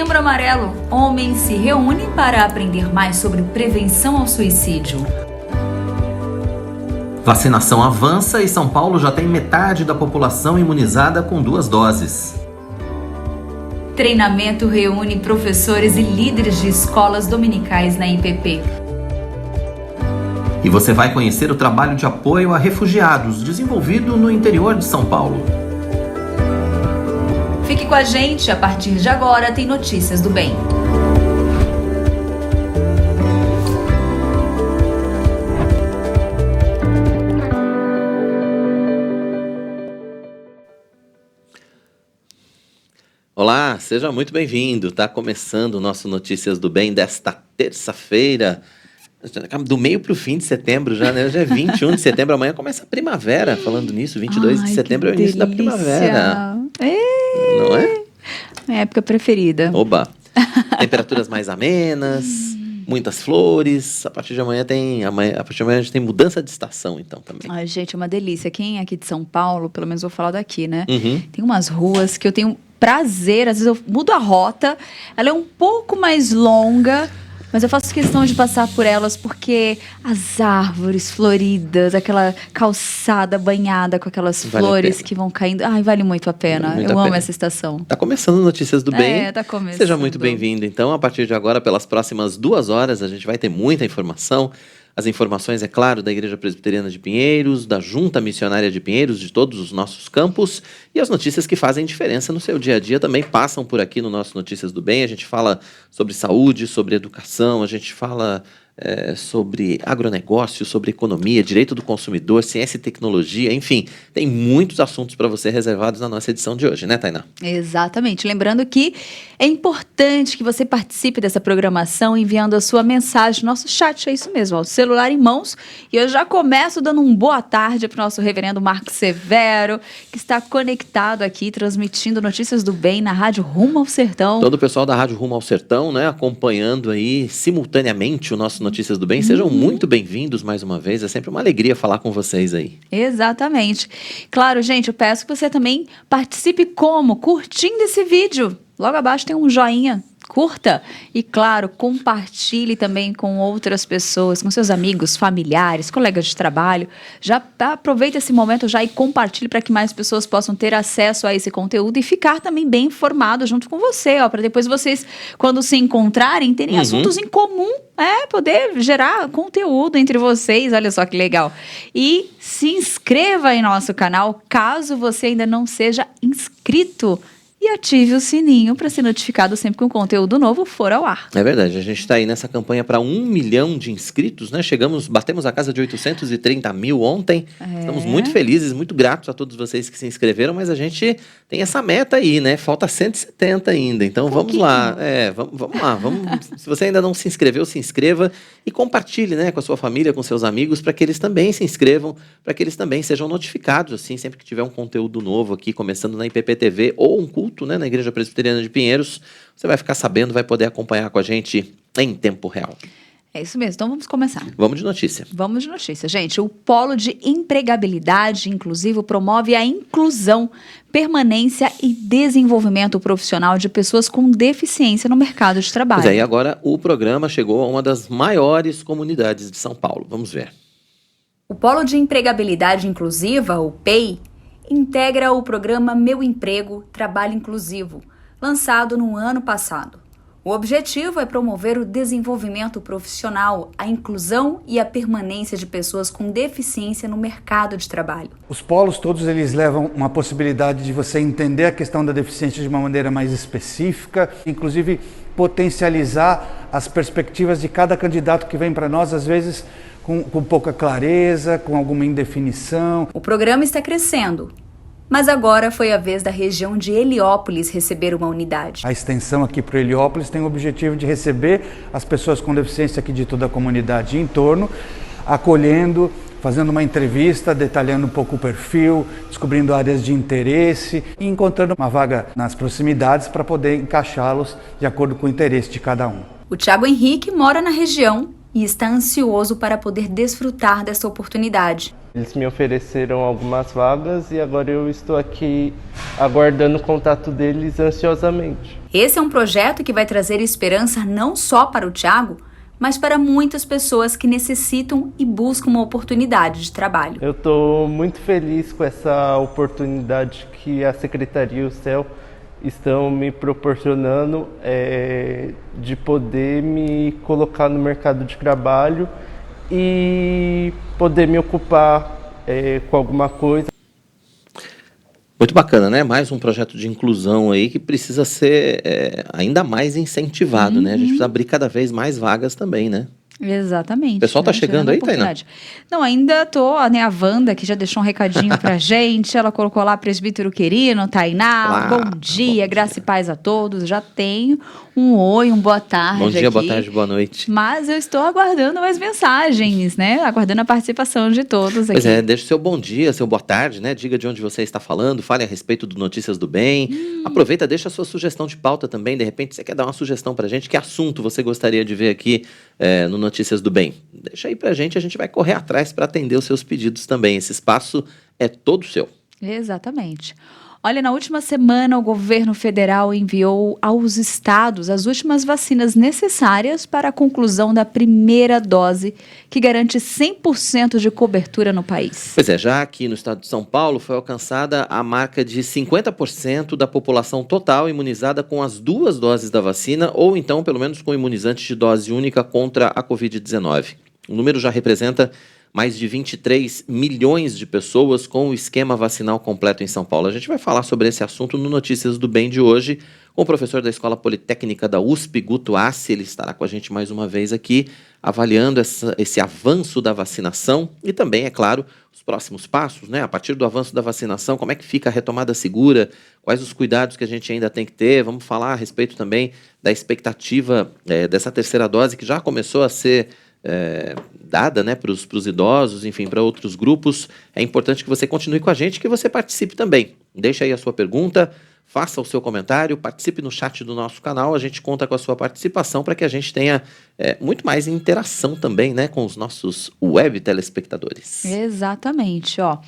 Setembro Amarelo. Homens se reúnem para aprender mais sobre prevenção ao suicídio. Vacinação avança e São Paulo já tem metade da população imunizada com 2 doses. Treinamento reúne professores e líderes de escolas dominicais na IPP. E você vai conhecer o trabalho de apoio a refugiados desenvolvido no interior de São Paulo. Fique com a gente, a partir de agora tem Notícias do Bem. Olá, seja muito bem-vindo. Está começando o nosso Notícias do Bem desta terça-feira. Do meio para o fim de setembro já, né? Hoje é 21 de setembro, amanhã começa a primavera. Falando nisso, 22 de setembro é o início da primavera. Não é? Minha época preferida. Oba! Temperaturas mais amenas, muitas flores. A partir de amanhã a gente tem mudança de estação, então, também. Ai, gente, é uma delícia. Quem é aqui de São Paulo, pelo menos vou falar daqui, né? Tem umas ruas que eu tenho prazer, às vezes eu mudo a rota, ela é um pouco mais longa, mas eu faço questão de passar por elas porque as árvores floridas, aquela calçada banhada com aquelas flores que vão caindo, vale muito a pena. Eu amo essa estação. Tá começando Notícias do Bem. Tá começando. Seja muito bem-vindo. Então, a partir de agora, pelas próximas 2 horas, a gente vai ter muita informação. As informações, é claro, da Igreja Presbiteriana de Pinheiros, da Junta Missionária de Pinheiros, de todos os nossos campos, e as notícias que fazem diferença no seu dia a dia também passam por aqui no nosso Notícias do Bem. A gente fala sobre saúde, sobre educação, a gente fala sobre agronegócio, sobre economia, direito do consumidor, ciência e tecnologia, enfim, tem muitos assuntos para você reservados na nossa edição de hoje, né, Tainá? Exatamente. Lembrando que é importante que você participe dessa programação enviando a sua mensagem, nosso chat, é isso mesmo, ó, celular em mãos. E eu já começo dando um boa tarde para o nosso reverendo Marcos Severo, que está conectado aqui, transmitindo Notícias do Bem na Rádio Rumo ao Sertão. Todo o pessoal da Rádio Rumo ao Sertão, né, acompanhando aí simultaneamente o nosso Notícias do Bem. Sejam muito bem-vindos mais uma vez. É sempre uma alegria falar com vocês aí. Exatamente. Claro, gente, eu peço que você também participe como? Curtindo esse vídeo. Logo abaixo tem um joinha. Curta e, claro, compartilhe também com outras pessoas, com seus amigos, familiares, colegas de trabalho. Já aproveita esse momento já e compartilhe para que mais pessoas possam ter acesso a esse conteúdo e ficar também bem informado junto com você, para depois vocês, quando se encontrarem, terem assuntos em comum, poder gerar conteúdo entre vocês. Olha só que legal. E se inscreva em nosso canal, caso você ainda não seja inscrito. E ative o sininho para ser notificado sempre que um conteúdo novo for ao ar. É verdade, a gente está aí nessa campanha para 1 milhão de inscritos, né? Batemos a casa de 830 mil ontem. Estamos muito felizes, muito gratos a todos vocês que se inscreveram, mas a gente tem essa meta aí, né? Falta 170 ainda, então vamos lá. Vamos lá. Se você ainda não se inscreveu, se inscreva e compartilhe, né, com a sua família, com seus amigos, para que eles também se inscrevam, para que eles também sejam notificados, assim, sempre que tiver um conteúdo novo aqui, começando na IPP-TV ou um culto, né, na Igreja Presbiteriana de Pinheiros, você vai ficar sabendo, vai poder acompanhar com a gente em tempo real. É isso mesmo, então vamos começar. Vamos de notícia. Vamos de notícia. Gente, o Polo de Empregabilidade Inclusivo promove a inclusão, permanência e desenvolvimento profissional de pessoas com deficiência no mercado de trabalho. Pois é, e agora o programa chegou a uma das maiores comunidades de São Paulo. Vamos ver. O Polo de Empregabilidade Inclusiva, o PEI, integra o programa Meu Emprego, Trabalho Inclusivo, lançado no ano passado. O objetivo é promover o desenvolvimento profissional, a inclusão e a permanência de pessoas com deficiência no mercado de trabalho. Os polos todos eles levam uma possibilidade de você entender a questão da deficiência de uma maneira mais específica, inclusive potencializar as perspectivas de cada candidato que vem para nós, às vezes com pouca clareza, com alguma indefinição. O programa está crescendo. Mas agora foi a vez da região de Heliópolis receber uma unidade. A extensão aqui para Heliópolis tem o objetivo de receber as pessoas com deficiência aqui de toda a comunidade em torno, acolhendo, fazendo uma entrevista, detalhando um pouco o perfil, descobrindo áreas de interesse e encontrando uma vaga nas proximidades para poder encaixá-los de acordo com o interesse de cada um. O Thiago Henrique mora na região e está ansioso para poder desfrutar dessa oportunidade. Eles me ofereceram algumas vagas e agora eu estou aqui aguardando o contato deles ansiosamente. Esse é um projeto que vai trazer esperança não só para o Thiago, mas para muitas pessoas que necessitam e buscam uma oportunidade de trabalho. Eu estou muito feliz com essa oportunidade que a Secretaria e o CEL estão me proporcionando de poder me colocar no mercado de trabalho e poder me ocupar com alguma coisa. Muito bacana, né? Mais um projeto de inclusão aí que precisa ser ainda mais incentivado, né? A gente precisa abrir cada vez mais vagas também, né? Exatamente. O pessoal tá chegando aí, Tainá? Não, ainda tô, né, a Wanda, que já deixou um recadinho pra gente, ela colocou lá, presbítero querido, Tainá, bom dia, graça e paz a todos, já tenho um oi, um boa tarde Bom dia, aqui, boa tarde, boa noite. Mas eu estou aguardando mais mensagens, né, aguardando a participação de todos aqui. Pois é, deixe seu bom dia, seu boa tarde, né, diga de onde você está falando, fale a respeito do Notícias do Bem, aproveita, deixa a sua sugestão de pauta também, de repente você quer dar uma sugestão pra gente, que assunto você gostaria de ver aqui no Notícias do Bem? Deixa aí pra gente, a gente vai correr atrás para atender os seus pedidos também. Esse espaço é todo seu. Exatamente. Olha, na última semana o governo federal enviou aos estados as últimas vacinas necessárias para a conclusão da primeira dose, que garante 100% de cobertura no país. Pois é, já aqui no estado de São Paulo foi alcançada a marca de 50% da população total imunizada com as 2 doses da vacina, ou então pelo menos com imunizante de dose única contra a Covid-19. O número já representa mais de 23 milhões de pessoas com o esquema vacinal completo em São Paulo. A gente vai falar sobre esse assunto no Notícias do Bem de hoje com o professor da Escola Politécnica da USP, Guto Assi. Ele estará com a gente mais uma vez aqui, avaliando esse avanço da vacinação e também, é claro, os próximos passos, né? A partir do avanço da vacinação, como é que fica a retomada segura, quais os cuidados que a gente ainda tem que ter. Vamos falar a respeito também da expectativa dessa terceira dose que já começou a ser dada, né, para os idosos, enfim, para outros grupos. É importante que você continue com a gente, que você participe também. Deixa aí a sua pergunta, faça o seu comentário, participe no chat do nosso canal, a gente conta com a sua participação para que a gente tenha muito mais interação também, né, com os nossos web telespectadores. Exatamente, ó.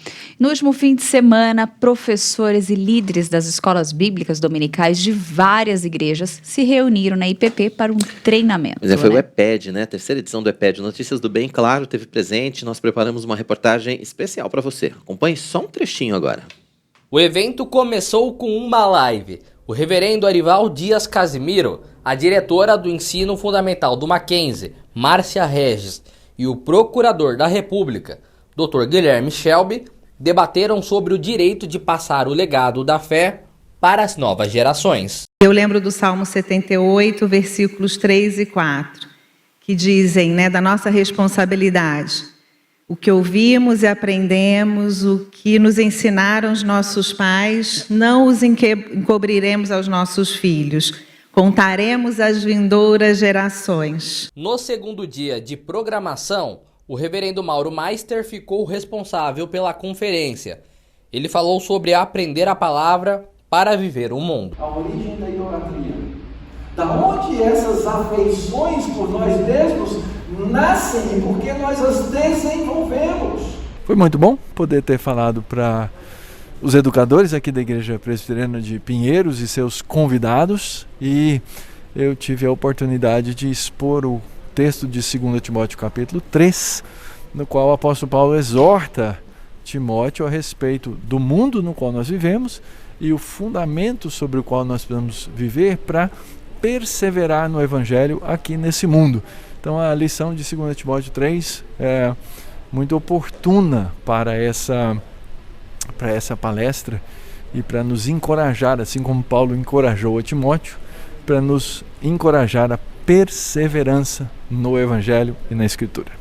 No último fim de semana, professores e líderes das escolas bíblicas dominicais de várias igrejas se reuniram na IPP para um treinamento. Mas foi o EPED, né, a terceira edição do EPED. Notícias do Bem, claro, teve presente, nós preparamos uma reportagem especial para você. Acompanhe só um trechinho agora. O evento começou com uma live. O reverendo Arival Dias Casimiro, a diretora do ensino fundamental do Mackenzie, Márcia Regis, e o procurador da República, Dr. Guilherme Shelby, debateram sobre o direito de passar o legado da fé para as novas gerações. Eu lembro do Salmo 78, versículos 3 e 4, que dizem, né, da nossa responsabilidade. O que ouvimos e aprendemos, o que nos ensinaram os nossos pais, não os encobriremos aos nossos filhos. Contaremos às vindouras gerações. No segundo dia de programação, o reverendo Mauro Meister ficou responsável pela conferência. Ele falou sobre aprender a palavra para viver o mundo. A origem da idolatria. Da onde essas afeições por nós mesmos nascem e porque nós as desenvolvemos. Foi muito bom poder ter falado para os educadores aqui da Igreja Presbiteriana de Pinheiros e seus convidados, e eu tive a oportunidade de expor o texto de 2 Timóteo capítulo 3, no qual o apóstolo Paulo exorta Timóteo a respeito do mundo no qual nós vivemos e o fundamento sobre o qual nós precisamos viver para perseverar no Evangelho aqui nesse mundo. Então a lição de 2 Timóteo 3 é muito oportuna para essa palestra e para nos encorajar, assim como Paulo encorajou a Timóteo, para nos encorajar a perseverança no Evangelho e na Escritura.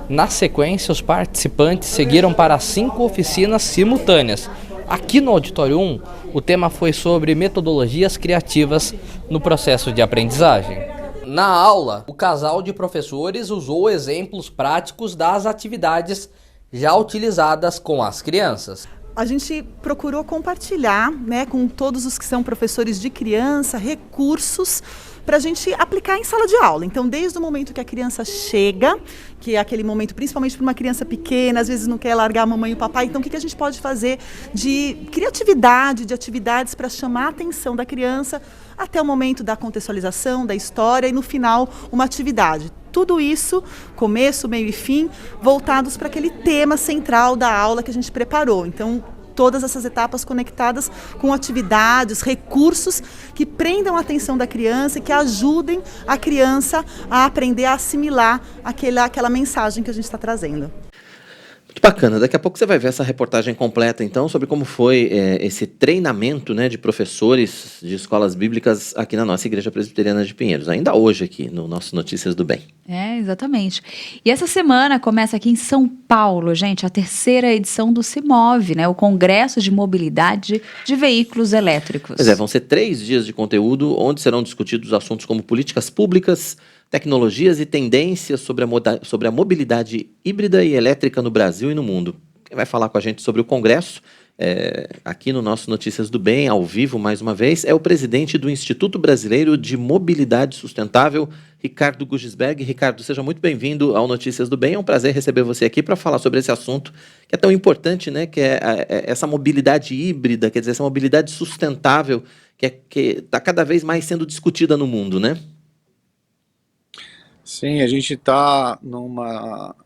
Na sequência, os participantes seguiram para 5 oficinas simultâneas. Aqui no Auditório 1, o tema foi sobre metodologias criativas no processo de aprendizagem. Na aula, o casal de professores usou exemplos práticos das atividades já utilizadas com as crianças. a gente procurou compartilhar, né, com todos os que são professores de criança, recursos para a gente aplicar em sala de aula. Então, desde o momento que a criança chega, que é aquele momento, principalmente para uma criança pequena, às vezes não quer largar a mamãe e o papai, então o que a gente pode fazer de criatividade, de atividades para chamar a atenção da criança, até o momento da contextualização, da história, e no final uma atividade. Tudo isso, começo, meio e fim, voltados para aquele tema central da aula que a gente preparou. Então, todas essas etapas conectadas com atividades, recursos que prendam a atenção da criança e que ajudem a criança a aprender a assimilar aquela mensagem que a gente está trazendo. Muito bacana. Daqui a pouco você vai ver essa reportagem completa, então, sobre como foi esse treinamento, né, de professores de escolas bíblicas aqui na nossa Igreja Presbiteriana de Pinheiros. Ainda hoje aqui no nosso Notícias do Bem. Exatamente. E essa semana começa aqui em São Paulo, gente, a 3ª edição do CIMOVE, né, o Congresso de Mobilidade de Veículos Elétricos. Pois é, vão ser 3 dias de conteúdo onde serão discutidos assuntos como políticas públicas, tecnologias e tendências sobre a mobilidade híbrida e elétrica no Brasil e no mundo. Quem vai falar com a gente sobre o Congresso, aqui no nosso Notícias do Bem, ao vivo mais uma vez, é o presidente do Instituto Brasileiro de Mobilidade Sustentável, Ricardo Gugisberg. Ricardo, seja muito bem-vindo ao Notícias do Bem. É um prazer receber você aqui para falar sobre esse assunto que é tão importante, né? Que é essa mobilidade híbrida, quer dizer, essa mobilidade sustentável que está cada vez mais sendo discutida no mundo, né? Sim, a gente está num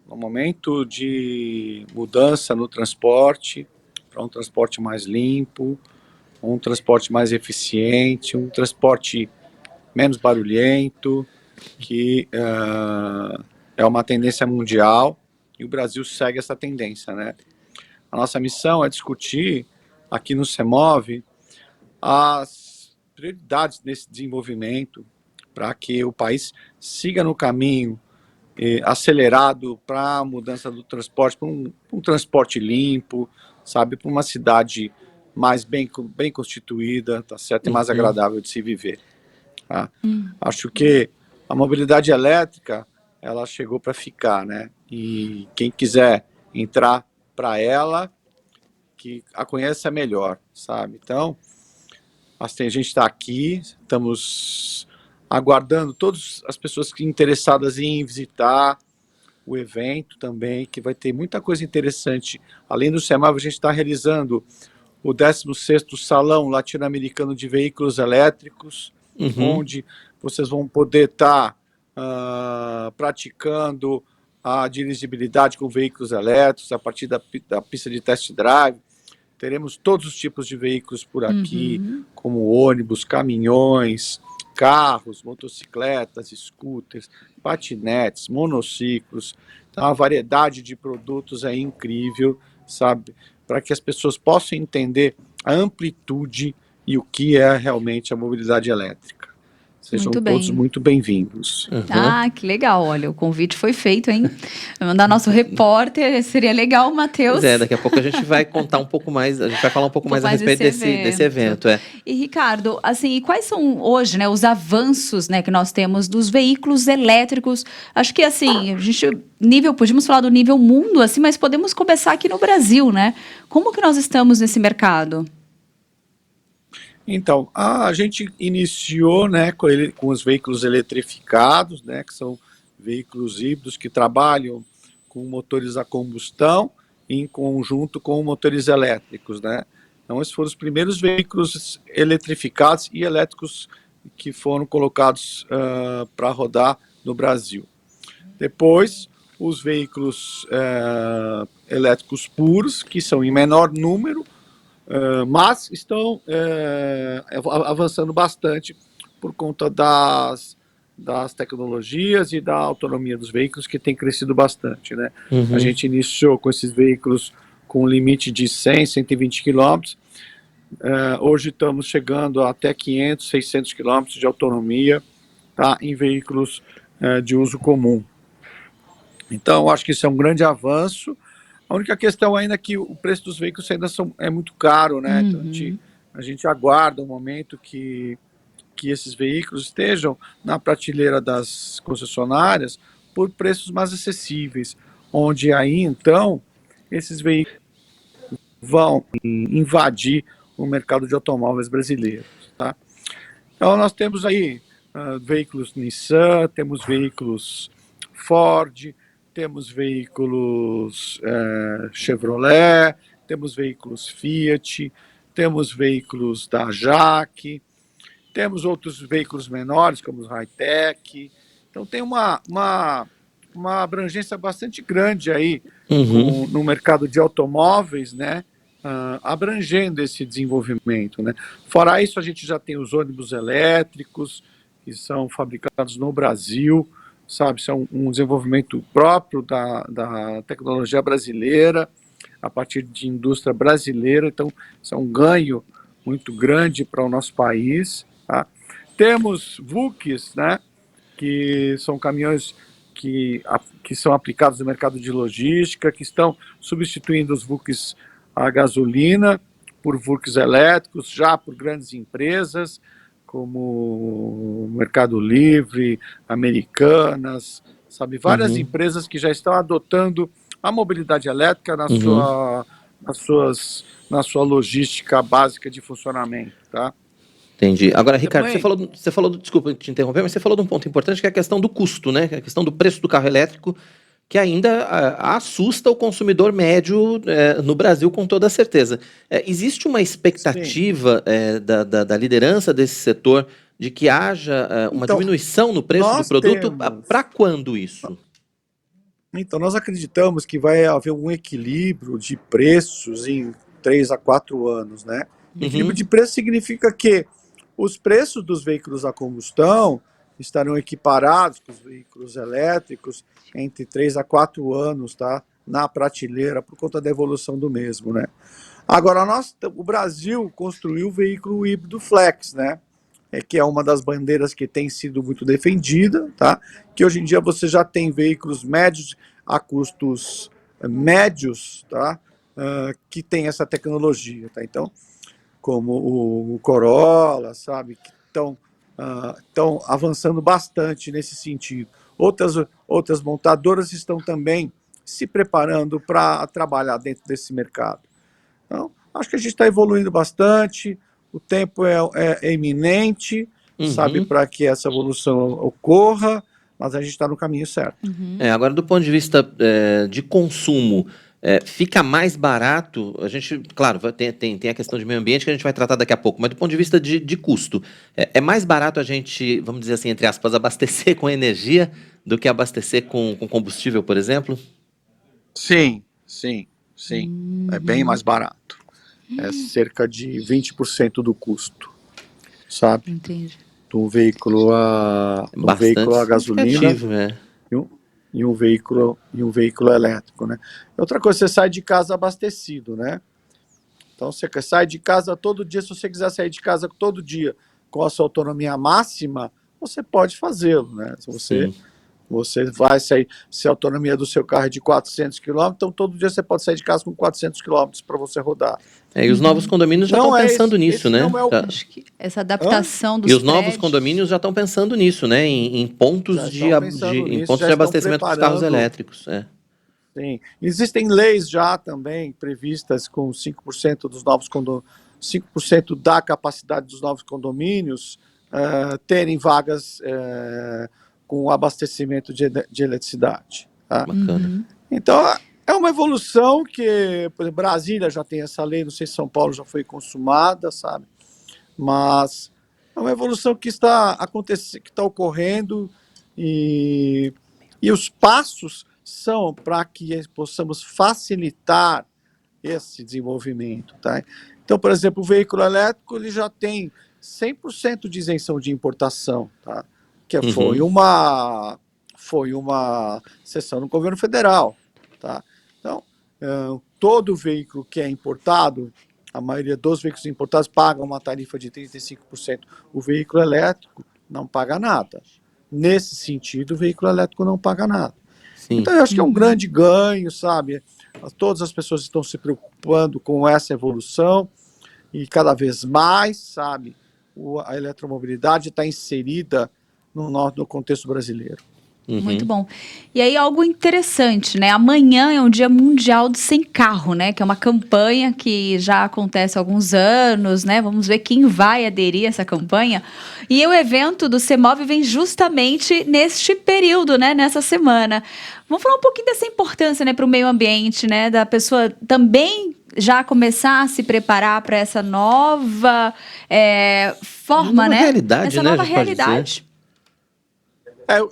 momento de mudança no transporte, para um transporte mais limpo, um transporte mais eficiente, um transporte menos barulhento, que é uma tendência mundial e o Brasil segue essa tendência, né? A nossa missão é discutir aqui no CEMOV as prioridades desse desenvolvimento, para que o país siga no caminho acelerado para a mudança do transporte, para um transporte limpo, sabe, para uma cidade mais bem constituída, tá certo, e mais agradável de se viver. Tá? Acho que a mobilidade elétrica, ela chegou para ficar, né? E quem quiser entrar para ela, que a conheça melhor, sabe? Então, assim, a gente está aqui, estamos aguardando todas as pessoas interessadas em visitar o evento também, que vai ter muita coisa interessante. Além do CEMAV, a gente está realizando o 16º Salão Latino-Americano de Veículos Elétricos, onde vocês vão poder estar praticando a dirigibilidade com veículos elétricos a partir da pista de test drive. Teremos todos os tipos de veículos por aqui, como ônibus, caminhões, carros, motocicletas, scooters, patinetes, monociclos. Então, a variedade de produtos é incrível, sabe? Para que as pessoas possam entender a amplitude e o que é realmente a mobilidade elétrica. Sejam todos muito bem-vindos. Ah, que legal. Olha, o convite foi feito, hein? Vai mandar nosso repórter. Seria legal, Matheus. Daqui a pouco a gente vai contar um pouco mais, a gente vai falar um pouco mais a respeito desse evento. E, Ricardo, assim, quais são hoje, né, os avanços, né, que nós temos dos veículos elétricos? Acho que, assim, podíamos falar do nível mundo, assim, mas podemos começar aqui no Brasil, né? Como que nós estamos nesse mercado? Então, a gente iniciou, né, com os veículos eletrificados, né, que são veículos híbridos que trabalham com motores a combustão em conjunto com motores elétricos, né. Então, esses foram os primeiros veículos eletrificados e elétricos que foram colocados para rodar no Brasil. Depois, os veículos elétricos puros, que são em menor número, mas estão avançando bastante por conta das tecnologias e da autonomia dos veículos, que tem crescido bastante, né? A gente iniciou com esses veículos com limite de 100, 120 quilômetros. Hoje estamos chegando a até 500, 600 quilômetros de autonomia, tá, em veículos de uso comum. Então, acho que isso é um grande avanço. A única questão ainda é que o preço dos veículos ainda é muito caro, né? Então a gente aguarda um momento que esses veículos estejam na prateleira das concessionárias por preços mais acessíveis, onde aí então esses veículos vão invadir o mercado de automóveis brasileiro, tá? Então nós temos aí veículos Nissan, temos veículos Ford, temos veículos Chevrolet, temos veículos Fiat, temos veículos da JAC, temos outros veículos menores, como os high-tech. Então tem uma abrangência bastante grande aí no mercado de automóveis, né? Abrangendo esse desenvolvimento, né? Fora isso, a gente já tem os ônibus elétricos, que são fabricados no Brasil, sabe? São um desenvolvimento próprio da tecnologia brasileira, a partir de indústria brasileira. Então, isso é um ganho muito grande para o nosso país, tá? Temos VUCs, né? Que são caminhões que são aplicados no mercado de logística, que estão substituindo os VUCs a gasolina por VUCs elétricos, já por grandes empresas, como Mercado Livre, Americanas, sabe? Várias empresas que já estão adotando a mobilidade elétrica na sua logística básica de funcionamento, tá? Entendi. Agora, Ricardo, você falou, desculpa te interromper, mas você falou de um ponto importante, que é a questão do custo, né? A questão do preço do carro elétrico, que ainda assusta o consumidor médio no Brasil, com toda certeza. Existe uma expectativa da liderança desse setor de que haja uma diminuição no preço do produto? Para quando isso? Então, nós acreditamos que vai haver um equilíbrio de preços em 3 a 4 anos, né? Equilíbrio de preço significa que os preços dos veículos a combustão estarão equiparados com os veículos elétricos entre 3 a 4 anos, tá? Na prateleira, por conta da evolução do mesmo, né? Agora, o Brasil construiu o veículo híbrido flex, né? Que é uma das bandeiras que tem sido muito defendida, tá? Que hoje em dia você já tem veículos médios a custos médios, tá? Que tem essa tecnologia, tá? Então, como o Corolla, sabe? Que estão avançando bastante nesse sentido. Outras montadoras estão também se preparando para trabalhar dentro desse mercado. Então, acho que a gente está evoluindo bastante, o tempo é iminente, sabe, para que essa evolução ocorra, mas a gente está no caminho certo. Agora, do ponto de vista de consumo, fica mais barato? A gente, claro, tem a questão de meio ambiente que a gente vai tratar daqui a pouco, mas do ponto de vista de custo, é mais barato a gente, vamos dizer assim, entre aspas, abastecer com energia do que abastecer com combustível, por exemplo? Sim. É bem mais barato. É cerca de 20% do custo, sabe? Entendi. Do veículo a gasolina e um veículo elétrico, né? Outra coisa, você sai de casa abastecido, né? Então você sai de casa todo dia. Se você quiser sair de casa todo dia com a sua autonomia máxima, você pode fazê-lo, né? Se você vai sair, se a autonomia do seu carro é de 400 km, então todo dia você pode sair de casa com 400 km para você rodar. E os novos condomínios já estão pensando nisso, né? Acho que essa adaptação dos E os novos condomínios já estão pensando nisso, né? Em pontos de abastecimento dos carros elétricos. Sim. Existem leis já também previstas com 5% dos novos 5% da capacidade dos novos condomínios terem vagas com abastecimento de eletricidade. Tá? Bacana. Então, é uma evolução que, por exemplo, Brasília já tem essa lei, não sei se São Paulo já foi consumada, sabe? Mas é uma evolução que está acontecendo, que está ocorrendo, e os passos são para que possamos facilitar esse desenvolvimento, tá? Então, por exemplo, o veículo elétrico ele já tem 100% de isenção de importação, tá? Que foi uma sessão no governo federal, tá? Então, todo veículo que é importado, a maioria dos veículos importados pagam uma tarifa de 35%. O veículo elétrico não paga nada. Nesse sentido, o veículo elétrico não paga nada. Sim. Então, eu acho que é um grande ganho, sabe? Todas as pessoas estão se preocupando com essa evolução e cada vez mais, sabe? A eletromobilidade está inserida no contexto brasileiro. Muito bom. E aí, algo interessante, né? Amanhã é um Dia Mundial do Sem Carro, né? Que é uma campanha que já acontece há alguns anos, né? Vamos ver quem vai aderir a essa campanha. E o evento do CEMOV vem justamente neste período, né? Nessa semana. Vamos falar um pouquinho dessa importância, né? Para o meio ambiente, né? Da pessoa também já começar a se preparar para essa nova forma, Nova né? realidade, essa né, nova a gente pode realidade.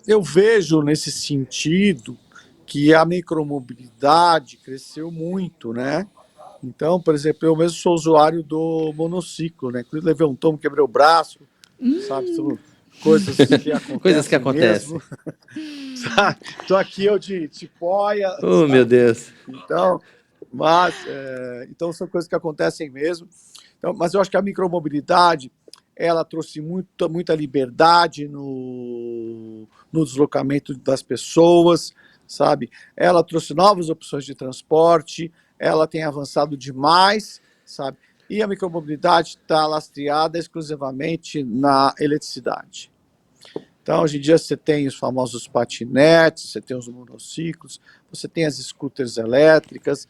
Eu vejo nesse sentido que a micromobilidade cresceu muito, né? Então, por exemplo, eu mesmo sou usuário do monociclo, né? Inclusive levei um tombo, quebrei o braço, sabe? São coisas que acontecem Coisas que acontecem. mesmo. Tô aqui eu de tipóia, Oh, sabe? meu Deus. Então, então são coisas que acontecem mesmo. Então, mas eu acho que a micromobilidade ela trouxe muita liberdade no deslocamento das pessoas, sabe? Ela trouxe novas opções de transporte, ela tem avançado demais, sabe? E a micromobilidade está lastreada exclusivamente na eletricidade. Então, hoje em dia, você tem os famosos patinetes, você tem os monociclos, você tem as scooters elétricas,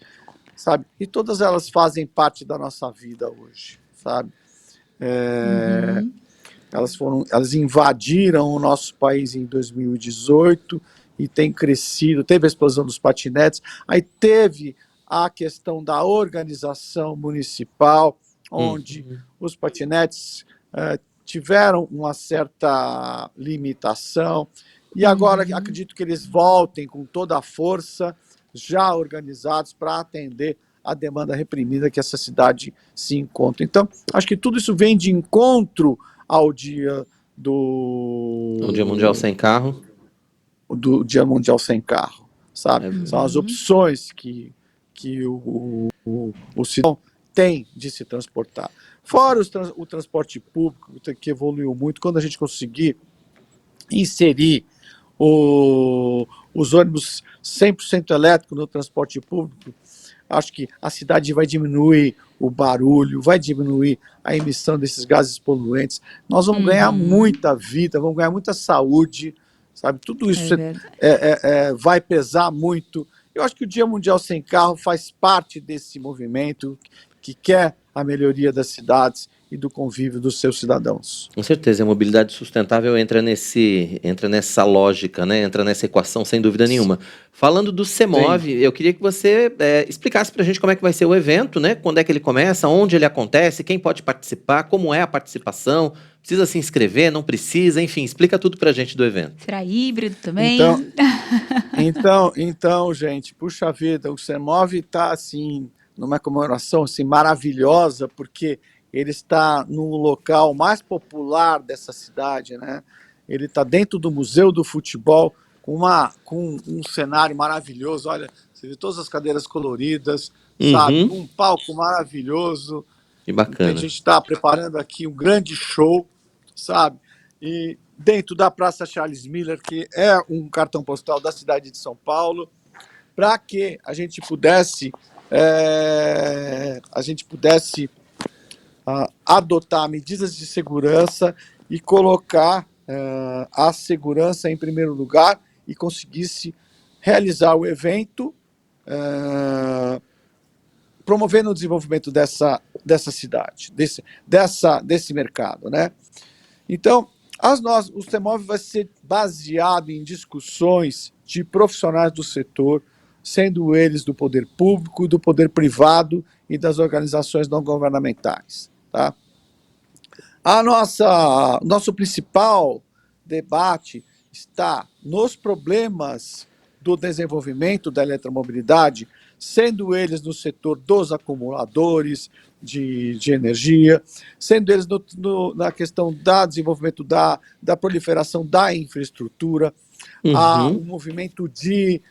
sabe? E todas elas fazem parte da nossa vida hoje, sabe? Elas invadiram o nosso país em 2018 e tem crescido, teve a explosão dos patinetes, aí teve a questão da organização municipal, onde os patinetes tiveram uma certa limitação, e agora acredito que eles voltem com toda a força, já organizados para atender a demanda reprimida que essa cidade se encontra. Então, acho que tudo isso vem de encontro ao Dia O Dia Mundial Sem Carro. Do Dia Mundial Sem Carro, sabe? São as opções que o cidadão tem de se transportar. Fora o transporte público, que evoluiu muito, quando a gente conseguir inserir os ônibus 100% elétricos no transporte público, acho que a cidade vai diminuir o barulho, vai diminuir a emissão desses gases poluentes. Nós vamos ganhar muita vida, vamos ganhar muita saúde, sabe? Tudo isso vai pesar muito. Eu acho que o Dia Mundial Sem Carro faz parte desse movimento que quer a melhoria das cidades e do convívio dos seus cidadãos. Com certeza, a mobilidade sustentável entra nessa lógica, né? Entra nessa equação, sem dúvida nenhuma. Falando do CEMOV, eu queria que você explicasse para a gente como é que vai ser o evento, né? Quando é que ele começa, onde ele acontece, quem pode participar, como é a participação, precisa se inscrever, não precisa, enfim, explica tudo para a gente do evento. Será híbrido também? Então, gente, puxa vida, o CEMOV está, assim, numa comemoração assim, maravilhosa, porque ele está no local mais popular dessa cidade, né? Ele está dentro do Museu do Futebol, com um cenário maravilhoso. Olha, você vê todas as cadeiras coloridas, sabe? Um palco maravilhoso. Que bacana. A gente está preparando aqui um grande show, sabe? E dentro da Praça Charles Miller, que é um cartão postal da cidade de São Paulo, para que a gente pudesse adotar medidas de segurança e colocar a segurança em primeiro lugar e conseguisse realizar o evento, promovendo o desenvolvimento dessa cidade, desse mercado, né? Então, o CEMOV vai ser baseado em discussões de profissionais do setor, sendo eles do poder público, do poder privado e das organizações não governamentais. Tá? Nosso principal debate está nos problemas do desenvolvimento da eletromobilidade, sendo eles no setor dos acumuladores de energia, sendo eles na questão do desenvolvimento da proliferação da infraestrutura, o movimento de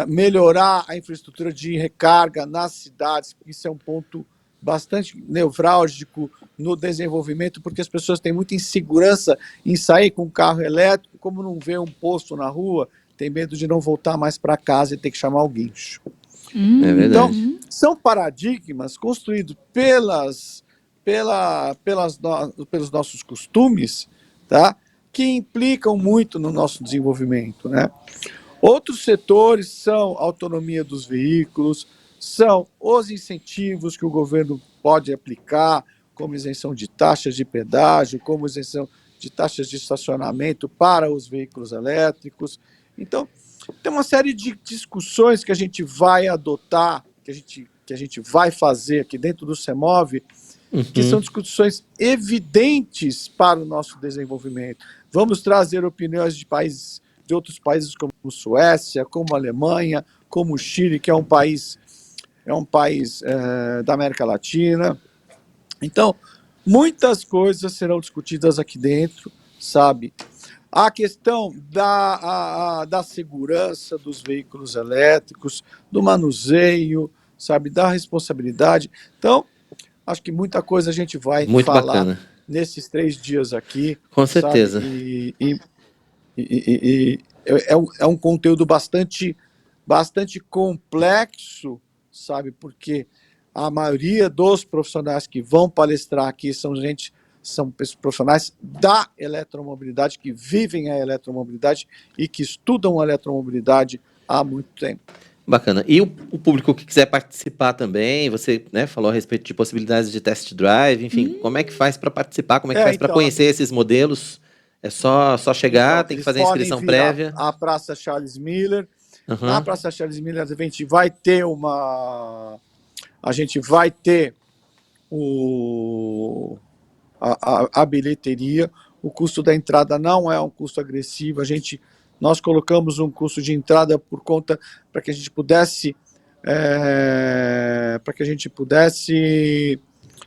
melhorar a infraestrutura de recarga nas cidades, isso é um ponto bastante nevrálgico no desenvolvimento, porque as pessoas têm muita insegurança em sair com um carro elétrico, como não vê um posto na rua, tem medo de não voltar mais para casa e ter que chamar o guincho. É verdade. Então, são paradigmas construídos pelos nossos costumes, tá? que implicam muito no nosso desenvolvimento, né? Outros setores são a autonomia dos veículos, são os incentivos que o governo pode aplicar, como isenção de taxas de pedágio, como isenção de taxas de estacionamento para os veículos elétricos. Então, tem uma série de discussões que a gente vai adotar, que a gente vai fazer aqui dentro do CEMOV, que são discussões evidentes para o nosso desenvolvimento. Vamos trazer opiniões de outros países como Suécia, como Alemanha, como Chile, que é um país da América Latina. Então, muitas coisas serão discutidas aqui dentro, sabe? A questão da segurança dos veículos elétricos, do manuseio, sabe? Da responsabilidade. Então, acho que muita coisa a gente vai Muito falar bacana. nesses 3 dias aqui. Com certeza. Sabe? É um conteúdo bastante complexo, sabe? Porque a maioria dos profissionais que vão palestrar aqui são profissionais da eletromobilidade, que vivem a eletromobilidade e que estudam a eletromobilidade há muito tempo. Bacana. E o público que quiser participar também, você, né, falou a respeito de possibilidades de test drive, enfim, como é que faz para participar? Como é que faz para conhecer esses modelos? É só chegar, tem que fazer a inscrição prévia? A Praça Charles Miller. Na Praça Charles Miller a gente vai ter a bilheteria. O custo da entrada não é um custo agressivo. Nós colocamos um custo de entrada por conta para que a gente pudesse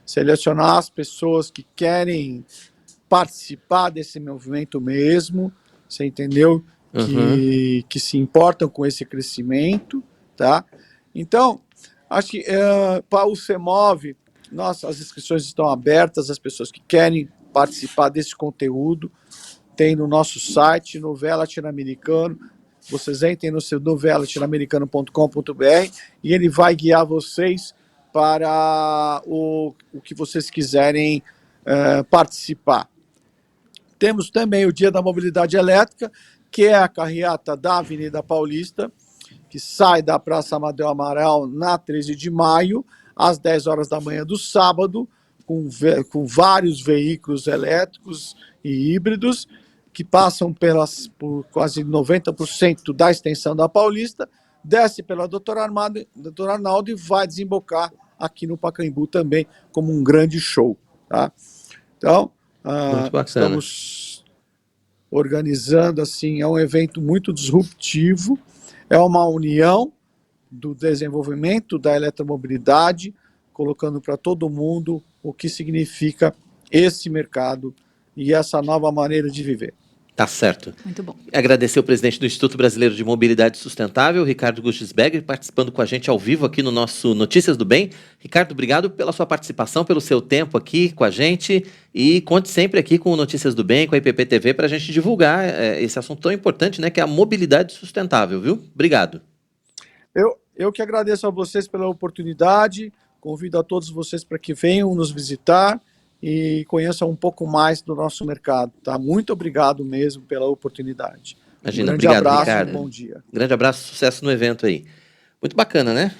selecionar as pessoas que querem participar desse movimento mesmo, você entendeu? Que se importam com esse crescimento, tá? Então, acho que para o CEMOV, as inscrições estão abertas, as pessoas que querem participar desse conteúdo, tem no nosso site, Novela Latino-Americano, vocês entrem no seu novelalatinoamericano.com.br e ele vai guiar vocês para o que vocês quiserem participar. Temos também o Dia da Mobilidade Elétrica, que é a carreata da Avenida Paulista, que sai da Praça Amadeu Amaral na 13 de maio, às 10 horas da manhã do sábado, com vários veículos elétricos e híbridos, que passam por quase 90% da extensão da Paulista, desce pela Doutor Arnaldo e vai desembocar aqui no Pacaembu também, como um grande show. Tá? Então, estamos organizando, assim, é um evento muito disruptivo, é uma união do desenvolvimento da eletromobilidade, colocando para todo mundo o que significa esse mercado e essa nova maneira de viver. Tá certo. Muito bom. Agradecer o presidente do Instituto Brasileiro de Mobilidade Sustentável, Ricardo Guschsberger, participando com a gente ao vivo aqui no nosso Notícias do Bem. Ricardo, obrigado pela sua participação, pelo seu tempo aqui com a gente e conte sempre aqui com o Notícias do Bem, com a IPP TV, para a gente divulgar esse assunto tão importante, né, que é a mobilidade sustentável, viu? Obrigado. Eu que agradeço a vocês pela oportunidade, convido a todos vocês para que venham nos visitar e conheçam um pouco mais do nosso mercado, tá? Muito obrigado mesmo pela oportunidade. Imagina, grande obrigado, abraço, Ricardo. Bom dia. Grande abraço, sucesso no evento aí. Muito bacana, né?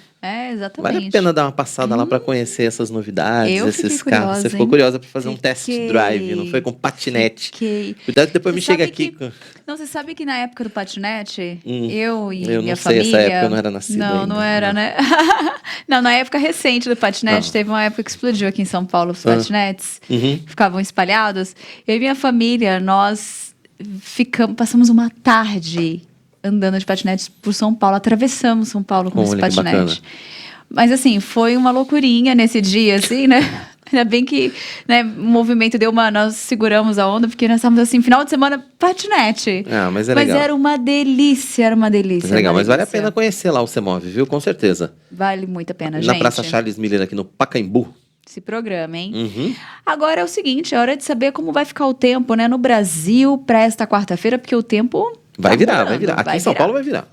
Exatamente. Vale a pena dar uma passada lá para conhecer essas novidades, esses carros. Curiosa, Você ficou curiosa para fazer um test drive, não foi com patinete. Cuidado que depois me chega aqui. Não, você sabe que na época do patinete, eu e eu minha não sei, família... essa época eu não era nascida ainda. Não era, né? Não, na época recente do patinete, teve uma época que explodiu aqui em São Paulo os patinetes, ficavam espalhados. Eu e minha família, nós passamos uma tarde andando de patinete por São Paulo, atravessamos São Paulo com esse patinete. Mas assim, foi uma loucurinha nesse dia, assim, né? Ainda bem que, né, o movimento deu nós seguramos a onda, porque nós estávamos assim, final de semana, patinete. Mas é legal. Mas era uma delícia, Mas é legal, mas vale a pena conhecer lá o CEMOV, viu? Com certeza. Vale muito a pena, gente. Na Praça Charles Miller, aqui no Pacaembu. Esse programa, hein? Agora é o seguinte, é hora de saber como vai ficar o tempo, né, no Brasil para esta quarta-feira, porque o tempo... Vai virar. Aqui em São Paulo vai virar.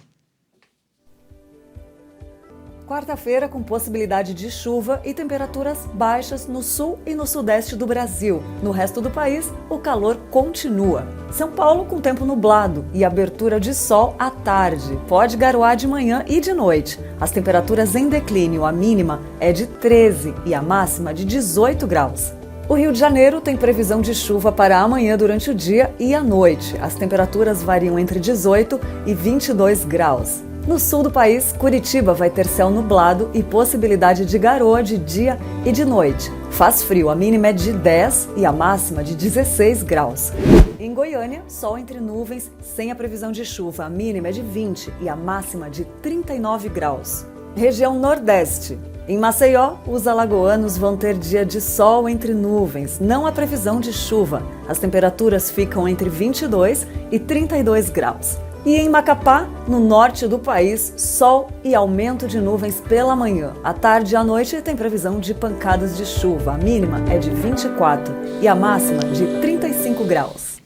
Quarta-feira com possibilidade de chuva e temperaturas baixas no sul e no sudeste do Brasil. No resto do país, o calor continua. São Paulo com tempo nublado e abertura de sol à tarde. Pode garoar de manhã e de noite. As temperaturas em declínio, a mínima é de 13 e a máxima de 18 graus. O Rio de Janeiro tem previsão de chuva para amanhã durante o dia e à noite. As temperaturas variam entre 18 e 22 graus. No sul do país, Curitiba vai ter céu nublado e possibilidade de garoa de dia e de noite. Faz frio, a mínima é de 10 e a máxima de 16 graus. Em Goiânia, sol entre nuvens, sem a previsão de chuva, a mínima é de 20 e a máxima de 39 graus. Região Nordeste. Em Maceió, os alagoanos vão ter dia de sol entre nuvens, não há previsão de chuva. As temperaturas ficam entre 22 e 32 graus. E em Macapá, no norte do país, sol e aumento de nuvens pela manhã. À tarde e à noite tem previsão de pancadas de chuva. A mínima é de 24 e a máxima de 35 graus.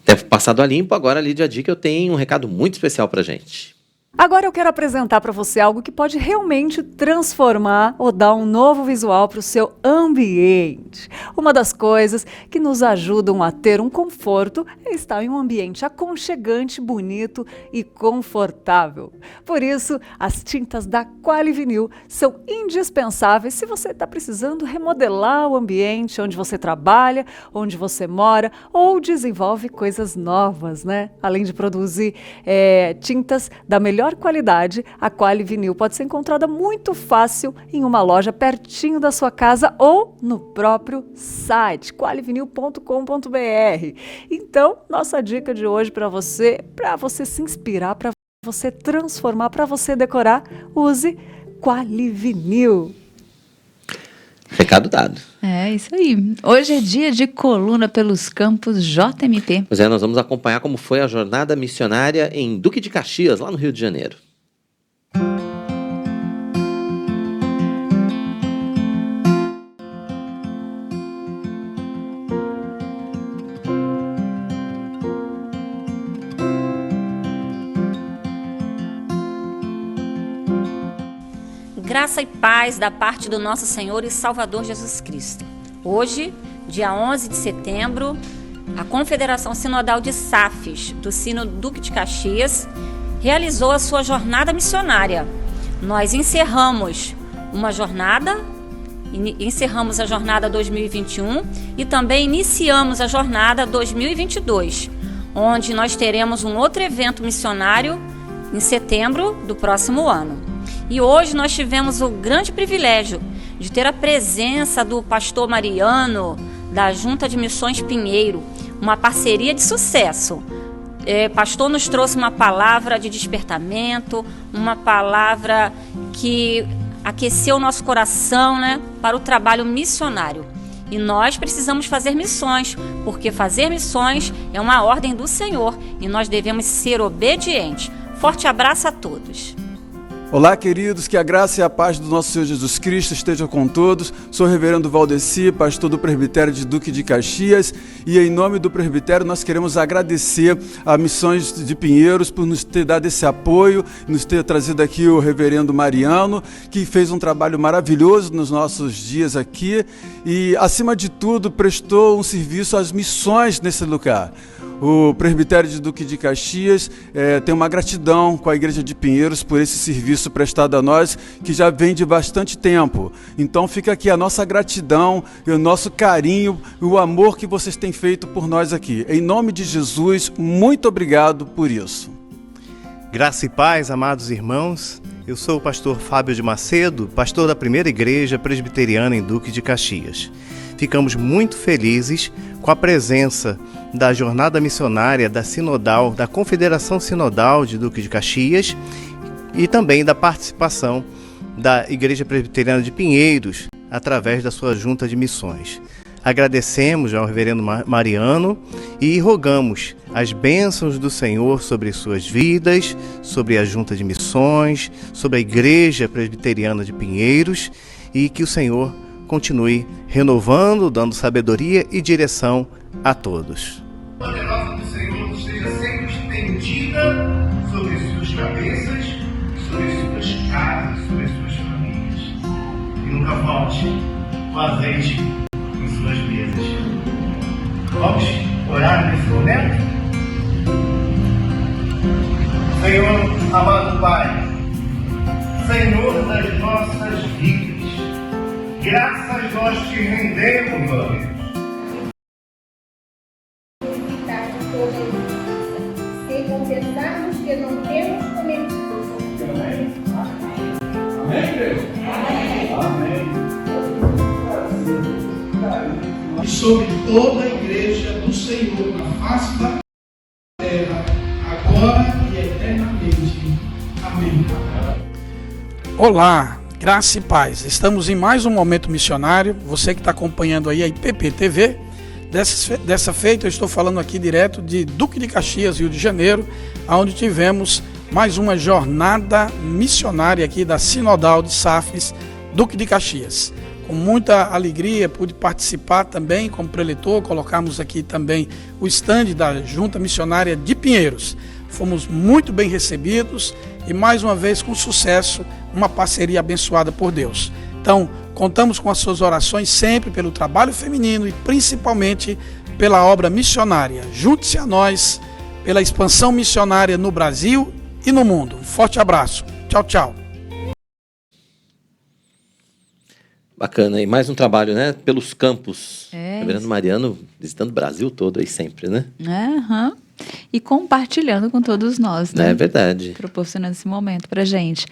Tempo passado a limpo, agora a Lídia Dick, eu tenho um recado muito especial pra gente. Agora eu quero apresentar para você algo que pode realmente transformar ou dar um novo visual para o seu ambiente. Uma das coisas que nos ajudam a ter um conforto é estar em um ambiente aconchegante, bonito e confortável. Por isso, as tintas da Qualivinil são indispensáveis se você está precisando remodelar o ambiente onde você trabalha, onde você mora ou desenvolve coisas novas, né? Além de produzir tintas da melhor qualidade, a Qualivinil pode ser encontrada muito fácil em uma loja pertinho da sua casa ou no próprio site qualivinil.com.br. Então, nossa dica de hoje para você se inspirar, para você transformar, para você decorar, use Qualivinil. Recado dado. É isso aí. Hoje é dia de coluna pelos campos JMP. Pois é, nós vamos acompanhar como foi a jornada missionária em Duque de Caxias, lá no Rio de Janeiro. Graça e paz da parte do nosso Senhor e Salvador Jesus Cristo. Hoje, dia 11 de setembro, a Confederação Sinodal de SAFs do Sínodo Duque de Caxias realizou a sua jornada missionária. Nós encerramos a jornada 2021 e também iniciamos a jornada 2022, onde nós teremos um outro evento missionário em setembro do próximo ano. E hoje nós tivemos o grande privilégio de ter a presença do pastor Mariano, da Junta de Missões Pinheiro, uma parceria de sucesso. Pastor nos trouxe uma palavra de despertamento, uma palavra que aqueceu o nosso coração, né, para o trabalho missionário. E nós precisamos fazer missões, porque fazer missões é uma ordem do Senhor e nós devemos ser obedientes. Forte abraço a todos. Olá, queridos, que a graça e a paz do nosso Senhor Jesus Cristo estejam com todos. Sou o reverendo Valdeci, pastor do presbitério de Duque de Caxias, e em nome do presbitério nós queremos agradecer a Missões de Pinheiros por nos ter dado esse apoio, nos ter trazido aqui o reverendo Mariano, que fez um trabalho maravilhoso nos nossos dias aqui e, acima de tudo, prestou um serviço às missões nesse lugar. O presbitério de Duque de Caxias tem uma gratidão com a Igreja de Pinheiros por esse serviço prestado a nós, que já vem de bastante tempo. Então fica aqui a nossa gratidão, o nosso carinho e o amor que vocês têm feito por nós aqui. Em nome de Jesus, muito obrigado por isso. Graça e paz, amados irmãos. Eu sou o pastor Fábio de Macedo, pastor da Primeira Igreja Presbiteriana em Duque de Caxias. Ficamos muito felizes com a presença da jornada missionária da Sinodal, da Confederação Sinodal de Duque de Caxias e também da participação da Igreja Presbiteriana de Pinheiros através da sua junta de missões. Agradecemos ao reverendo Mariano e rogamos as bênçãos do Senhor sobre suas vidas, sobre a junta de missões, sobre a Igreja Presbiteriana de Pinheiros e que o Senhor continue renovando, dando sabedoria e direção a todos. A poderosa do Senhor esteja sempre estendida sobre suas cabeças, sobre suas casas, sobre nunca falte o azeite em suas mesas. Vamos orar nesse momento? Senhor, amado Pai, Senhor das nossas vidas, graças nós te rendemos, ó Deus. Se confessarmos que não temos cometido. Amém, igreja? Amém. E sobre toda a igreja do Senhor, na face da terra, agora e eternamente. Amém. Olá, graça e paz. Estamos em mais um Momento Missionário. Você que está acompanhando aí a IPP-TV. Dessa feita, eu estou falando aqui direto de Duque de Caxias, Rio de Janeiro, onde tivemos mais uma jornada missionária aqui da Sinodal de Safes, Duque de Caxias. Com muita alegria, pude participar também como preletor, colocamos aqui também o estande da Junta Missionária de Pinheiros. Fomos muito bem recebidos e mais uma vez com sucesso, uma parceria abençoada por Deus. Então, contamos com as suas orações sempre pelo trabalho feminino e principalmente pela obra missionária. Junte-se a nós pela expansão missionária no Brasil e no mundo. Um forte abraço. Tchau, tchau. Bacana, e mais um trabalho, né? Pelos campos. Reverendo Mariano visitando o Brasil todo aí sempre, né? Aham. E compartilhando com todos nós, né? É verdade. Proporcionando esse momento pra gente.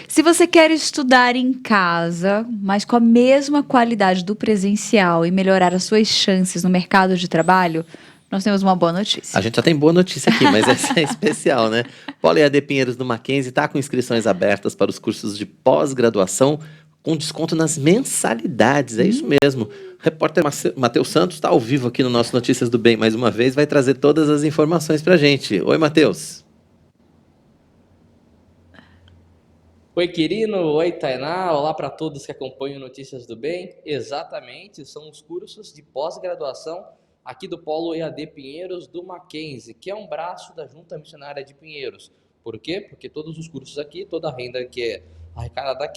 Se você quer estudar em casa, mas com a mesma qualidade do presencial e melhorar as suas chances no mercado de trabalho, nós temos uma boa notícia. A gente já tem boa notícia aqui, mas essa é especial, né? Polo EAD Pinheiros do Mackenzie está com inscrições abertas para os cursos de pós-graduação com desconto nas mensalidades, é isso mesmo. O repórter Matheus Santos está ao vivo aqui no nosso Notícias do Bem mais uma vez, vai trazer todas as informações para a gente. Oi, Matheus. Oi, Quirino. Oi, Tainá. Olá para todos que acompanham Notícias do Bem. Exatamente, são os cursos de pós-graduação aqui do Polo EAD Pinheiros do Mackenzie, que é um braço da Junta Missionária de Pinheiros. Por quê? Porque todos os cursos aqui, toda a renda que é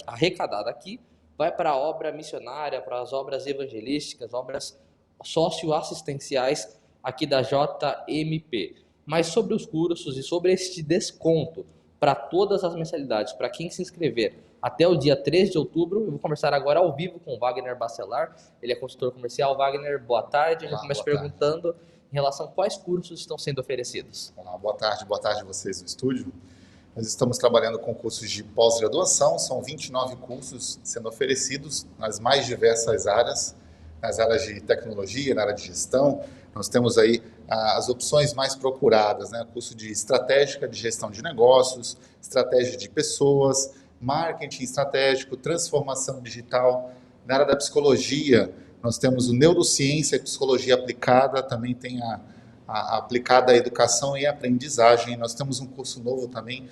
arrecadada aqui, vai para a obra missionária, para as obras evangelísticas, obras socioassistenciais aqui da JMP. Mas sobre os cursos e sobre este desconto para todas as mensalidades, para quem se inscrever até o dia 3 de outubro, eu vou conversar agora ao vivo com o Wagner Bacelar, ele é consultor comercial. Wagner, boa tarde. Eu já começo perguntando em relação a quais cursos estão sendo oferecidos. Olá, boa tarde a vocês no estúdio. Nós estamos trabalhando com cursos de pós-graduação, são 29 cursos sendo oferecidos nas mais diversas áreas, nas áreas de tecnologia, na área de gestão. Nós temos aí as opções mais procuradas, né? Curso de estratégica de gestão de negócios, estratégia de pessoas, marketing estratégico, transformação digital. Na área da psicologia, nós temos o neurociência e psicologia aplicada, também tem a aplicada à educação e aprendizagem. Nós temos um curso novo também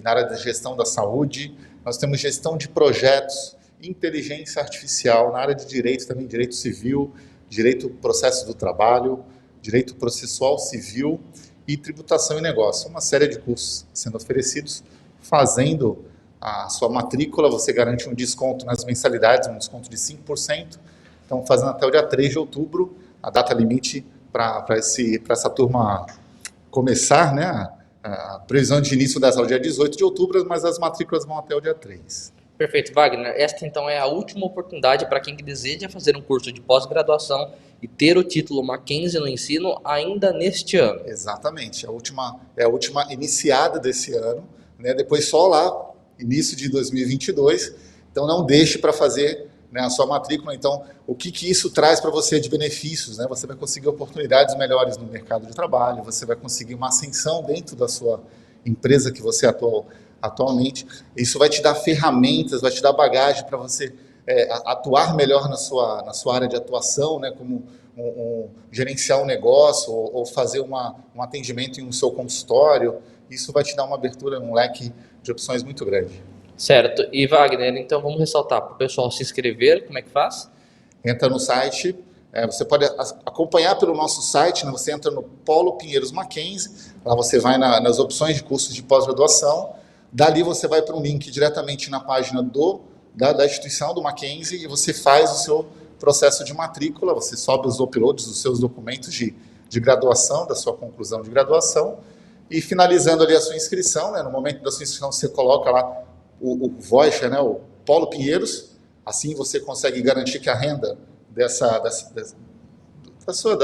na área da gestão da saúde. Nós temos gestão de projetos, inteligência artificial, na área de direito também, direito civil, direito processo do trabalho, direito processual civil e tributação e negócio. Uma série de cursos sendo oferecidos. Fazendo a sua matrícula, você garante um desconto nas mensalidades, um desconto de 5%. Então, fazendo até o dia 3 de outubro, a data limite para essa turma começar, né? A previsão de início das aulas é dia 18 de outubro, mas as matrículas vão até o dia 3. Perfeito, Wagner. Esta então é a última oportunidade para quem deseja fazer um curso de pós-graduação e ter o título Mackenzie no ensino ainda neste ano. Exatamente, é a última iniciada desse ano, né? Depois só lá, início de 2022, então não deixe para fazer, né, a sua matrícula. Então, o que isso traz para você de benefícios, né? Você vai conseguir oportunidades melhores no mercado de trabalho, você vai conseguir uma ascensão dentro da sua empresa que você atua atualmente. Isso vai te dar ferramentas, vai te dar bagagem para você atuar melhor na sua área de atuação, né? Como gerenciar um negócio ou fazer um atendimento em um seu consultório. Isso vai te dar uma abertura, um leque de opções muito grande. Certo. E Wagner, então vamos ressaltar para o pessoal se inscrever, como é que faz? Entra no site, você pode acompanhar pelo nosso site, né? Você entra no Polo Pinheiros Mackenzie, lá você vai nas opções de cursos de pós-graduação, dali você vai para um link diretamente na página da instituição, do Mackenzie, e você faz o seu processo de matrícula, você sobe os uploads dos seus documentos de graduação, da sua conclusão de graduação, e finalizando ali a sua inscrição, né, no momento da sua inscrição você coloca lá o voucher, né, o Polo Pinheiros, assim você consegue garantir que a renda das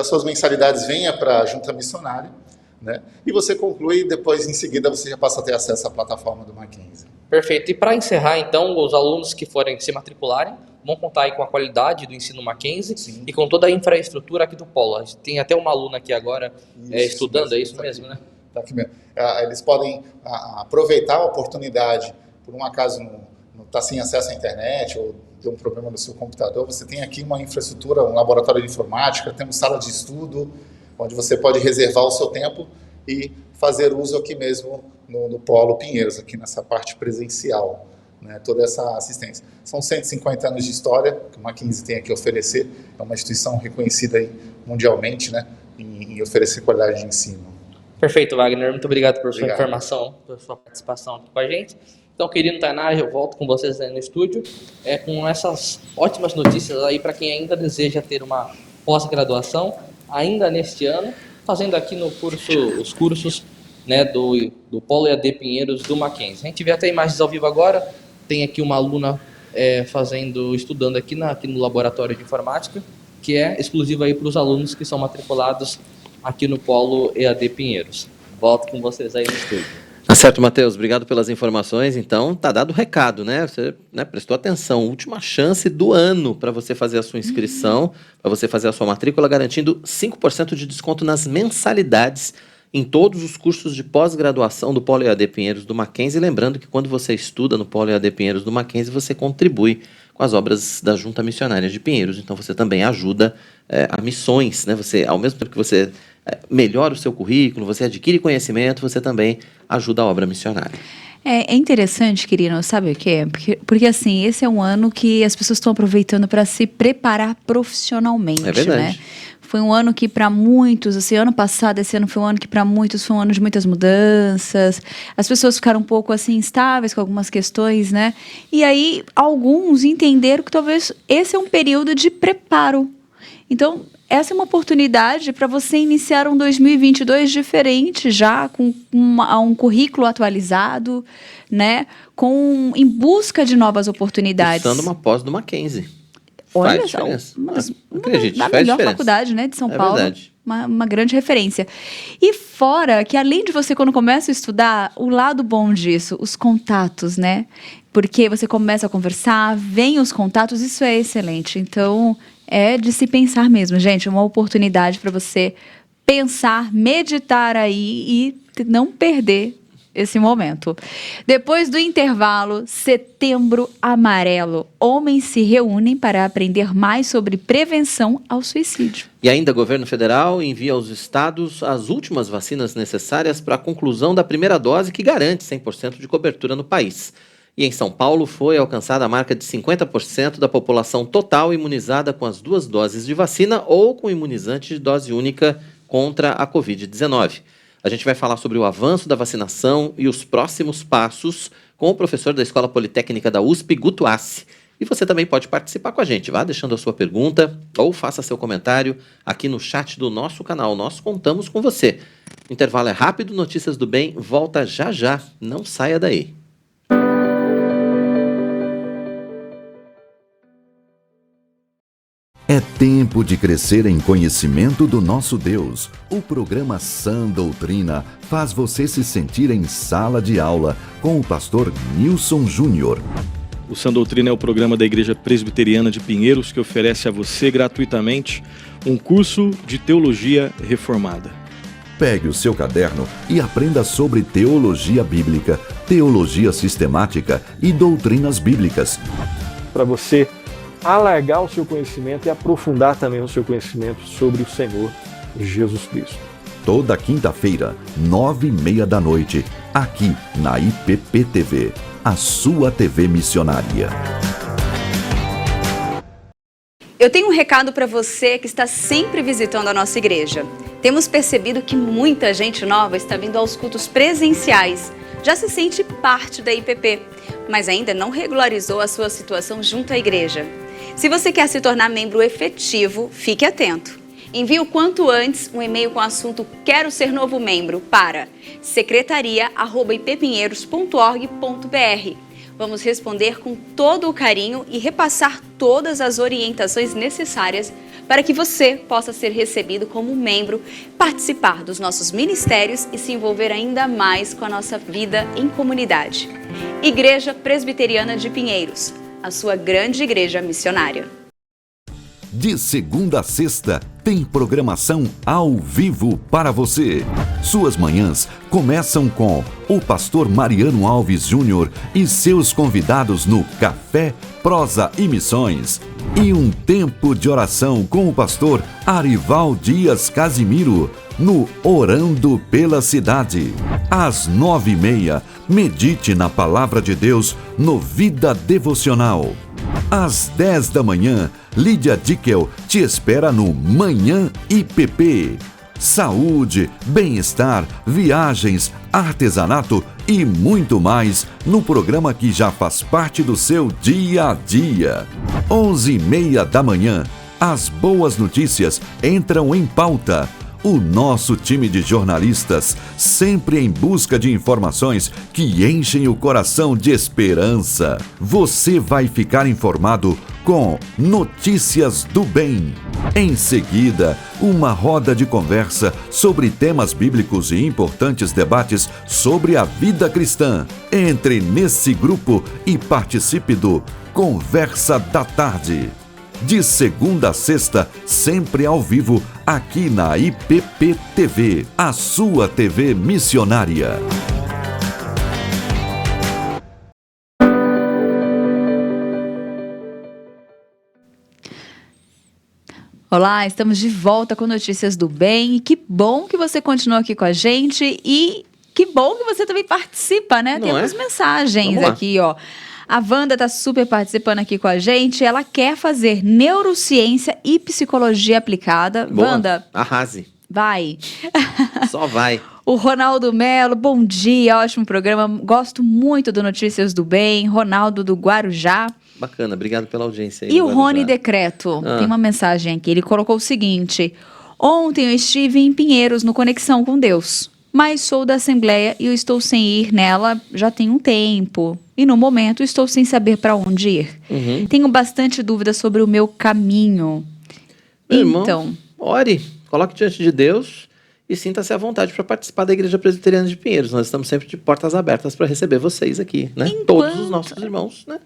suas mensalidades venha para a junta missionária, né, e você conclui, depois em seguida você já passa a ter acesso à plataforma do Mackenzie. Perfeito. E para encerrar, então, os alunos que forem se matricularem vão contar aí com a qualidade do ensino Mackenzie. Sim. E com toda a infraestrutura aqui do Polo. A gente tem até uma aluna aqui agora estudando, é isso mesmo, né? Tá aqui mesmo. Eles podem aproveitar a oportunidade, por um acaso não está sem acesso à internet ou tem um problema no seu computador, você tem aqui uma infraestrutura, um laboratório de informática, temos sala de estudo, onde você pode reservar o seu tempo e fazer uso aqui mesmo no Polo Pinheiros, aqui nessa parte presencial, né, toda essa assistência. São 150 anos de história que o Mackenzie tem aqui a oferecer, é uma instituição reconhecida aí mundialmente, né, em oferecer qualidade de ensino. Perfeito, Wagner, muito obrigado por sua informação, por sua participação aqui com a gente. Então, querido Tainá, eu volto com vocês aí no estúdio, com essas ótimas notícias aí para quem ainda deseja ter uma pós-graduação, ainda neste ano, fazendo aqui no curso, os cursos, né, do Polo EAD Pinheiros do Mackenzie. A gente vê até imagens ao vivo agora, tem aqui uma aluna estudando aqui no laboratório de informática, que é exclusivo aí para os alunos que são matriculados aqui no Polo EAD Pinheiros. Volto com vocês aí no estúdio. Tá certo, Matheus, obrigado pelas informações. Então, tá dado o recado, né? Você prestou atenção, última chance do ano para você fazer a sua inscrição, para você fazer a sua matrícula, garantindo 5% de desconto nas mensalidades em todos os cursos de pós-graduação do Polo EAD Pinheiros do Mackenzie. Lembrando que quando você estuda no Polo EAD Pinheiros do Mackenzie, você contribui com as obras da Junta Missionária de Pinheiros. Então, você também ajuda a missões, né? Você, ao mesmo tempo que você melhora o seu currículo, você adquire conhecimento, você também ajuda a obra missionária. É interessante, querido, sabe o quê? Porque assim, esse é um ano que as pessoas estão aproveitando para se preparar profissionalmente, é verdade, né? Foi um ano que para muitos, assim, ano passado, esse ano foi um ano que para muitos foi um ano de muitas mudanças. As pessoas ficaram um pouco assim instáveis com algumas questões, né? E aí alguns entenderam que talvez esse é um período de preparo. Então, essa é uma oportunidade para você iniciar um 2022 diferente, já com um currículo atualizado, né? Em busca de novas oportunidades. Usando uma pós do Mackenzie. Olha só, da melhor faculdade, né, de São Paulo. Verdade. Uma grande referência. E fora que, além de você, quando começa a estudar, o lado bom disso, os contatos, né? Porque você começa a conversar, vem os contatos, isso é excelente. Então, é de se pensar mesmo, gente. É uma oportunidade para você pensar, meditar aí e não perder esse momento. Depois do intervalo, Setembro Amarelo. Homens se reúnem para aprender mais sobre prevenção ao suicídio. E ainda o governo federal envia aos estados as últimas vacinas necessárias para a conclusão da primeira dose, que garante 100% de cobertura no país. E em São Paulo foi alcançada a marca de 50% da população total imunizada com as 2 doses de vacina ou com imunizante de dose única contra a Covid-19. A gente vai falar sobre o avanço da vacinação e os próximos passos com o professor da Escola Politécnica da USP, Guto Assi. E você também pode participar com a gente. Vá deixando a sua pergunta ou faça seu comentário aqui no chat do nosso canal. Nós contamos com você. O intervalo é rápido, Notícias do Bem volta já já. Não saia daí. É tempo de crescer em conhecimento do nosso Deus. O programa Sã Doutrina faz você se sentir em sala de aula com o pastor Nilson Júnior. O Sã Doutrina é o programa da Igreja Presbiteriana de Pinheiros que oferece a você gratuitamente um curso de teologia reformada. Pegue o seu caderno e aprenda sobre teologia bíblica, teologia sistemática e doutrinas bíblicas. Para você alargar o seu conhecimento e aprofundar também o seu conhecimento sobre o Senhor Jesus Cristo. Toda quinta-feira, 9h30 da noite, aqui na IPP-TV, a sua TV missionária. Eu tenho um recado para você que está sempre visitando a nossa igreja. Temos percebido que muita gente nova está vindo aos cultos presenciais. Já se sente parte da IPP. mas ainda não regularizou a sua situação junto à igreja? Se você quer se tornar membro efetivo, fique atento. Envie o quanto antes um e-mail com o assunto Quero Ser Novo Membro para secretaria@ipepinheiros.org.br. Vamos responder com todo o carinho e repassar todas as orientações necessárias para que você possa ser recebido como membro, participar dos nossos ministérios e se envolver ainda mais com a nossa vida em comunidade. Igreja Presbiteriana de Pinheiros, a sua grande igreja missionária. De segunda a sexta, tem programação ao vivo para você. Suas manhãs começam com o pastor Mariano Alves Júnior e seus convidados no Café, Prosa e Missões. E um tempo de oração com o pastor Arival Dias Casimiro, no Orando pela Cidade. Às 9h30, medite na Palavra de Deus no Vida Devocional. Às 10 da manhã, Lídia Dickel te espera no Manhã IPP. Saúde, bem-estar, viagens, artesanato e muito mais no programa que já faz parte do seu dia a dia. 11h30 da manhã, as boas notícias entram em pauta. O nosso time de jornalistas, sempre em busca de informações que enchem o coração de esperança. Você vai ficar informado com Notícias do Bem. Em seguida, uma roda de conversa sobre temas bíblicos e importantes debates sobre a vida cristã. Entre nesse grupo e participe do Conversa da Tarde. De segunda a sexta, sempre ao vivo, aqui na IPP TV, a sua TV missionária. Olá, estamos de volta com Notícias do Bem. E que bom que você continua aqui com a gente e que bom que você também participa, né? Não Temos é? mensagens Vamos lá. aqui, ó. A Wanda tá super participando aqui com a gente. Ela quer fazer neurociência e psicologia aplicada. Boa. Wanda, Arrase. vai. Só vai. O Ronaldo Melo, bom dia, ótimo programa. Gosto muito do Notícias do Bem. Ronaldo do Guarujá. Bacana, obrigado pela audiência aí. E do o Guarujá. Rony Decreto, Ah. tem uma mensagem aqui. Ele colocou o seguinte: ontem eu estive em Pinheiros no Conexão com Deus, mas sou da Assembleia e eu estou sem ir nela já tem um tempo. E no momento estou sem saber para onde ir. Uhum. Tenho bastante dúvidas sobre o meu caminho. Meu irmão, Então, ore, coloque diante de Deus e sinta-se à vontade para participar da Igreja Presbiteriana de Pinheiros. Nós estamos sempre de portas abertas para receber vocês aqui, né? Todos os nossos irmãos, né?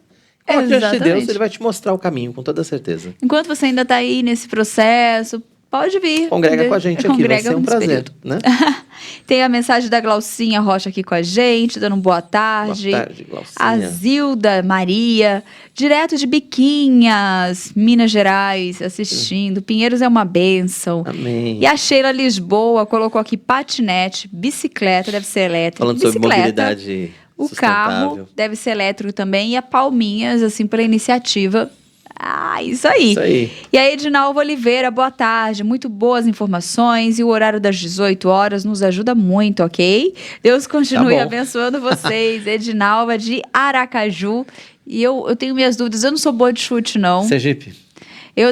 Coloque diante de Deus, Exatamente. ele vai te mostrar o caminho, com toda certeza. enquanto você ainda está aí nesse processo, pode vir. Congrega com a gente aqui, vai Congrega ser um nesse prazer, período. né? Tem a mensagem da Glaucinha Rocha aqui com a gente, dando boa tarde. Boa tarde, Glaucinha. A Zilda Maria, direto de Biquinhas, Minas Gerais, assistindo. Pinheiros é uma bênção. Amém. E a Sheila Lisboa colocou aqui patinete, bicicleta, deve ser elétrica. Falando sobre bicicleta, mobilidade o sustentável. carro deve ser elétrico também. E a Palminhas, assim, pela iniciativa. Ah, isso aí. Isso aí. E a Edinalva Oliveira, boa tarde. Muito boas informações. E o horário das 18 horas nos ajuda muito, ok? Deus continue Tá bom. abençoando vocês. Edinalva de Aracaju. E eu tenho minhas dúvidas. Eu não sou boa de chute, não. Sergipe.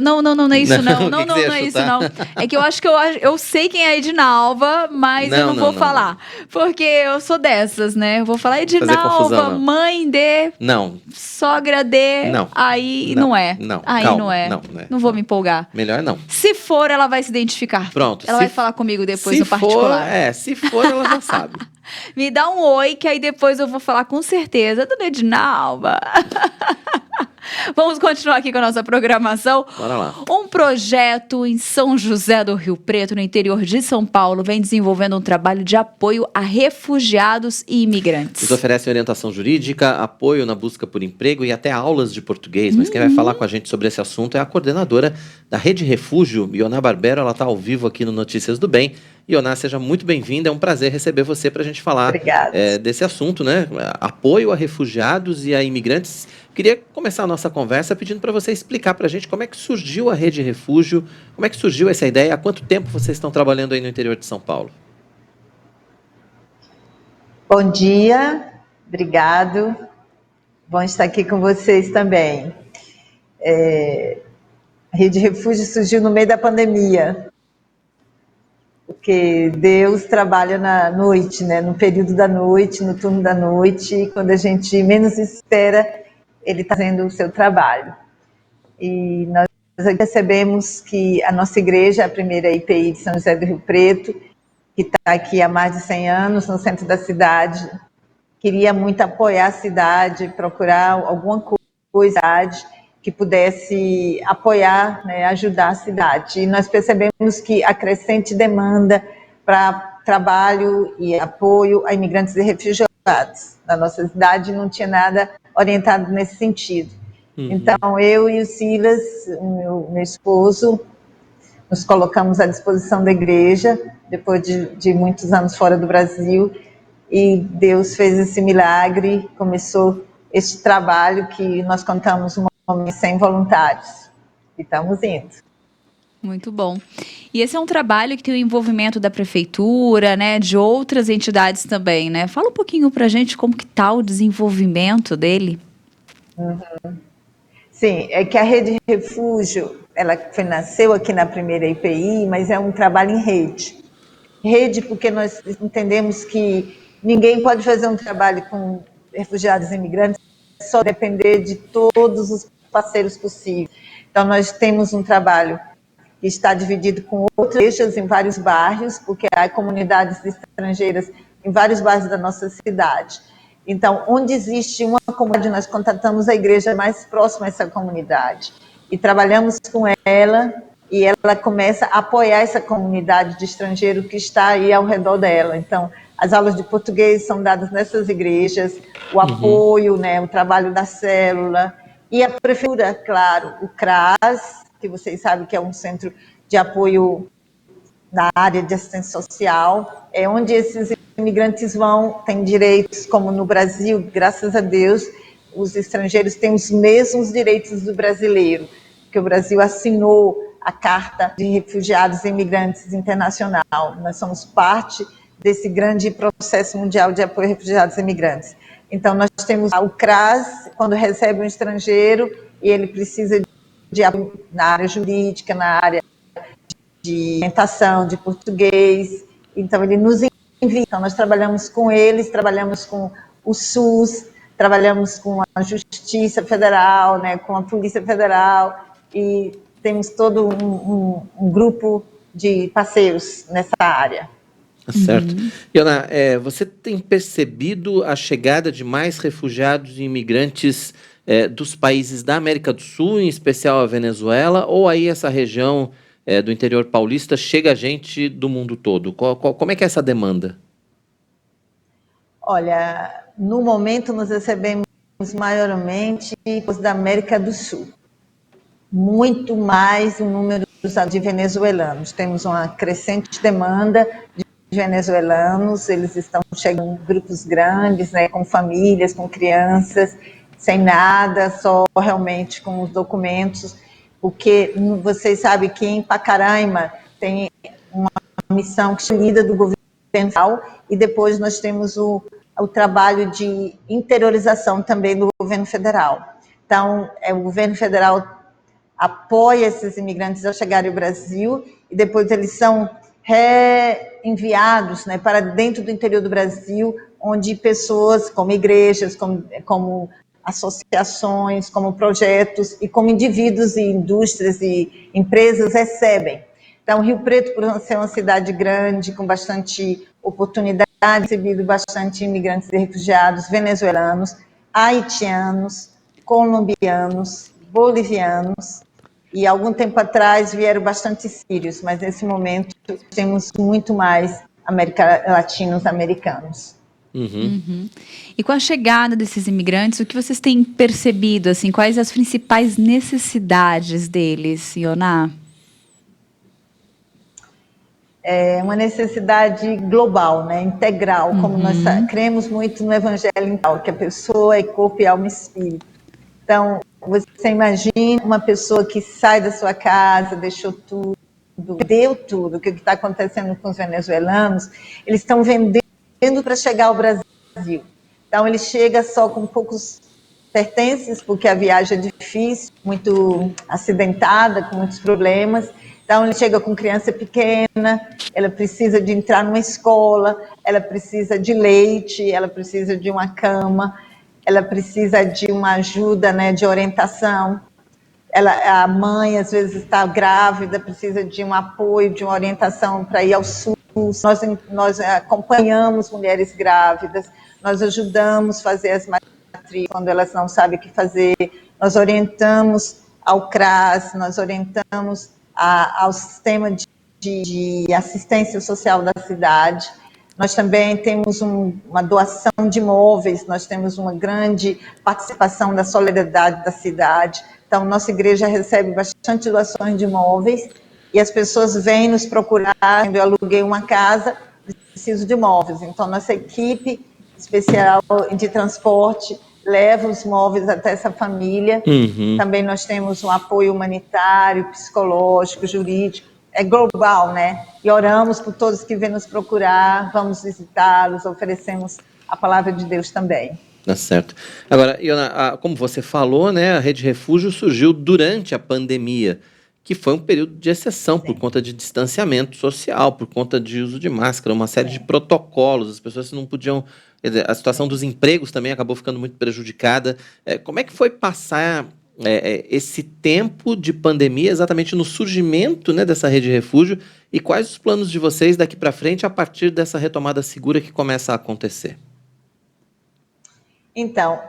Não é isso, não. Não, o que Não, que você ia não é isso, chutar? não. É que eu acho que eu sei quem é a Edinalva, mas eu Não, não não, vou não, falar. Porque eu sou dessas, né? Eu vou falar confusão, Edinalva, não. mãe de, Não, sogra de. Não. Aí Não. não é. Não. Aí Calma. não é. Não, não é. Não vou me empolgar. melhor não. Se for, ela vai se identificar. Pronto. Ela se vai falar comigo depois se no particular. se for, ela já sabe. Me dá um oi, que aí depois eu vou falar com certeza. Dona Edinalva. Vamos continuar aqui com a nossa programação. Bora lá. Um projeto em São José do Rio Preto, no interior de São Paulo, vem desenvolvendo um trabalho de apoio a refugiados e imigrantes. Eles oferecem orientação jurídica, apoio na busca por emprego e até aulas de português. Mas quem vai falar com a gente sobre esse assunto é a coordenadora da Rede Refúgio, Ioná Barbero. Ela está ao vivo aqui no Notícias do Bem. Ioná, seja muito bem-vinda. É um prazer receber você para a gente falar desse assunto, né? Apoio a refugiados e a imigrantes. Queria começar a nossa conversa pedindo para você explicar para a gente como é que surgiu a Rede Refúgio, como é que surgiu essa ideia, há quanto tempo vocês estão trabalhando aí no interior de São Paulo? Bom dia, obrigado. Bom estar aqui com vocês também. A Rede Refúgio surgiu no meio da pandemia, porque Deus trabalha na noite, né? No período da noite, no turno da noite, e quando a gente menos espera, Ele está fazendo o seu trabalho. E nós percebemos que a nossa igreja, a primeira IPI de São José do Rio Preto, que está aqui há mais de 100 anos, no centro da cidade, queria muito apoiar a cidade, procurar alguma coisa que pudesse apoiar, né, ajudar a cidade. E nós percebemos que a crescente demanda para trabalho e apoio a imigrantes e refugiados na nossa cidade não tinha nada orientado nesse sentido. Então, eu e o Silas, meu esposo, nos colocamos à disposição da igreja, depois de muitos anos fora do Brasil, e Deus fez esse milagre, começou este trabalho que nós contamos um momento 100 voluntários, e estamos indo. Muito bom. E esse é um trabalho que tem o envolvimento da prefeitura, né, de outras entidades também, né? Fala um pouquinho pra gente como que tá o desenvolvimento dele. Sim, é que a Rede Refúgio, ela nasceu aqui na primeira IPI, mas é um trabalho em rede. Rede porque nós entendemos que ninguém pode fazer um trabalho com refugiados e imigrantes só depender de todos os parceiros possíveis. Então, nós temos um trabalho que está dividido com outras igrejas em vários bairros, porque há comunidades estrangeiras em vários bairros da nossa cidade. Então, onde existe uma comunidade, nós contatamos a igreja mais próxima a essa comunidade e trabalhamos com ela, e ela começa a apoiar essa comunidade de estrangeiro que está aí ao redor dela. Então, as aulas de português são dadas nessas igrejas, o apoio, né, o trabalho da célula, e a prefeitura, claro, o CRAS, que vocês sabem que é um centro de apoio na área de assistência social, é onde esses imigrantes vão, têm direitos, como no Brasil, graças a Deus, os estrangeiros têm os mesmos direitos do brasileiro, porque o Brasil assinou a Carta de Refugiados e Imigrantes Internacional. Nós somos parte desse grande processo mundial de apoio a refugiados e imigrantes. Então, nós temos o CRAS, quando recebe um estrangeiro e ele precisa de apoio na área jurídica, na área de orientação, de português, então ele nos envia. Então, nós trabalhamos com eles, trabalhamos com o SUS, trabalhamos com a Justiça Federal, né, com a Polícia Federal, e temos todo um grupo de parceiros nessa área. Certo. Iona, você tem percebido a chegada de mais refugiados e imigrantes dos países da América do Sul, em especial a Venezuela, ou aí essa região do interior paulista chega gente do mundo todo? Como é que é essa demanda? Olha, no momento nós recebemos maiormente os da América do Sul. Muito mais o número de venezuelanos. Temos uma crescente demanda de venezuelanos, eles estão chegando em grupos grandes, né, com famílias, com crianças, sem nada, só realmente com os documentos, porque vocês sabem que em Pacaraima tem uma missão que é lida do governo federal, e depois nós temos o trabalho de interiorização também do governo federal. Então, o governo federal apoia esses imigrantes ao chegarem ao Brasil, e depois eles são reenviados, né, para dentro do interior do Brasil, onde pessoas como igrejas, como associações, como projetos e como indivíduos e indústrias e empresas recebem. Então, Rio Preto, por ser uma cidade grande, com bastante oportunidade, recebido bastante imigrantes e refugiados venezuelanos, haitianos, colombianos, bolivianos, e algum tempo atrás vieram bastante sírios, mas nesse momento temos muito mais latinos americanos. E com a chegada desses imigrantes, o que vocês têm percebido, assim, quais as principais necessidades deles, Iona? É uma necessidade global, né, integral, como nós cremos muito no evangelho integral, que a pessoa é corpo e alma e espírito. Então, você imagina uma pessoa que sai da sua casa, deixou tudo, deu tudo, o que está acontecendo com os venezuelanos, eles estão vendendo para chegar ao Brasil. Então, ele chega só com poucos pertences, porque a viagem é difícil, muito acidentada, com muitos problemas. Então, ele chega com criança pequena, ela precisa de entrar numa escola, ela precisa de leite, ela precisa de uma cama, ela precisa de uma ajuda, né, de orientação. A mãe, às vezes, está grávida, precisa de um apoio, de uma orientação para ir ao SUS. Nós acompanhamos mulheres grávidas, nós ajudamos a fazer as matrizes quando elas não sabem o que fazer, nós orientamos ao CRAS, nós orientamos ao sistema de assistência social da cidade. Nós também temos uma doação de imóveis, nós temos uma grande participação da solidariedade da cidade. Então, nossa igreja recebe bastante doações de imóveis e as pessoas vêm nos procurar. Eu aluguei uma casa, preciso de imóveis. Então, nossa equipe especial de transporte leva os móveis até essa família. Também nós temos um apoio humanitário, psicológico, jurídico. É global, né? E oramos por todos que vêm nos procurar, vamos visitá-los, oferecemos a palavra de Deus também. Tá certo. Agora, Iona, como você falou, né, a Rede Refúgio surgiu durante a pandemia, que foi um período de exceção por conta de distanciamento social, por conta de uso de máscara, uma série de protocolos, as pessoas não podiam... A situação dos empregos também acabou ficando muito prejudicada. Como é que foi passar esse tempo de pandemia exatamente no surgimento, né, dessa Rede Refúgio, e quais os planos de vocês daqui para frente a partir dessa retomada segura que começa a acontecer? Então,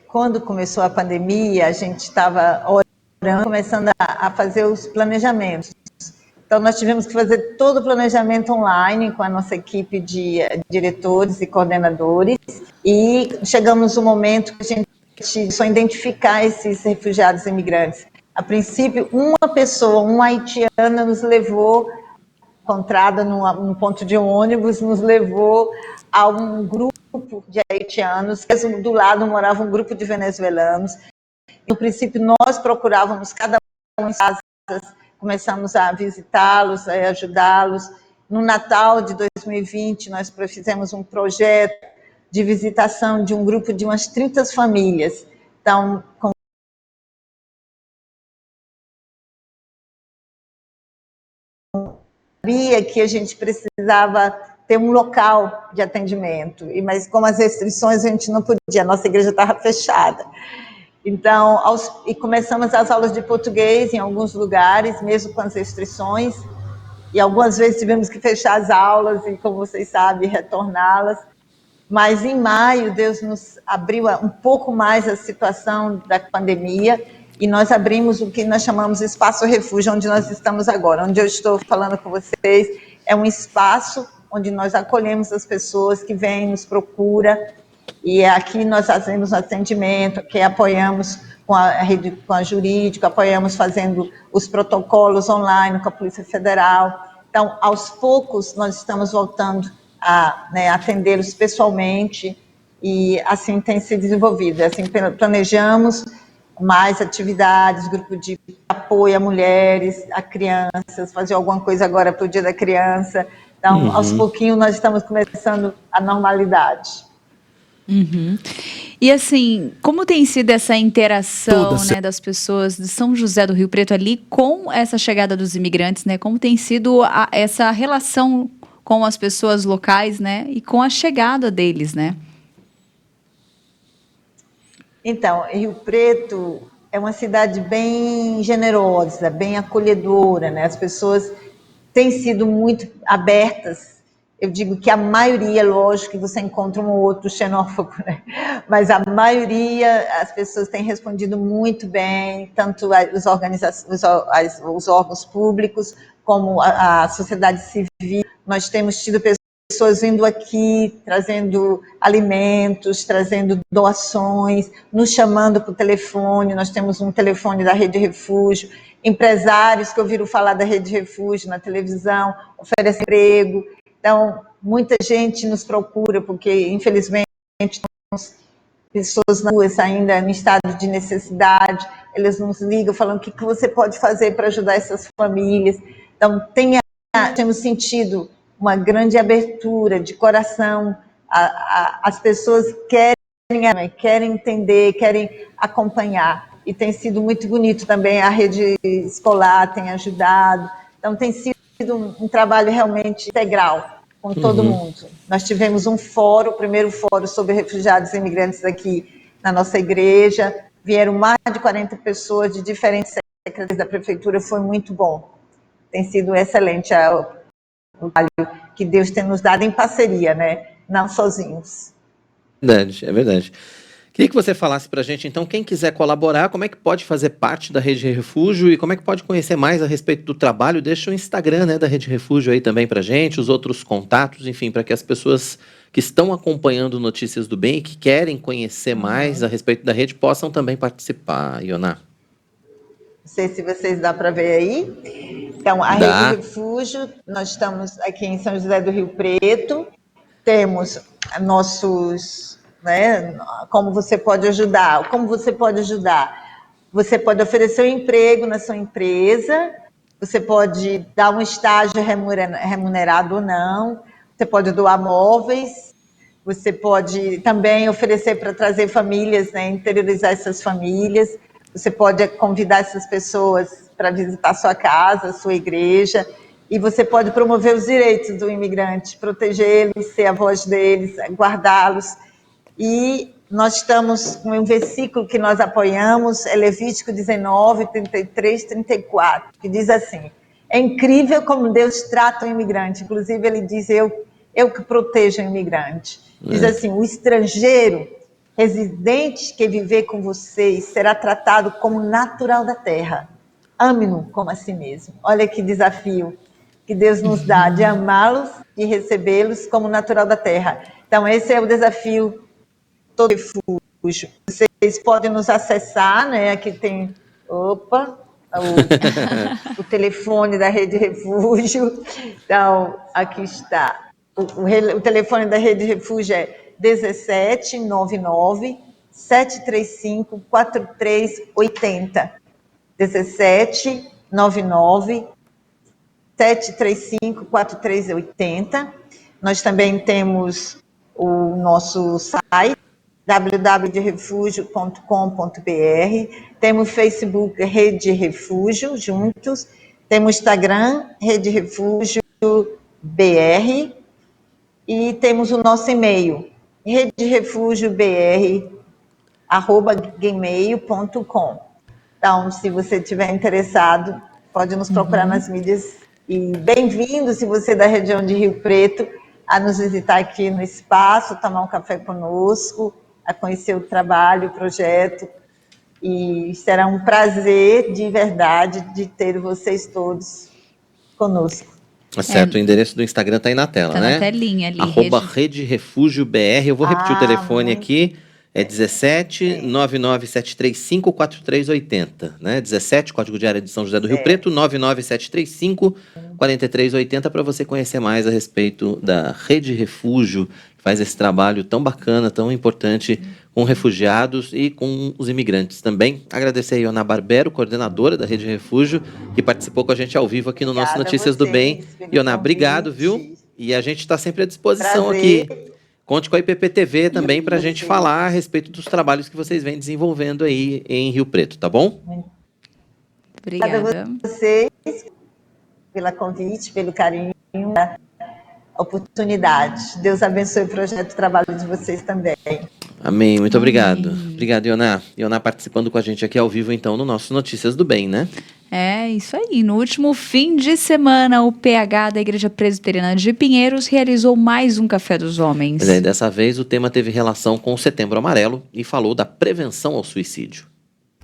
quando começou a pandemia, a gente estava orando, começando a fazer os planejamentos. Então, nós tivemos que fazer todo o planejamento online com a nossa equipe de diretores e coordenadores, e chegamos no momento que a gente só identificar esses refugiados e imigrantes. A princípio, uma pessoa, uma haitiana, nos levou, encontrada num ponto de ônibus, nos levou a um grupo de haitianos, que do lado morava um grupo de venezuelanos. No princípio, nós procurávamos cada um em casas, começamos a visitá-los, a ajudá-los. No Natal de 2020, nós fizemos um projeto de visitação de um grupo de umas 30 famílias. Então, sabia que a gente precisava ter um local de atendimento, mas como as restrições a gente não podia, a nossa igreja estava fechada. Então, começamos as aulas de português em alguns lugares, mesmo com as restrições, e algumas vezes tivemos que fechar as aulas e, como vocês sabem, retorná-las. Mas em maio, Deus nos abriu um pouco mais a situação da pandemia e nós abrimos o que nós chamamos de Espaço Refúgio, onde nós estamos agora. Onde eu estou falando com vocês é um espaço onde nós acolhemos as pessoas que vêm, nos procuram, e aqui nós fazemos atendimento, aqui apoiamos com a rede, com a jurídica, apoiamos fazendo os protocolos online com a Polícia Federal. Então, aos poucos, nós estamos voltando a atendê-los pessoalmente, e assim tem se desenvolvido. Assim, planejamos mais atividades, grupo de apoio a mulheres, a crianças, fazer alguma coisa agora para o Dia da Criança. Então, aos pouquinhos, nós estamos começando a normalidade. E assim, como tem sido essa interação, né, das pessoas de São José do Rio Preto ali com essa chegada dos imigrantes, né? Como tem sido essa relação com as pessoas locais, né, e com a chegada deles, né? Então, Rio Preto é uma cidade bem generosa, bem acolhedora, né? As pessoas têm sido muito abertas. Eu digo que a maioria, lógico que você encontra um ou outro xenófobo, né? Mas a maioria, as pessoas têm respondido muito bem, tanto os órgãos públicos como a sociedade civil. Nós temos tido pessoas vindo aqui, trazendo alimentos, trazendo doações, nos chamando por telefone. Nós temos um telefone da Rede Refúgio, empresários que ouviram falar da Rede Refúgio na televisão, oferecem emprego. Então, muita gente nos procura, porque, infelizmente, temos pessoas nas ruas ainda em estado de necessidade, eles nos ligam falando o que você pode fazer para ajudar essas famílias. Então, temos sentido uma grande abertura de coração, as pessoas querem querem entender, querem acompanhar. E tem sido muito bonito também, a rede escolar tem ajudado. Então, tem sido um trabalho realmente integral com todo mundo. Nós tivemos um fórum, o primeiro fórum sobre refugiados e imigrantes aqui na nossa igreja. Vieram mais de 40 pessoas de diferentes secretarias da prefeitura, foi muito bom. Tem sido excelente o trabalho que Deus tem nos dado em parceria, né? Não sozinhos. Verdade, é verdade. Queria que você falasse pra gente, então, quem quiser colaborar, como é que pode fazer parte da Rede Refúgio e como é que pode conhecer mais a respeito do trabalho. Deixa o Instagram, né, da Rede Refúgio aí também pra gente, os outros contatos, enfim, para que as pessoas que estão acompanhando Notícias do Bem e que querem conhecer mais a respeito da rede possam também participar, Ioná. Não sei se vocês dá para ver aí. Então, a Rede Refúgio, nós estamos aqui em São José do Rio Preto, temos nossos, né, como você pode ajudar. Você pode oferecer um emprego na sua empresa, você pode dar um estágio remunerado ou não, você pode doar móveis, você pode também oferecer para trazer famílias, né, interiorizar essas famílias, você pode convidar essas pessoas para visitar sua casa, sua igreja, e você pode promover os direitos do imigrante, protegê-los, ser a voz deles, guardá-los. E nós estamos com um versículo que nós apoiamos, é Levítico 19, 33, 34, que diz assim: é incrível como Deus trata o imigrante. Inclusive, ele diz, eu que protejo o imigrante. Diz assim, o estrangeiro residente que viver com vocês será tratado como natural da terra. Ame-no como a si mesmo. Olha que desafio que Deus nos dá, de amá-los e recebê-los como natural da terra. Então, esse é o desafio todo refúgio. Vocês podem nos acessar, né? Aqui tem, o telefone da Rede Refúgio. Então, aqui está. O telefone da Rede Refúgio é 1799 735 4380. 1799 735 4380. Nós também temos o nosso site www.refugio.com.br. Temos o Facebook Rede Refúgio juntos. Temos o Instagram Rede Refúgio BR. E temos o nosso e-mail rederefugiobr@gmail.com. Então, se você estiver interessado, pode nos procurar nas mídias. E bem-vindo, se você é da região de Rio Preto, a nos visitar aqui no espaço, tomar um café conosco, a conhecer o trabalho, o projeto. E será um prazer, de verdade, de ter vocês todos conosco. Certo, o endereço do Instagram está aí na tela, né? Tá na telinha ali. @Rede Refúgio BR. Eu vou repetir o telefone aqui. É 17 99735 4380, né? 17, código de área de São José do Rio Preto, 99735 4380, para você conhecer mais a respeito da Rede Refúgio, que faz esse trabalho tão bacana, tão importante com refugiados e com os imigrantes também. Agradecer a Ioná Barbero, coordenadora da Rede Refúgio, que participou com a gente ao vivo aqui no nosso Notícias do Bem. Ioná, obrigado, viu? E a gente está sempre à disposição aqui. Conte com a IPP-TV também para a gente falar a respeito dos trabalhos que vocês vêm desenvolvendo aí em Rio Preto, tá bom? Obrigada a vocês pelo convite, pelo carinho, a oportunidade. Deus abençoe o projeto de trabalho de vocês também. Amém, muito obrigado. Obrigado, Ioná. Ioná participando com a gente aqui ao vivo, então, no nosso Notícias do Bem, né? É, isso aí. No último fim de semana, o PH da Igreja Presbiteriana de Pinheiros realizou mais um Café dos Homens. Mas aí, dessa vez, o tema teve relação com o Setembro Amarelo e falou da prevenção ao suicídio.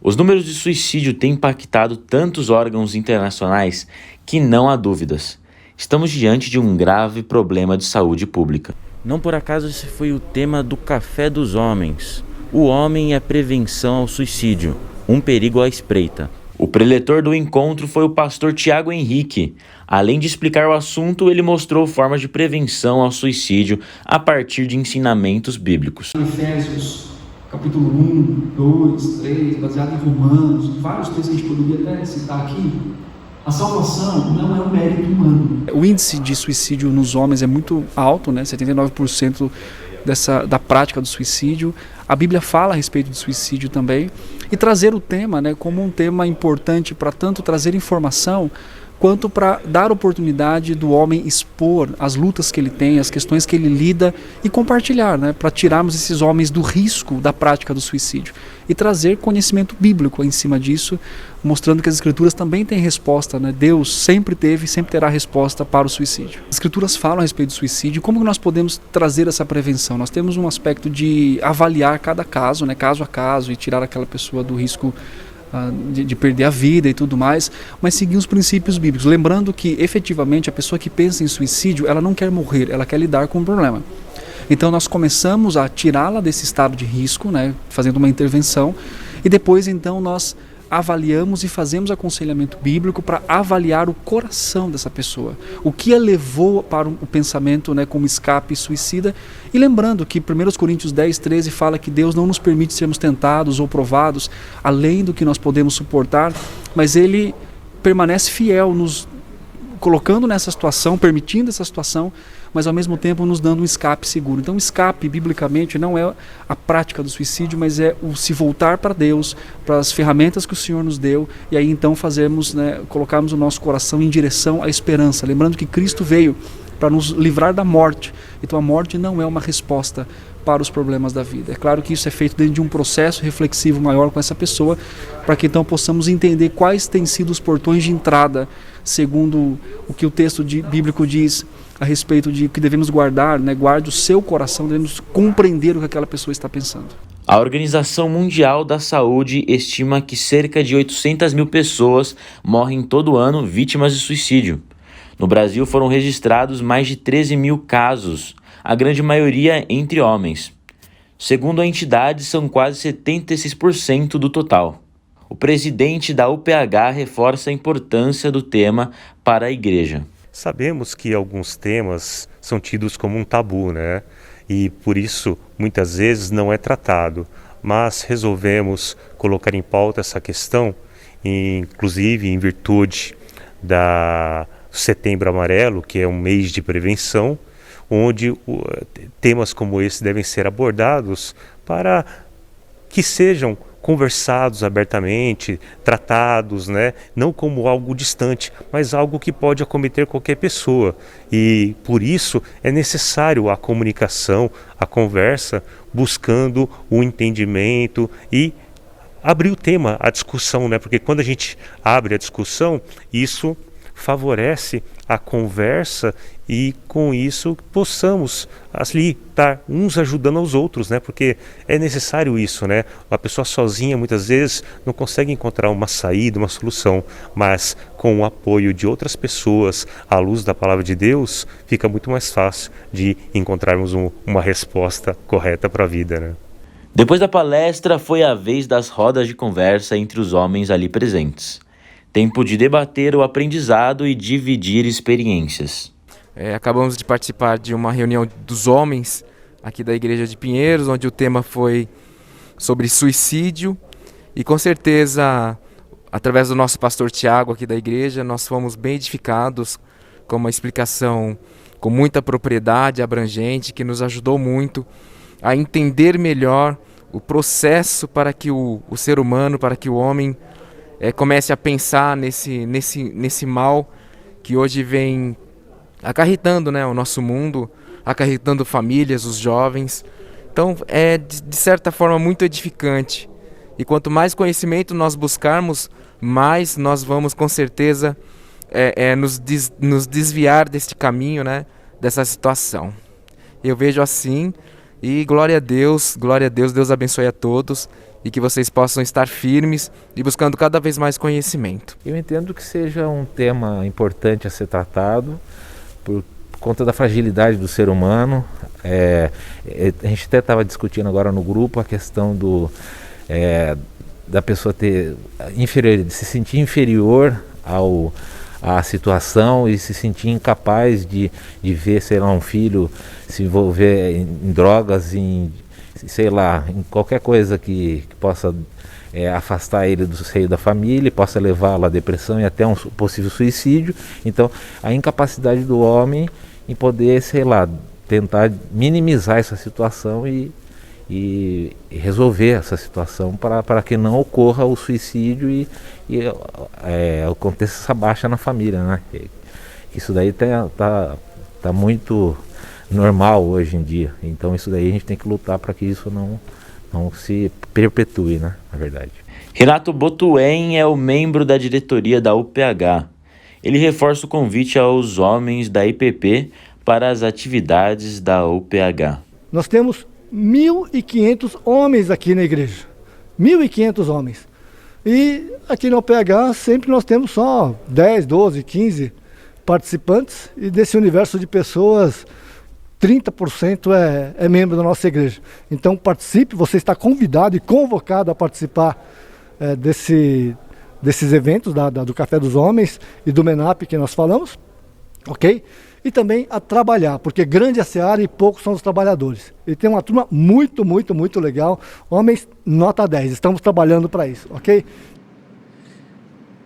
Os números de suicídio têm impactado tantos órgãos internacionais que não há dúvidas. Estamos diante de um grave problema de saúde pública. Não por acaso esse foi o tema do Café dos Homens. O homem e a prevenção ao suicídio, um perigo à espreita. O preletor do encontro foi o pastor Tiago Henrique. Além de explicar o assunto, ele mostrou formas de prevenção ao suicídio a partir de ensinamentos bíblicos. Efésios, capítulo 1, 2, 3, baseado em Romanos, vários textos que a gente poderia até citar aqui. A salvação não é um mérito humano. O índice de suicídio nos homens é muito alto, né? 79% da prática do suicídio. A Bíblia fala a respeito de suicídio também, e trazer o tema, né, como um tema importante para tanto trazer informação, quanto para dar oportunidade do homem expor as lutas que ele tem, as questões que ele lida e compartilhar, né, para tirarmos esses homens do risco da prática do suicídio e trazer conhecimento bíblico em cima disso, mostrando que as Escrituras também têm resposta, né? Deus sempre teve e sempre terá resposta para o suicídio. As Escrituras falam a respeito do suicídio. Como que nós podemos trazer essa prevenção? Nós temos um aspecto de avaliar cada caso, né, caso a caso, e tirar aquela pessoa do risco de perder a vida e tudo mais, mas seguir os princípios bíblicos, lembrando que efetivamente a pessoa que pensa em suicídio, ela não quer morrer, ela quer lidar com o problema. Então nós começamos a tirá-la desse estado de risco, né, fazendo uma intervenção, e depois então nós avaliamos e fazemos aconselhamento bíblico para avaliar o coração dessa pessoa, o que a levou para o pensamento, né, como escape suicida. E lembrando que 1 Coríntios 10:13 fala que Deus não nos permite sermos tentados ou provados além do que nós podemos suportar, mas Ele permanece fiel, nos colocando nessa situação, permitindo essa situação, mas ao mesmo tempo nos dando um escape seguro. Então, escape, biblicamente, não é a prática do suicídio, mas é o se voltar para Deus, para as ferramentas que o Senhor nos deu, e aí então fazermos, né, colocarmos o nosso coração em direção à esperança, lembrando que Cristo veio para nos livrar da morte. Então a morte não é uma resposta para os problemas da vida. É claro que isso é feito dentro de um processo reflexivo maior com essa pessoa, para que então possamos entender quais têm sido os portões de entrada, segundo o que o texto bíblico diz a respeito de que devemos guardar, né? Guarde o seu coração, devemos compreender o que aquela pessoa está pensando. A Organização Mundial da Saúde estima que cerca de 800 mil pessoas morrem todo ano vítimas de suicídio. No Brasil foram registrados mais de 13 mil casos, a grande maioria entre homens. Segundo a entidade, são quase 76% do total. O presidente da UPH reforça a importância do tema para a igreja. Sabemos que alguns temas são tidos como um tabu, né? E por isso muitas vezes não é tratado, mas resolvemos colocar em pauta essa questão, inclusive em virtude da Setembro Amarelo, que é um mês de prevenção, onde temas como esse devem ser abordados para que sejam conversados abertamente, tratados, né? Não como algo distante, mas algo que pode acometer qualquer pessoa. E por isso é necessário a comunicação, a conversa, buscando o entendimento e abrir o tema, a discussão, né? Porque quando a gente abre a discussão, isso favorece a conversa e com isso possamos ali estar uns ajudando aos outros, né? Porque é necessário isso, né? A pessoa sozinha muitas vezes não consegue encontrar uma saída, uma solução, mas com o apoio de outras pessoas, à luz da palavra de Deus, fica muito mais fácil de encontrarmos uma resposta correta para a vida, né? Depois da palestra, foi a vez das rodas de conversa entre os homens ali presentes. Tempo de debater o aprendizado e dividir experiências. Acabamos de participar de uma reunião dos homens aqui da Igreja de Pinheiros, onde o tema foi sobre suicídio. E com certeza, através do nosso pastor Tiago aqui da igreja, nós fomos bem edificados com uma explicação com muita propriedade, abrangente, que nos ajudou muito a entender melhor o processo para que o ser humano, para que o homem comece a pensar nesse mal que hoje vem acarretando, né, o nosso mundo, acarretando famílias, os jovens. Então é de certa forma muito edificante. E quanto mais conhecimento nós buscarmos, mais nós vamos com certeza nos desviar deste caminho, né, dessa situação. Eu vejo assim, e glória a Deus, Deus abençoe a todos. E que vocês possam estar firmes e buscando cada vez mais conhecimento. Eu entendo que seja um tema importante a ser tratado por conta da fragilidade do ser humano. A gente até estava discutindo agora no grupo a questão da pessoa de se sentir inferior à situação e se sentir incapaz de ver, sei lá, um filho se envolver em drogas, sei lá, em qualquer coisa que possa afastar ele do seio da família, possa levá-lo à depressão e até um possível suicídio. Então, a incapacidade do homem em poder, sei lá, tentar minimizar essa situação e resolver essa situação para que não ocorra o suicídio e aconteça essa baixa na família, né? Isso daí tá muito normal hoje em dia, então isso daí a gente tem que lutar para que isso não se perpetue, né? Na verdade. Renato Botuém é o membro da diretoria da UPH. Ele reforça o convite aos homens da IPP para as atividades da UPH. Nós temos 1.500 homens aqui na igreja, 1.500 homens, e aqui na UPH sempre nós temos só 10, 12, 15 participantes, e desse universo de pessoas 30% é membro da nossa igreja. Então participe, você está convidado e convocado a participar desses eventos do Café dos Homens e do MENAP que nós falamos, ok? E também a trabalhar, porque grande é a seara e poucos são os trabalhadores. E tem uma turma muito, muito, muito legal. Homens, nota 10. Estamos trabalhando para isso, ok?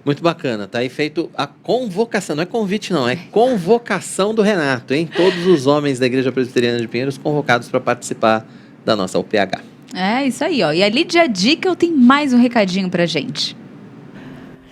Muito bacana. Tá aí feito a convocação. Não é convite, não. É convocação do Renato, hein? Todos os homens da Igreja Presbiteriana de Pinheiros convocados para participar da nossa UPH. É isso aí, ó. E a Lídia Dica tem mais um recadinho pra gente.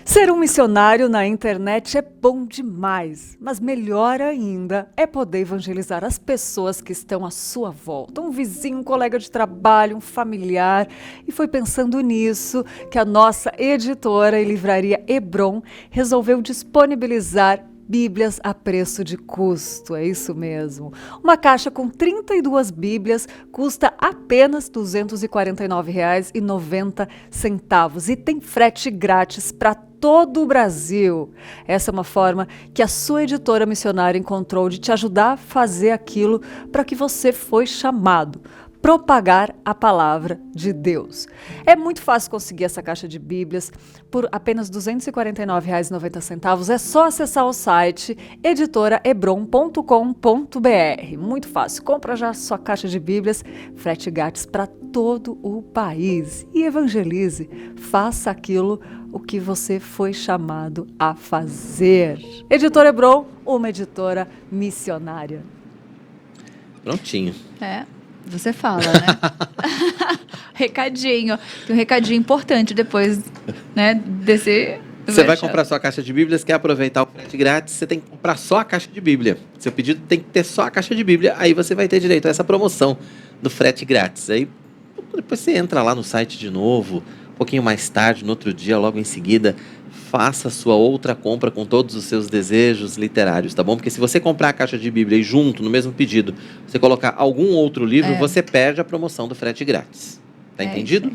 Ser um missionário na internet é bom demais, mas melhor ainda é poder evangelizar as pessoas que estão à sua volta. Um vizinho, um colega de trabalho, um familiar. E foi pensando nisso que a nossa editora e livraria Hebron resolveu disponibilizar Bíblias a preço de custo, é isso mesmo. Uma caixa com 32 Bíblias custa apenas R$ 249,90 e tem frete grátis para todo o Brasil. Essa é uma forma que a sua editora missionária encontrou de te ajudar a fazer aquilo para que você foi chamado. Propagar a palavra de Deus. É muito fácil conseguir essa caixa de Bíblias por apenas R$ 249,90. É só acessar o site editoraebron.com.br. Muito fácil. Compra já sua caixa de Bíblias, frete grátis para todo o país. E evangelize. Faça aquilo o que você foi chamado a fazer. Editora Hebron, uma editora missionária. Prontinho. Você fala, né? Recadinho. Tem um recadinho importante depois, né, desse... Você vai comprar sua caixa de Bíblias, quer aproveitar o frete grátis, você tem que comprar só a caixa de Bíblia. Seu pedido tem que ter só a caixa de Bíblia, aí você vai ter direito a essa promoção do frete grátis. Aí depois você entra lá no site de novo, um pouquinho mais tarde, no outro dia, logo em seguida, faça a sua outra compra com todos os seus desejos literários, tá bom? Porque se você comprar a caixa de Bíblia e junto, no mesmo pedido, você colocar algum outro livro, você perde a promoção do frete grátis. Tá entendido?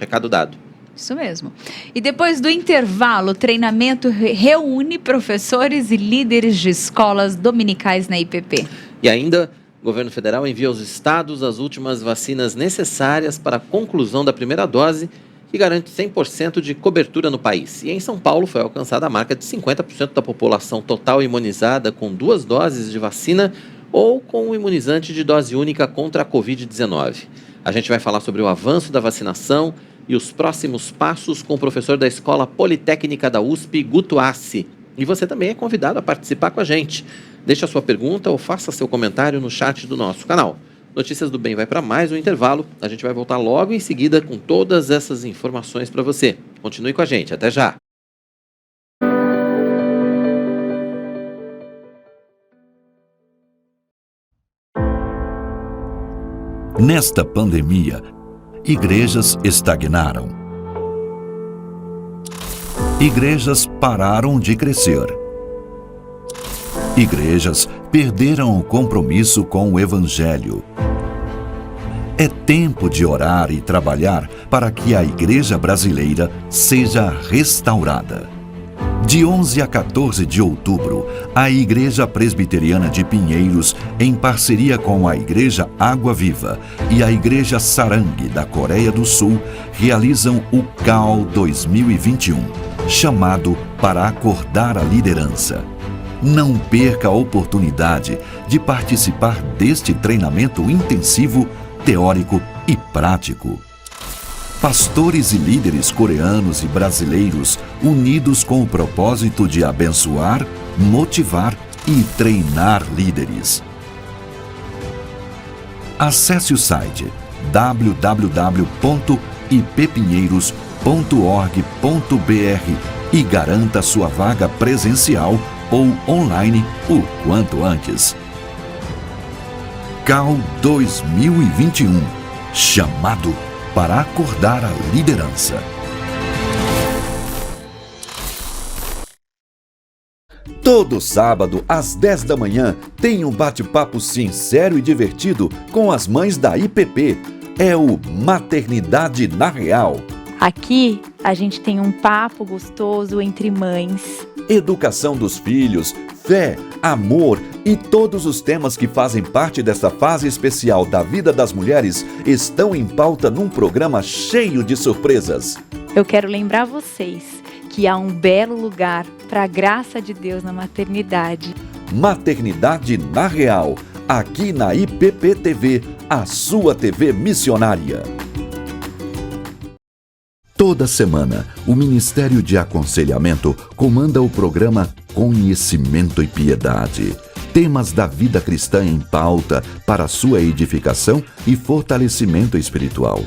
Recado dado. Isso mesmo. E depois do intervalo, o treinamento reúne professores e líderes de escolas dominicais na IPP. E ainda, o governo federal envia aos estados as últimas vacinas necessárias para a conclusão da primeira dose, que garante 100% de cobertura no país. E em São Paulo foi alcançada a marca de 50% da população total imunizada com 2 doses de vacina ou com um imunizante de dose única contra a Covid-19. A gente vai falar sobre o avanço da vacinação e os próximos passos com o professor da Escola Politécnica da USP, Guto Assi. E você também é convidado a participar com a gente. Deixe a sua pergunta ou faça seu comentário no chat do nosso canal. Notícias do Bem vai para mais um intervalo. A gente vai voltar logo em seguida com todas essas informações para você. Continue com a gente. Até já. Nesta pandemia, igrejas estagnaram. Igrejas pararam de crescer. Igrejas perderam o compromisso com o Evangelho. É tempo de orar e trabalhar para que a Igreja brasileira seja restaurada. De 11 a 14 de outubro, a Igreja Presbiteriana de Pinheiros, em parceria com a Igreja Água Viva e a Igreja Sarang da Coreia do Sul, realizam o CAL 2021, chamado para acordar a liderança. Não perca a oportunidade de participar deste treinamento intensivo, teórico e prático. Pastores e líderes coreanos e brasileiros unidos com o propósito de abençoar, motivar e treinar líderes. Acesse o site www.ippinheiros.org.br e garanta sua vaga presencial ou online o quanto antes. CAL 2021. Chamado para acordar a liderança. Todo sábado, às 10 da manhã, tem um bate-papo sincero e divertido com as mães da IPP. É o Maternidade na Real. Aqui, a gente tem um papo gostoso entre mães. Educação dos filhos, fé, amor e todos os temas que fazem parte dessa fase especial da vida das mulheres estão em pauta num programa cheio de surpresas. Eu quero lembrar vocês que há um belo lugar para a graça de Deus na maternidade. Maternidade na Real, aqui na IPP TV, a sua TV missionária. Toda semana, o Ministério de Aconselhamento comanda o programa Conhecimento e Piedade. Temas da vida cristã em pauta para sua edificação e fortalecimento espiritual.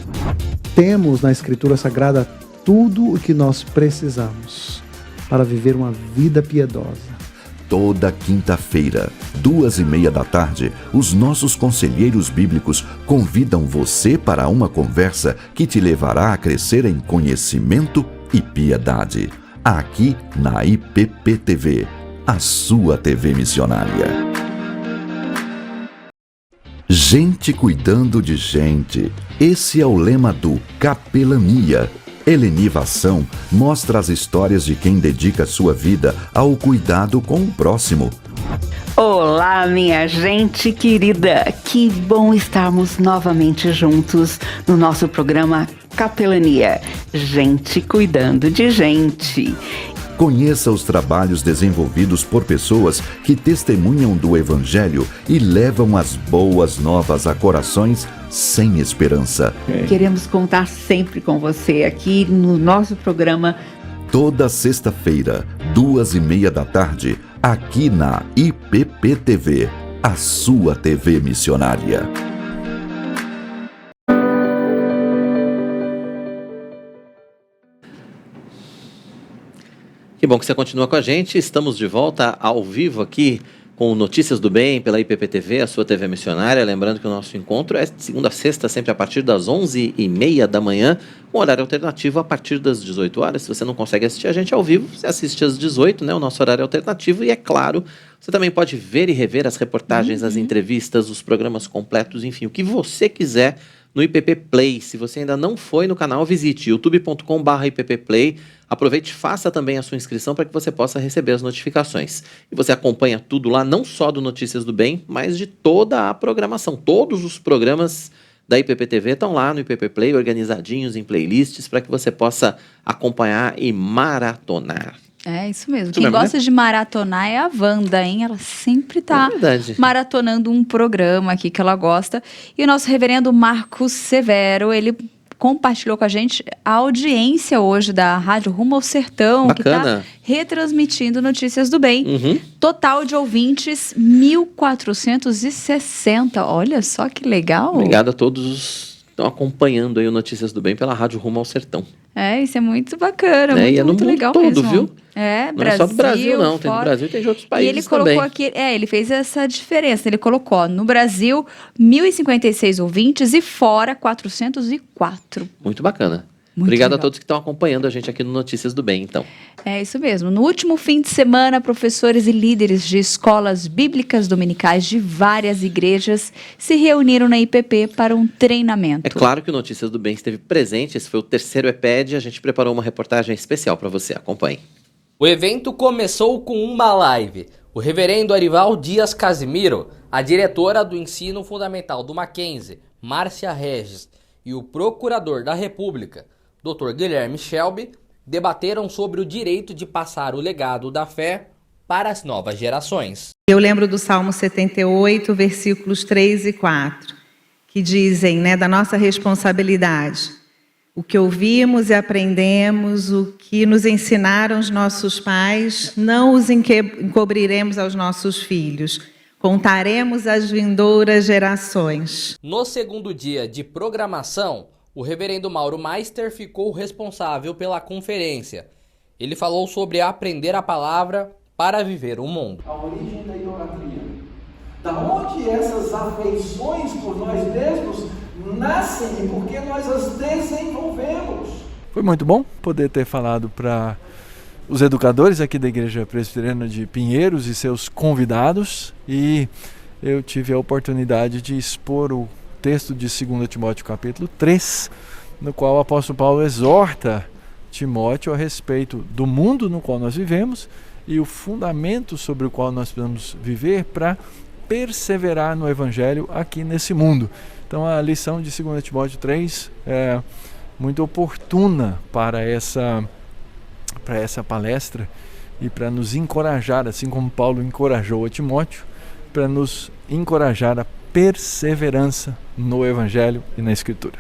Temos na Escritura Sagrada tudo o que nós precisamos para viver uma vida piedosa. Toda quinta-feira, 2:30 da tarde, os nossos conselheiros bíblicos convidam você para uma conversa que te levará a crescer em conhecimento e piedade. Aqui na IPP TV, a sua TV missionária. Gente cuidando de gente. Esse é o lema do Capelania. Helenivação mostra as histórias de quem dedica sua vida ao cuidado com o próximo. Olá, minha gente querida! Que bom estarmos novamente juntos no nosso programa Capelania. Gente cuidando de gente. Conheça os trabalhos desenvolvidos por pessoas que testemunham do Evangelho e levam as boas novas a corações sem esperança. Queremos contar sempre com você aqui no nosso programa. Toda sexta-feira, 2:30 da tarde, aqui na IPP TV, a sua TV missionária. Que bom que você continua com a gente. Estamos de volta ao vivo aqui com Notícias do Bem pela IPP TV, a sua TV missionária. Lembrando que o nosso encontro é de segunda a sexta, sempre a partir das 11:30 da manhã, com horário alternativo a partir das 18 horas. Se você não consegue assistir a gente ao vivo, você assiste às 18, né? O nosso horário alternativo. E é claro, você também pode ver e rever as reportagens, as entrevistas, os programas completos, enfim, o que você quiser no IPP Play. Se você ainda não foi no canal, visite youtube.com/IPPplay. Aproveite e faça também a sua inscrição para que você possa receber as notificações. E você acompanha tudo lá, não só do Notícias do Bem, mas de toda a programação. Todos os programas da IPP TV estão lá no IPP Play, organizadinhos em playlists, para que você possa acompanhar e maratonar. É isso mesmo. Isso Quem mesmo, gosta né? de maratonar é a Wanda, hein? Ela sempre tá maratonando um programa aqui que ela gosta. E o nosso reverendo Marcos Severo, ele compartilhou com a gente a audiência hoje da Rádio Rumo ao Sertão, Bacana. que está retransmitindo Notícias do Bem. Uhum. Total de ouvintes, 1.460. Olha só que legal. Obrigado a todos os que estão acompanhando aí o Notícias do Bem pela Rádio Rumo ao Sertão. É, isso é muito bacana, É, e é no muito mundo legal todo, mesmo. viu? É, Não Brasil, é só do Brasil, não. Tem do fora. Brasil e tem de outros E países ele colocou também. aqui, ele fez essa diferença. Ele colocou, ó, no Brasil, 1.056 ouvintes e fora 404. Muito bacana. Muito Obrigado legal. a todos que estão acompanhando a gente aqui no Notícias do Bem, então. É isso mesmo. No último fim de semana, professores e líderes de escolas bíblicas dominicais de várias igrejas se reuniram na IPP para um treinamento. É claro que o Notícias do Bem esteve presente, esse foi o terceiro EPED, a gente preparou uma reportagem especial para você, acompanhe. O evento começou com uma live. O reverendo Arival Dias Casimiro, a diretora do ensino fundamental do Mackenzie, Márcia Regis, e o procurador da República, Dr. Guilherme Shelby, debateram sobre o direito de passar o legado da fé para as novas gerações. Eu lembro do Salmo 78, versículos 3 e 4, que dizem, da nossa responsabilidade. O que ouvimos e aprendemos, o que nos ensinaram os nossos pais, não os encobriremos aos nossos filhos. Contaremos às vindouras gerações. No segundo dia de programação, o reverendo Mauro Meister ficou responsável pela conferência. Ele falou sobre aprender a palavra para viver o mundo. A origem da idolatria. Da onde essas afeições por nós mesmos nascem e por que nós as desenvolvemos. Foi muito bom poder ter falado para os educadores aqui da Igreja Presbiteriana de Pinheiros e seus convidados, e eu tive a oportunidade de expor o texto de 2 Timóteo capítulo 3, no qual o apóstolo Paulo exorta Timóteo a respeito do mundo no qual nós vivemos e o fundamento sobre o qual nós precisamos viver para perseverar no Evangelho aqui nesse mundo. Então a lição de 2 Timóteo 3 é muito oportuna para essa palestra e para nos encorajar, assim como Paulo encorajou a Timóteo, para nos encorajar a perseverança no Evangelho e na Escritura.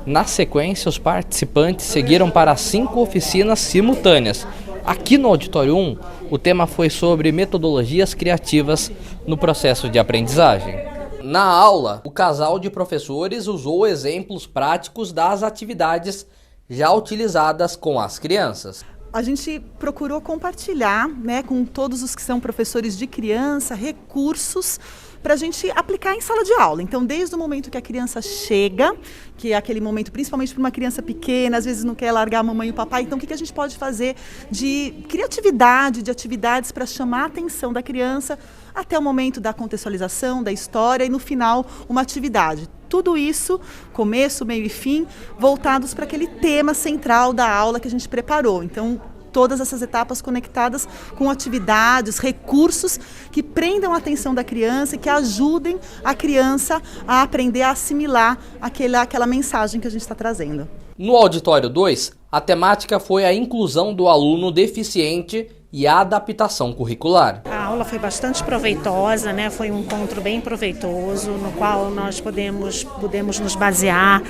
Na sequência, os participantes seguiram para 5 oficinas simultâneas. Aqui no Auditório 1, o tema foi sobre metodologias criativas no processo de aprendizagem. Na aula, o casal de professores usou exemplos práticos das atividades já utilizadas com as crianças. A gente procurou compartilhar, né, com todos os que são professores de criança, recursos para a gente aplicar em sala de aula. Então, desde o momento que a criança chega, que é aquele momento, principalmente para uma criança pequena, às vezes não quer largar a mamãe e o papai, então o que a gente pode fazer de criatividade, de atividades para chamar a atenção da criança até o momento da contextualização, da história e no final uma atividade. Tudo isso, começo, meio e fim, voltados para aquele tema central da aula que a gente preparou. Então, todas essas etapas conectadas com atividades, recursos que prendam a atenção da criança e que ajudem a criança a aprender a assimilar aquela mensagem que a gente está trazendo. No Auditório 2, a temática foi a inclusão do aluno deficiente e a adaptação curricular. A aula foi bastante proveitosa, né? Foi um encontro bem proveitoso, no qual nós pudemos nos basear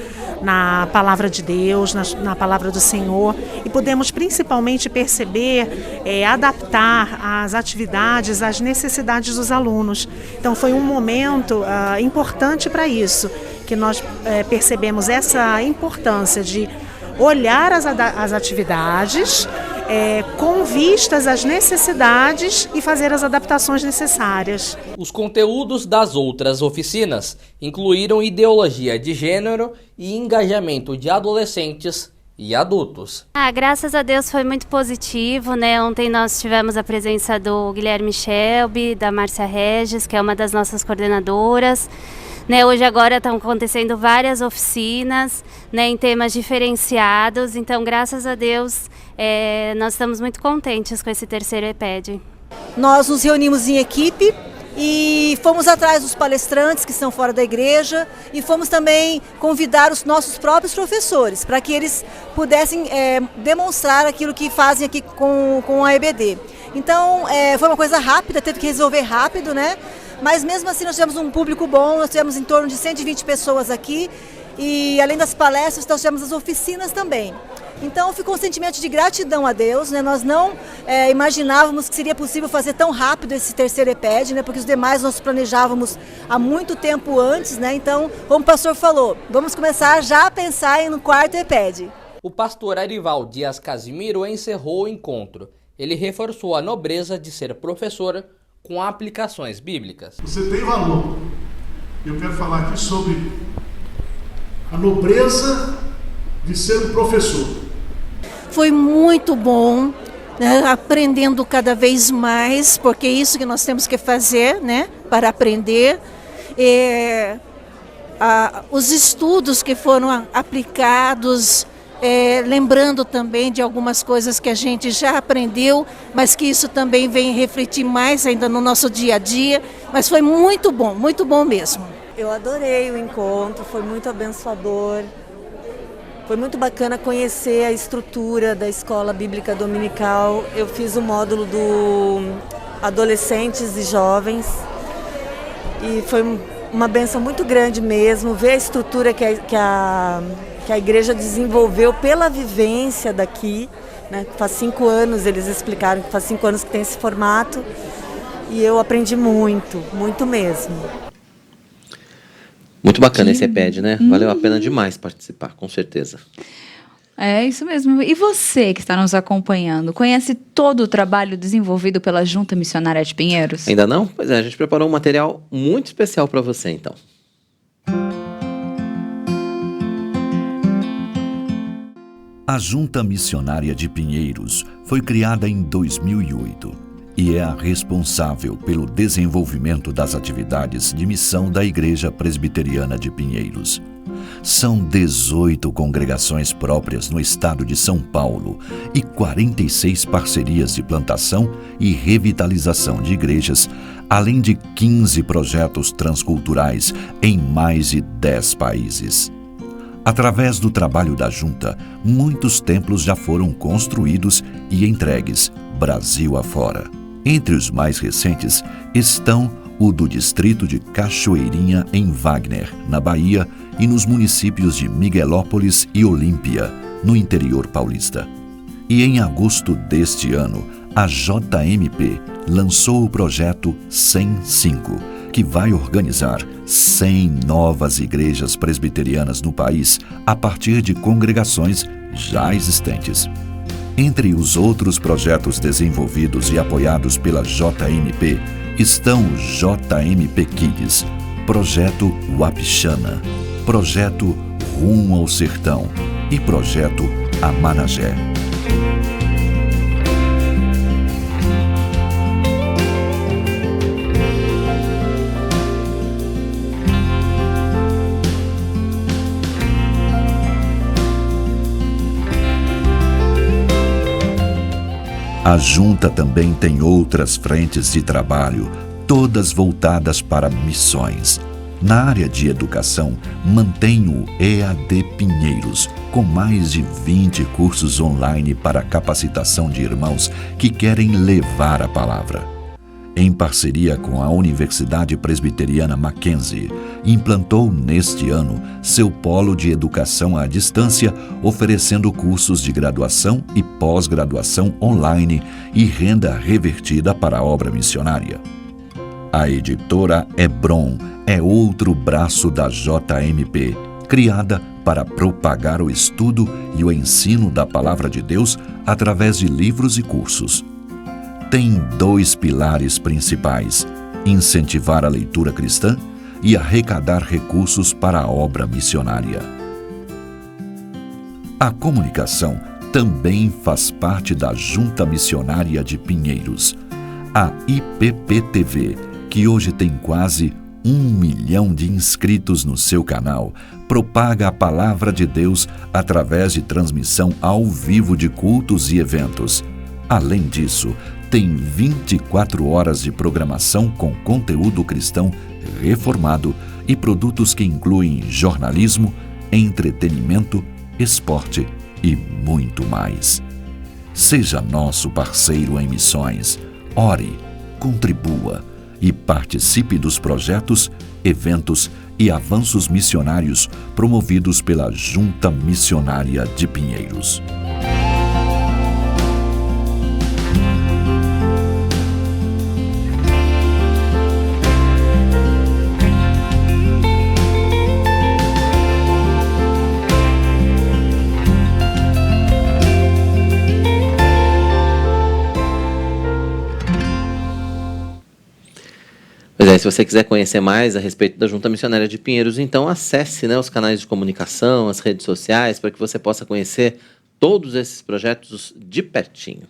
na palavra de Deus, na palavra do Senhor, e pudemos principalmente perceber, adaptar as atividades às necessidades dos alunos. Então foi um momento importante para isso, que nós percebemos essa importância de olhar as atividades com vistas às necessidades e fazer as adaptações necessárias. Os conteúdos das outras oficinas incluíram ideologia de gênero e engajamento de adolescentes e adultos. Graças a Deus foi muito positivo, né? Ontem nós tivemos a presença do Guilherme Shelby, da Márcia Regis, que é uma das nossas coordenadoras. Hoje agora estão acontecendo várias oficinas, né, em temas diferenciados, então graças a Deus nós estamos muito contentes com esse terceiro EPED. Nós nos reunimos em equipe e fomos atrás dos palestrantes que estão fora da igreja e fomos também convidar os nossos próprios professores para que eles pudessem demonstrar aquilo que fazem aqui com a EBD. Então foi uma coisa rápida, teve que resolver rápido, né? Mas mesmo assim nós tivemos um público bom, nós tivemos em torno de 120 pessoas aqui e além das palestras nós tivemos as oficinas também. Então ficou um sentimento de gratidão a Deus, né? Nós não imaginávamos que seria possível fazer tão rápido esse terceiro EPED, né? Porque os demais nós planejávamos há muito tempo antes, né? Então, como o pastor falou, vamos começar já a pensar no quarto EPED. O pastor Arival Dias Casimiro encerrou o encontro. Ele reforçou a nobreza de ser professor com aplicações bíblicas. Você tem valor. Eu quero falar aqui sobre a nobreza de ser um professor. Foi muito bom, né, aprendendo cada vez mais, porque é isso que nós temos que fazer, né, para aprender. Os estudos que foram aplicados, lembrando também de algumas coisas que a gente já aprendeu, mas que isso também vem refletir mais ainda no nosso dia a dia, mas foi muito bom mesmo. Eu adorei o encontro, foi muito abençoador, foi muito bacana conhecer a estrutura da Escola Bíblica Dominical. Eu fiz o módulo do adolescentes e jovens e foi uma bênção muito grande mesmo, ver a estrutura que a igreja desenvolveu pela vivência daqui, né? Faz 5 anos, eles explicaram que faz 5 anos que tem esse formato. e eu aprendi muito, muito mesmo. Muito bacana esse EPED, né? Valeu a pena demais participar, com certeza. É isso mesmo. E você que está nos acompanhando, conhece todo o trabalho desenvolvido pela Junta Missionária de Pinheiros? Ainda não? Pois é, a gente preparou um material muito especial para você, então. A Junta Missionária de Pinheiros foi criada em 2008 e é a responsável pelo desenvolvimento das atividades de missão da Igreja Presbiteriana de Pinheiros. São 18 congregações próprias no estado de São Paulo e 46 parcerias de plantação e revitalização de igrejas, além de 15 projetos transculturais em mais de 10 países. Através do trabalho da Junta, muitos templos já foram construídos e entregues, Brasil afora. Entre os mais recentes estão o do distrito de Cachoeirinha, em Wagner, na Bahia, e nos municípios de Miguelópolis e Olímpia, no interior paulista. E em agosto deste ano, a JMP lançou o projeto 105, que vai organizar 100 novas igrejas presbiterianas no país a partir de congregações já existentes. Entre os outros projetos desenvolvidos e apoiados pela JMP estão o JMP Kids, Projeto Wapixana, Projeto Rumo ao Sertão e Projeto Amanagé. A Junta também tem outras frentes de trabalho, todas voltadas para missões. Na área de educação, mantém o EAD Pinheiros, com mais de 20 cursos online para capacitação de irmãos que querem levar a palavra. Em parceria com a Universidade Presbiteriana Mackenzie, implantou neste ano seu polo de educação à distância, oferecendo cursos de graduação e pós-graduação online e renda revertida para a obra missionária. A editora Hebron é outro braço da JMP, criada para propagar o estudo e o ensino da Palavra de Deus através de livros e cursos. Tem 2 pilares principais: incentivar a leitura cristã e arrecadar recursos para a obra missionária. A comunicação também faz parte da Junta Missionária de Pinheiros. A IPP-TV, que hoje tem quase 1 milhão de inscritos no seu canal, propaga a Palavra de Deus através de transmissão ao vivo de cultos e eventos. Além disso, tem 24 horas de programação com conteúdo cristão reformado e produtos que incluem jornalismo, entretenimento, esporte e muito mais. Seja nosso parceiro em missões, ore, contribua e participe dos projetos, eventos e avanços missionários promovidos pela Junta Missionária de Pinheiros. Pois é, se você quiser conhecer mais a respeito da Junta Missionária de Pinheiros, então acesse, né, os canais de comunicação, as redes sociais, para que você possa conhecer todos esses projetos de pertinho.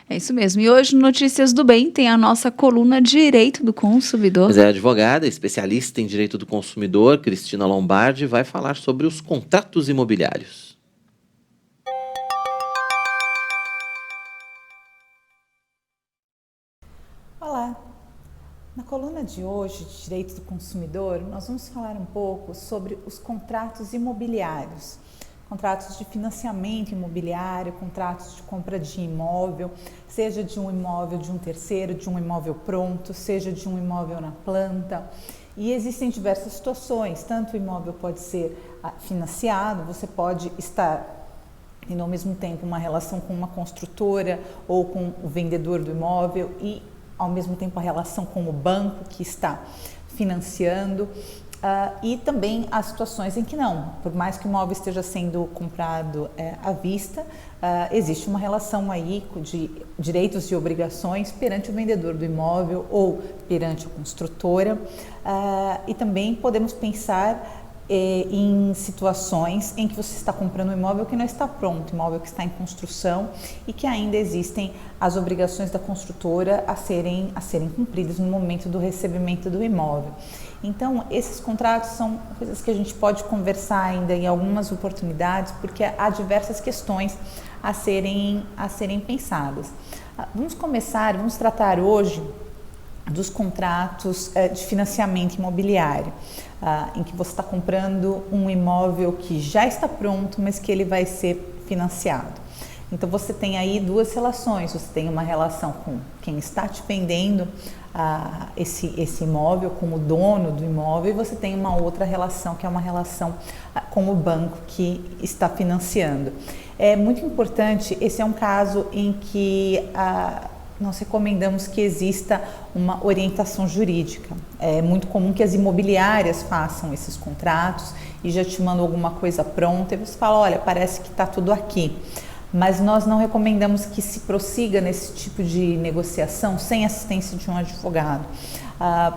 É isso mesmo. E hoje no Notícias do Bem tem a nossa coluna Direito do Consumidor. Mas é a advogada, especialista em direito do consumidor, Cristina Lombardi, vai falar sobre os contratos imobiliários. Olá! Na coluna de hoje, de Direito do Consumidor, nós vamos falar um pouco sobre os contratos imobiliários. Contratos de financiamento imobiliário, contratos de compra de imóvel, seja de um imóvel de um terceiro, de um imóvel pronto, seja de um imóvel na planta. E existem diversas situações, tanto o imóvel pode ser financiado, você pode estar tendo ao mesmo tempo uma relação com uma construtora ou com o vendedor do imóvel e ao mesmo tempo a relação com o banco que está financiando, e também as situações em que não, por mais que o imóvel esteja sendo comprado à vista, existe uma relação aí de direitos e obrigações perante o vendedor do imóvel ou perante a construtora, e também podemos pensar em situações em que você está comprando um imóvel que não está pronto, imóvel que está em construção e que ainda existem as obrigações da construtora a serem cumpridas no momento do recebimento do imóvel. Então, esses contratos são coisas que a gente pode conversar ainda em algumas oportunidades, porque há diversas questões a serem pensadas. Vamos tratar hoje dos contratos de financiamento imobiliário, em que você está comprando um imóvel que já está pronto, mas que ele vai ser financiado. Então você tem aí duas relações, você tem uma relação com quem está te vendendo esse imóvel, com o dono do imóvel, e você tem uma outra relação, que é uma relação com o banco que está financiando. É muito importante, esse é um caso em que nós recomendamos que exista uma orientação jurídica. É muito comum que as imobiliárias façam esses contratos e já te mandam alguma coisa pronta e você fala, olha, parece que está tudo aqui. Mas nós não recomendamos que se prossiga nesse tipo de negociação sem assistência de um advogado.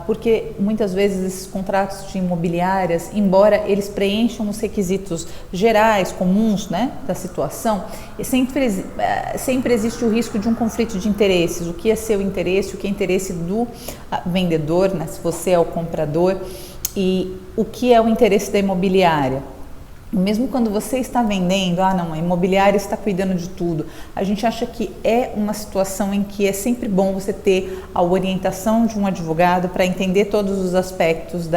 Porque muitas vezes esses contratos de imobiliárias, embora eles preencham os requisitos gerais, comuns, né, da situação, sempre existe o risco de um conflito de interesses. O que é seu interesse, o que é interesse do vendedor, né, se você é o comprador, e o que é o interesse da imobiliária. Mesmo quando você está vendendo, não, a imobiliária está cuidando de tudo, a gente acha que é uma situação em que é sempre bom você ter a orientação de um advogado para entender todos os aspectos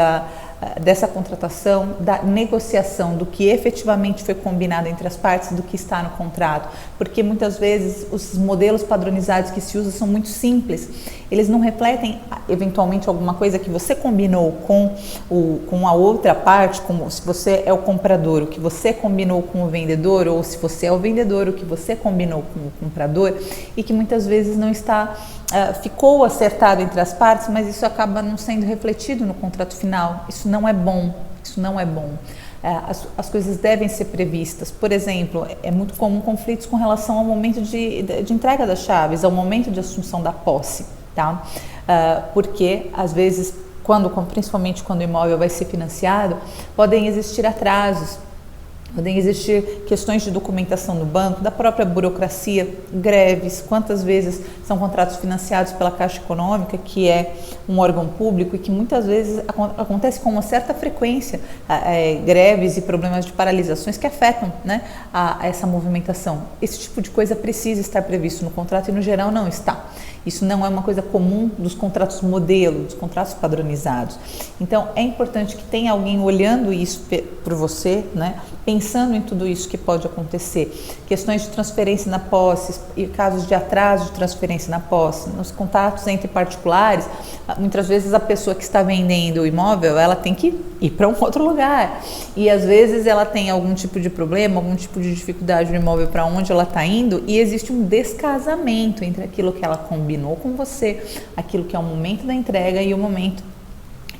dessa contratação, da negociação, do que efetivamente foi combinado entre as partes, do que está no contrato, porque muitas vezes os modelos padronizados que se usam são muito simples, eles não refletem eventualmente alguma coisa que você combinou com a outra parte, como se você é o comprador, o que você combinou com o vendedor, ou se você é o vendedor, o que você combinou com o comprador, e que muitas vezes não está ficou acertado entre as partes, mas isso acaba não sendo refletido no contrato final. Isso não é bom, isso não é bom. As coisas devem ser previstas. Por exemplo, é muito comum conflitos com relação ao momento de entrega das chaves, ao momento de assunção da posse, tá? Porque, às vezes, principalmente quando o imóvel vai ser financiado, podem existir atrasos, podem existir questões de documentação no banco, da própria burocracia, greves. Quantas vezes são contratos financiados pela Caixa Econômica, que é um órgão público, e que muitas vezes acontece com uma certa frequência greves e problemas de paralisações que afetam, né, essa movimentação. Esse tipo de coisa precisa estar previsto no contrato e no geral não está. Isso não é uma coisa comum dos contratos modelo, dos contratos padronizados. Então, é importante que tenha alguém olhando isso por você, né? Pensando em tudo isso que pode acontecer. Questões de transferência na posse e casos de atraso de transferência na posse. Nos contratos entre particulares, muitas vezes a pessoa que está vendendo o imóvel, ela tem que ir para um outro lugar. E às vezes ela tem algum tipo de problema, algum tipo de dificuldade no imóvel para onde ela está indo, e existe um descasamento entre aquilo que ela combinou com você, aquilo que é o momento da entrega e o momento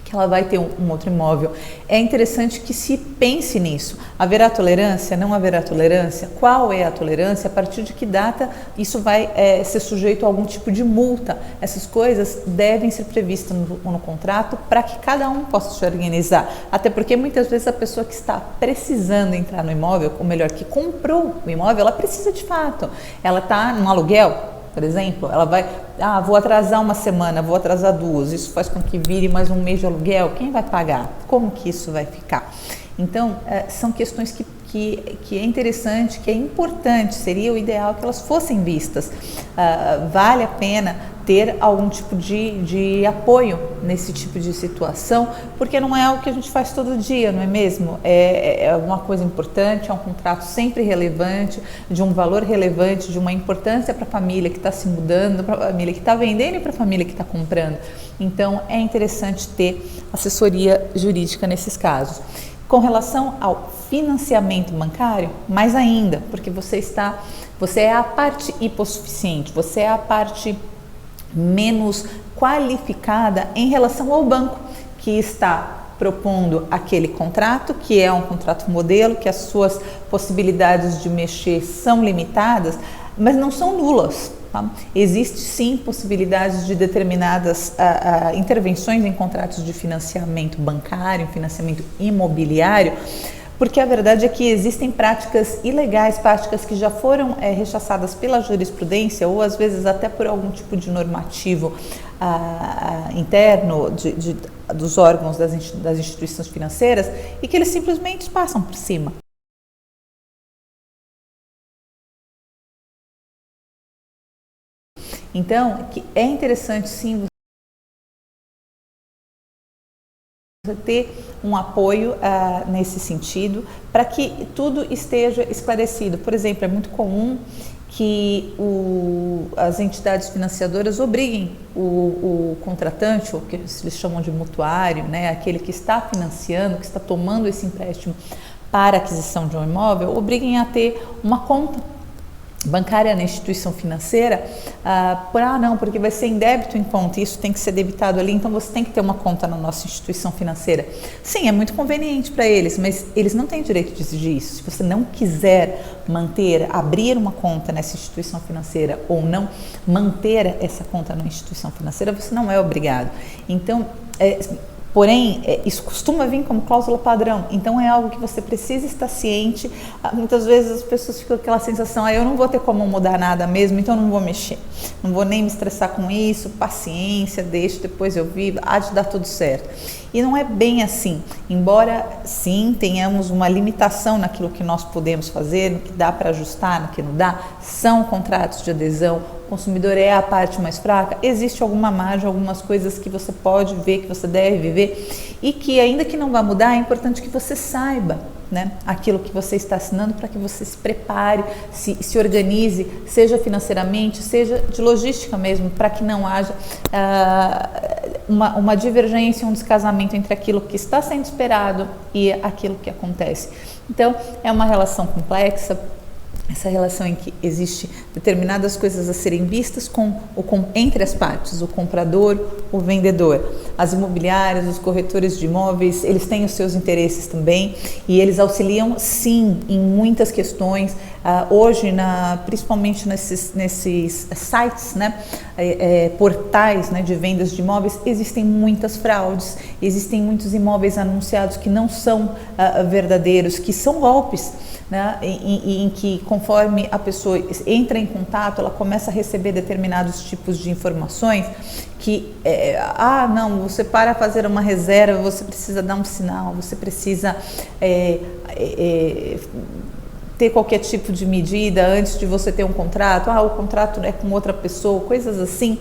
que ela vai ter um outro imóvel. É interessante que se pense nisso. Haverá tolerância? Não haverá tolerância? Qual é a tolerância? A partir de que data isso vai ser sujeito a algum tipo de multa? Essas coisas devem ser previstas no contrato para que cada um possa se organizar. Até porque muitas vezes a pessoa que está precisando entrar no imóvel, ou melhor, que comprou o imóvel, ela precisa de fato. Ela está num aluguel, por exemplo, ela vai, vou atrasar uma semana, vou atrasar 2, isso faz com que vire mais um mês de aluguel, quem vai pagar? Como que isso vai ficar? Então, são questões que é interessante, que é importante, seria o ideal que elas fossem vistas. Vale a pena ter algum tipo de apoio nesse tipo de situação, porque não é algo que a gente faz todo dia, não é mesmo? É uma coisa importante, é um contrato sempre relevante, de um valor relevante, de uma importância para a família que está se mudando, para a família que está vendendo e para a família que está comprando. Então, é interessante ter assessoria jurídica nesses casos. Com relação ao financiamento bancário, mais ainda, porque você é a parte hipossuficiente, você é a parte menos qualificada em relação ao banco, que está propondo aquele contrato, que é um contrato modelo, que as suas possibilidades de mexer são limitadas, mas não são nulas. Tá? Existe sim possibilidades de determinadas intervenções em contratos de financiamento bancário, financiamento imobiliário, porque a verdade é que existem práticas ilegais, práticas que já foram rechaçadas pela jurisprudência ou às vezes até por algum tipo de normativo interno dos órgãos das instituições financeiras e que eles simplesmente passam por cima. Então, é interessante sim você ter um apoio nesse sentido, para que tudo esteja esclarecido. Por exemplo, é muito comum que as entidades financiadoras obriguem o contratante, ou que eles chamam de mutuário, né, aquele que está financiando, que está tomando esse empréstimo para a aquisição de um imóvel, obriguem a ter uma conta bancária na instituição financeira, não, porque vai ser em débito em conta, isso tem que ser debitado ali, então você tem que ter uma conta na nossa instituição financeira. Sim, é muito conveniente para eles, mas eles não têm direito de exigir isso. Se você não quiser abrir uma conta nessa instituição financeira ou não manter essa conta na instituição financeira, você não é obrigado. Então, porém, isso costuma vir como cláusula padrão, então é algo que você precisa estar ciente. Muitas vezes as pessoas ficam com aquela sensação, eu não vou ter como mudar nada mesmo, então eu não vou mexer, não vou nem me estressar com isso, paciência, deixo, depois eu vivo, há de dar tudo certo. E não é bem assim, embora sim tenhamos uma limitação naquilo que nós podemos fazer, no que dá para ajustar, no que não dá, são contratos de adesão, o consumidor é a parte mais fraca, existe alguma margem, algumas coisas que você pode ver, que você deve viver e que ainda que não vá mudar, é importante que você saiba, né, aquilo que você está assinando, para que você se prepare, se organize, seja financeiramente, seja de logística mesmo, para que não haja uma divergência, um descasamento entre aquilo que está sendo esperado e aquilo que acontece. Então, é uma relação complexa, essa relação em que existe determinadas coisas a serem vistas entre as partes, o comprador, o vendedor. As imobiliárias, os corretores de imóveis, eles têm os seus interesses também e eles auxiliam sim em muitas questões. Hoje, principalmente nesses sites, né, portais, né, de vendas de imóveis, existem muitas fraudes, existem muitos imóveis anunciados que não são verdadeiros, que são golpes, né, em que conforme a pessoa entra em contato, ela começa a receber determinados tipos de informações que, não, você para fazer uma reserva, você precisa dar um sinal, você precisa ter qualquer tipo de medida antes de você ter um contrato, o contrato é com outra pessoa, coisas assim,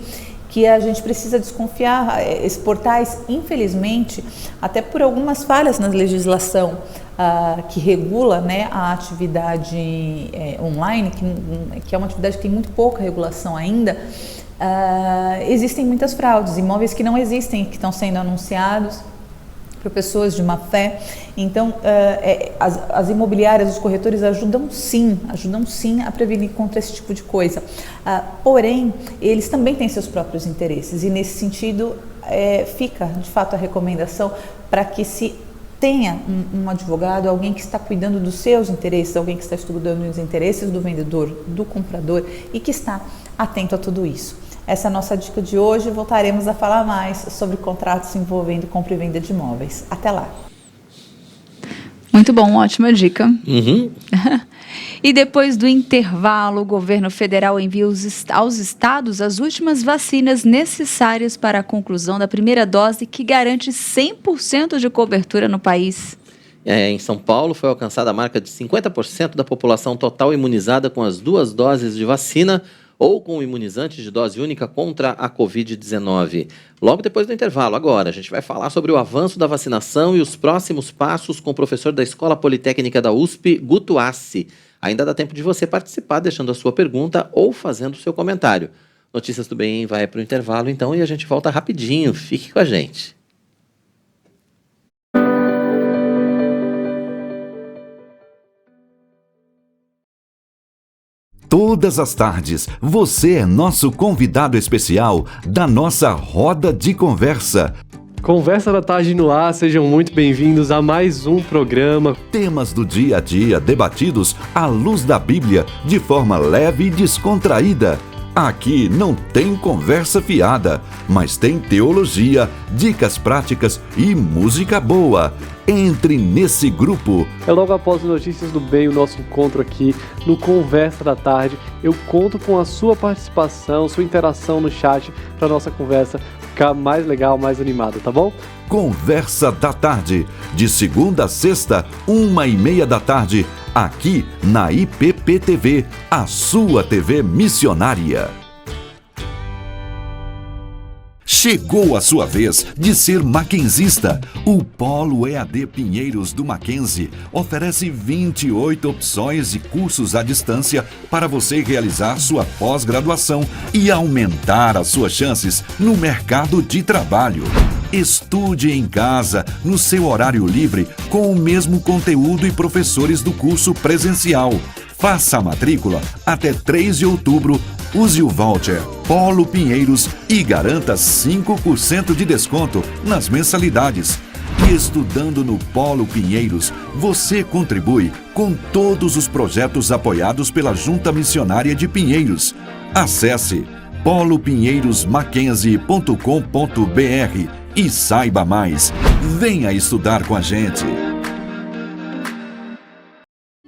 que a gente precisa desconfiar. Esses portais, infelizmente, até por algumas falhas na legislação que regula, né, a atividade online, que é uma atividade que tem muito pouca regulação ainda, existem muitas fraudes, imóveis que não existem, que estão sendo anunciados por pessoas de má fé. Então, as imobiliárias, os corretores ajudam sim a prevenir contra esse tipo de coisa. Porém, eles também têm seus próprios interesses e, nesse sentido, fica, de fato, a recomendação para que se tenha um advogado, alguém que está cuidando dos seus interesses, alguém que está estudando os interesses do vendedor, do comprador e que está atento a tudo isso. Essa é a nossa dica de hoje. Voltaremos a falar mais sobre contratos envolvendo compra e venda de imóveis. Até lá. Muito bom, ótima dica. Uhum. E depois do intervalo, o governo federal envia aos estados as últimas vacinas necessárias para a conclusão da primeira dose, que garante 100% de cobertura no país. Em São Paulo foi alcançada a marca de 50% da população total imunizada com as 2 doses de vacina ou com o imunizante de dose única contra a Covid-19. Logo depois do intervalo, agora, a gente vai falar sobre o avanço da vacinação e os próximos passos com o professor da Escola Politécnica da USP, Guto Assi. Ainda dá tempo de você participar, deixando a sua pergunta ou fazendo o seu comentário. Notícias do Bem vai para o intervalo, então, e a gente volta rapidinho. Fique com a gente. Todas as tardes, você é nosso convidado especial da nossa Roda de Conversa. Conversa da Tarde no ar, sejam muito bem-vindos a mais um programa. Temas do dia a dia debatidos à luz da Bíblia, de forma leve e descontraída. Aqui não tem conversa fiada, mas tem teologia, dicas práticas e música boa. Entre nesse grupo. É logo após as Notícias do Bem, o nosso encontro aqui no Conversa da Tarde. Eu conto com a sua participação, sua interação no chat para a nossa conversa ficar mais legal, mais animada, tá bom? Conversa da Tarde, de segunda a sexta, 1h30 da tarde, aqui na IPP-TV, a sua TV missionária. Chegou a sua vez de ser mackenzista. O Polo EAD Pinheiros do Mackenzie oferece 28 opções e cursos à distância para você realizar sua pós-graduação e aumentar as suas chances no mercado de trabalho. Estude em casa, no seu horário livre, com o mesmo conteúdo e professores do curso presencial. Faça a matrícula até 3 de outubro. Use o voucher Polo Pinheiros e garanta 5% de desconto nas mensalidades. E estudando no Polo Pinheiros, você contribui com todos os projetos apoiados pela Junta Missionária de Pinheiros. Acesse polopinheirosmackenzie.com.br e saiba mais. Venha estudar com a gente.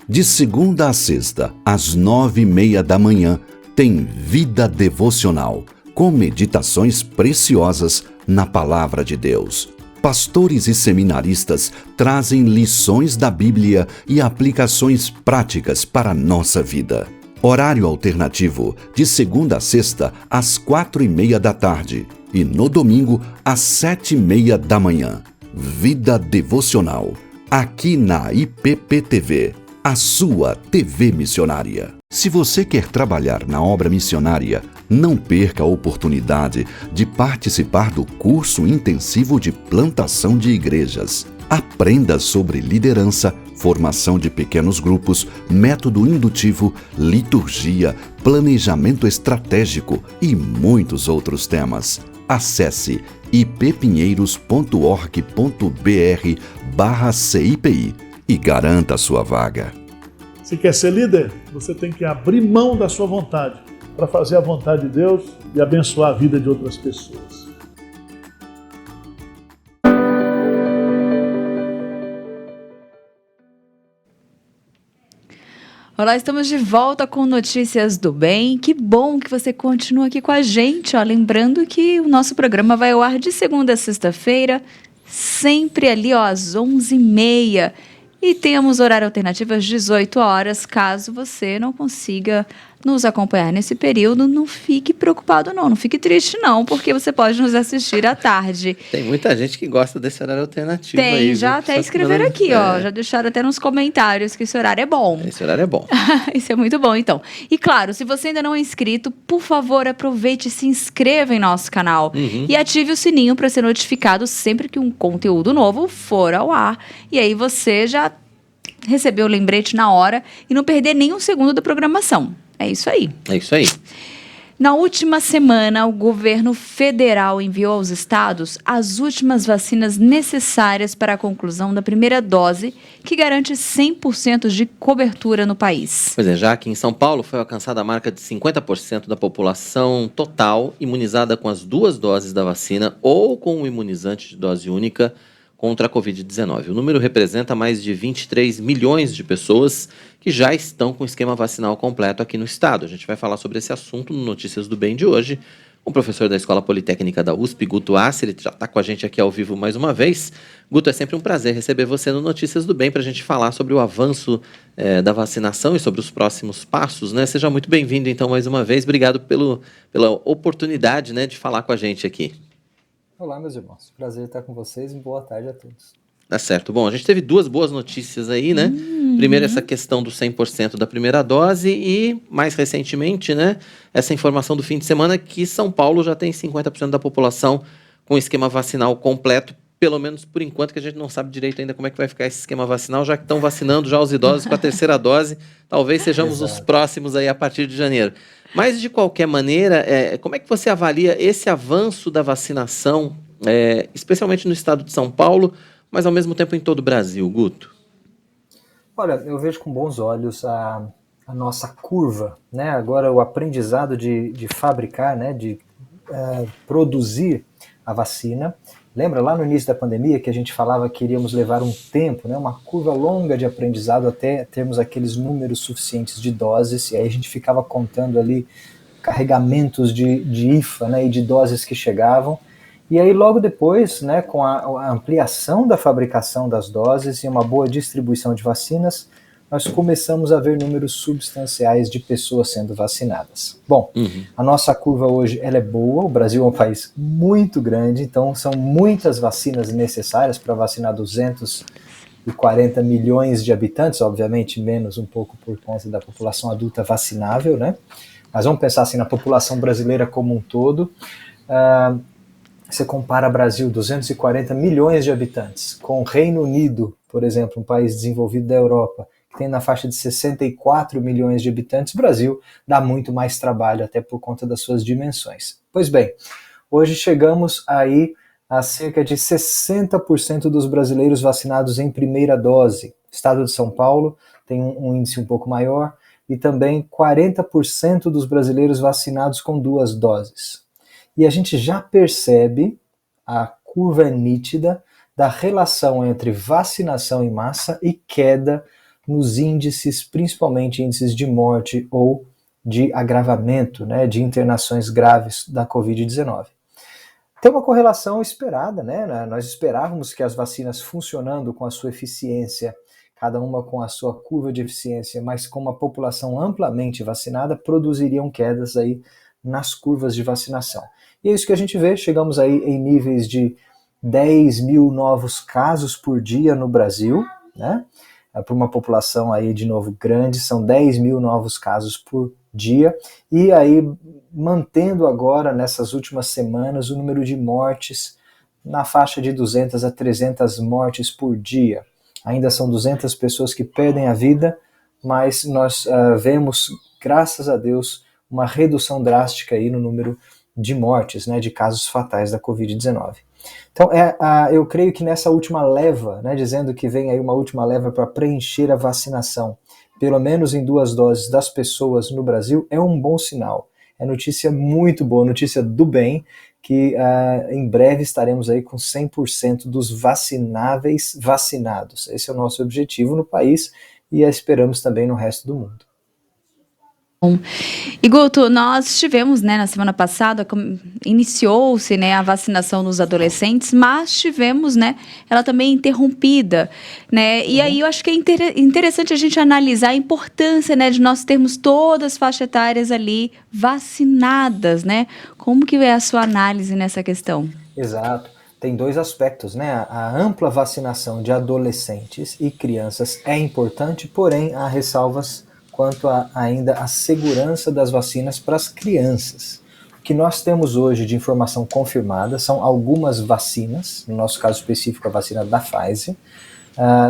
De segunda a sexta, às 9h30 da manhã, tem Vida Devocional, com meditações preciosas na Palavra de Deus. Pastores e seminaristas trazem lições da Bíblia e aplicações práticas para a nossa vida. Horário alternativo, de segunda a sexta, às 4h30 da tarde. E no domingo, às 7h30 da manhã. Vida Devocional, aqui na IPP-TV, a sua TV missionária. Se você quer trabalhar na obra missionária, não perca a oportunidade de participar do curso intensivo de plantação de igrejas. Aprenda sobre liderança, formação de pequenos grupos, método indutivo, liturgia, planejamento estratégico e muitos outros temas. Acesse ippinheiros.org.br/CIPI e garanta a sua vaga. Se quer ser líder, você tem que abrir mão da sua vontade para fazer a vontade de Deus e abençoar a vida de outras pessoas. Olá, estamos de volta com Notícias do Bem. Que bom que você continua aqui com a gente. Ó, lembrando que o nosso programa vai ao ar de segunda a sexta-feira, sempre ali ó, às 11h30. E temos horário alternativo às 18 horas. Caso você não consiga nos acompanhar nesse período, não fique preocupado não fique triste não, porque você pode nos assistir à tarde. Tem muita gente que gosta desse horário alternativo. Tem, aí, já até escreveram aqui, ó, já deixaram até nos comentários que esse horário é bom. Esse horário é bom. Isso é muito bom, então. E claro, se você ainda não é inscrito, por favor, aproveite e se inscreva em nosso canal. E ative o sininho para ser notificado sempre que um conteúdo novo for ao ar. E aí você já recebeu o lembrete na hora e não perder nenhum segundo da programação. É isso aí. É isso aí. Na última semana, o governo federal enviou aos estados as últimas vacinas necessárias para a conclusão da primeira dose, que garante 100% de cobertura no país. Pois é, já aqui em São Paulo foi alcançada a marca de 50% da população total imunizada com as 2 doses da vacina ou com o imunizante de dose única contra a Covid-19. O número representa mais de 23 milhões de pessoas que já estão com o esquema vacinal completo aqui no estado. A gente vai falar sobre esse assunto no Notícias do Bem de hoje, com o professor da Escola Politécnica da USP, Guto Assi. Ele já está com a gente aqui ao vivo mais uma vez. Guto, é sempre um prazer receber você no Notícias do Bem para a gente falar sobre o avanço da vacinação e sobre os próximos passos, né? Seja muito bem-vindo, então, mais uma vez. Obrigado pela oportunidade, né, de falar com a gente aqui. Olá, meus irmãos. Prazer estar com vocês e boa tarde a todos. Tá certo. Bom, a gente teve 2 boas notícias aí, né? Primeiro, essa questão do 100% da primeira dose e, mais recentemente, né, essa informação do fim de semana que São Paulo já tem 50% da população com esquema vacinal completo pelo menos por enquanto, que a gente não sabe direito ainda como é que vai ficar esse esquema vacinal, já que estão vacinando já os idosos com a terceira dose, talvez sejamos os próximos aí a partir de janeiro. Mas, de qualquer maneira, como é que você avalia esse avanço da vacinação, especialmente no estado de São Paulo, mas ao mesmo tempo em todo o Brasil, Guto? Olha, eu vejo com bons olhos a nossa curva, né? Agora o aprendizado de fabricar, né? De produzir a vacina. Lembra lá no início da pandemia que a gente falava que iríamos levar um tempo, né? Uma curva longa de aprendizado até termos aqueles números suficientes de doses, e aí a gente ficava contando ali carregamentos de IFA, né? E de doses que chegavam. E aí logo depois, né, com a ampliação da fabricação das doses e uma boa distribuição de vacinas, nós começamos a ver números substanciais de pessoas sendo vacinadas. Bom, a nossa curva hoje ela é boa, o Brasil é um país muito grande, então são muitas vacinas necessárias para vacinar 240 milhões de habitantes, obviamente menos um pouco por conta da população adulta vacinável, né? Mas vamos pensar assim na população brasileira como um todo. Você compara Brasil, 240 milhões de habitantes, com o Reino Unido, por exemplo, um país desenvolvido da Europa, que tem na faixa de 64 milhões de habitantes, o Brasil dá muito mais trabalho, até por conta das suas dimensões. Pois bem, hoje chegamos aí a cerca de 60% dos brasileiros vacinados em primeira dose. O estado de São Paulo tem um índice um pouco maior, e também 40% dos brasileiros vacinados com 2 doses. E a gente já percebe, a curva é nítida, da relação entre vacinação em massa e queda nos índices, principalmente índices de morte ou de agravamento, né, de internações graves da Covid-19. Tem uma correlação esperada, né? Nós esperávamos que as vacinas funcionando com a sua eficiência, cada uma com a sua curva de eficiência, mas com uma população amplamente vacinada, produziriam quedas aí nas curvas de vacinação. E é isso que a gente vê, chegamos aí em níveis de 10 mil novos casos por dia no Brasil, né? Para uma população aí, de novo, grande, são 10 mil novos casos por dia, e aí mantendo agora, nessas últimas semanas, o número de mortes na faixa de 200 a 300 mortes por dia. Ainda são 200 pessoas que perdem a vida, mas nós vemos, graças a Deus, uma redução drástica aí no número de mortes, né, de casos fatais da Covid-19. Então, eu creio que nessa última leva, né, dizendo que vem aí uma última leva para preencher a vacinação, pelo menos em 2 doses das pessoas no Brasil, é um bom sinal. É notícia muito boa, notícia do bem, que em breve estaremos aí com 100% dos vacináveis vacinados. Esse é o nosso objetivo no país e esperamos também no resto do mundo. E Guto, nós tivemos, né, na semana passada, iniciou-se, né, a vacinação nos adolescentes, mas tivemos, né, ela também interrompida, né, e aí eu acho que é interessante a gente analisar a importância, né, de nós termos todas as faixas etárias ali vacinadas, né, como que é a sua análise nessa questão? Exato. Tem 2 aspectos, né? A ampla vacinação de adolescentes e crianças é importante, porém há ressalvas quanto ainda a segurança das vacinas para as crianças. O que nós temos hoje de informação confirmada são algumas vacinas, no nosso caso específico a vacina da Pfizer,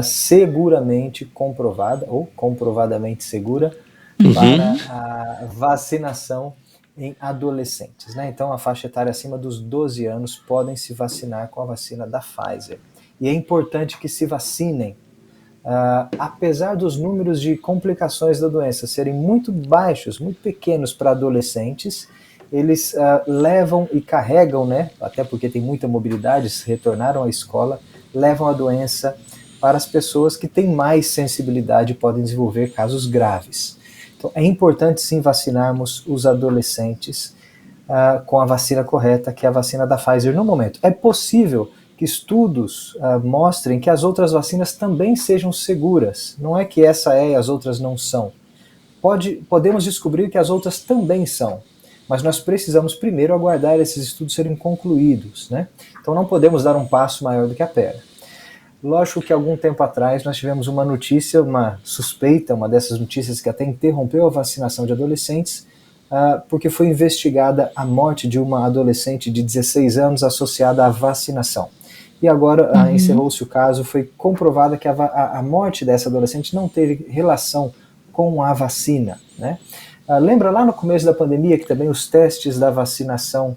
seguramente comprovada ou comprovadamente segura para a vacinação em adolescentes, né? Então a faixa etária acima dos 12 anos podem se vacinar com a vacina da Pfizer. E é importante que se vacinem. Apesar dos números de complicações da doença serem muito baixos, muito pequenos para adolescentes, eles levam e carregam, né, até porque tem muita mobilidade, retornaram à escola, levam a doença para as pessoas que têm mais sensibilidade e podem desenvolver casos graves. Então é importante sim vacinarmos os adolescentes com a vacina correta, que é a vacina da Pfizer no momento. É possível que estudos mostrem que as outras vacinas também sejam seguras. Não é que essa é e as outras não são. Podemos descobrir que as outras também são, mas nós precisamos primeiro aguardar esses estudos serem concluídos, né? Então não podemos dar um passo maior do que a perna. Lógico que algum tempo atrás nós tivemos uma notícia, uma suspeita, uma dessas notícias que até interrompeu a vacinação de adolescentes, porque foi investigada a morte de uma adolescente de 16 anos associada à vacinação. e agora encerrou-se o caso, foi comprovado que a morte dessa adolescente não teve relação com a vacina, né? Lembra lá no começo da pandemia que também os testes da vacinação,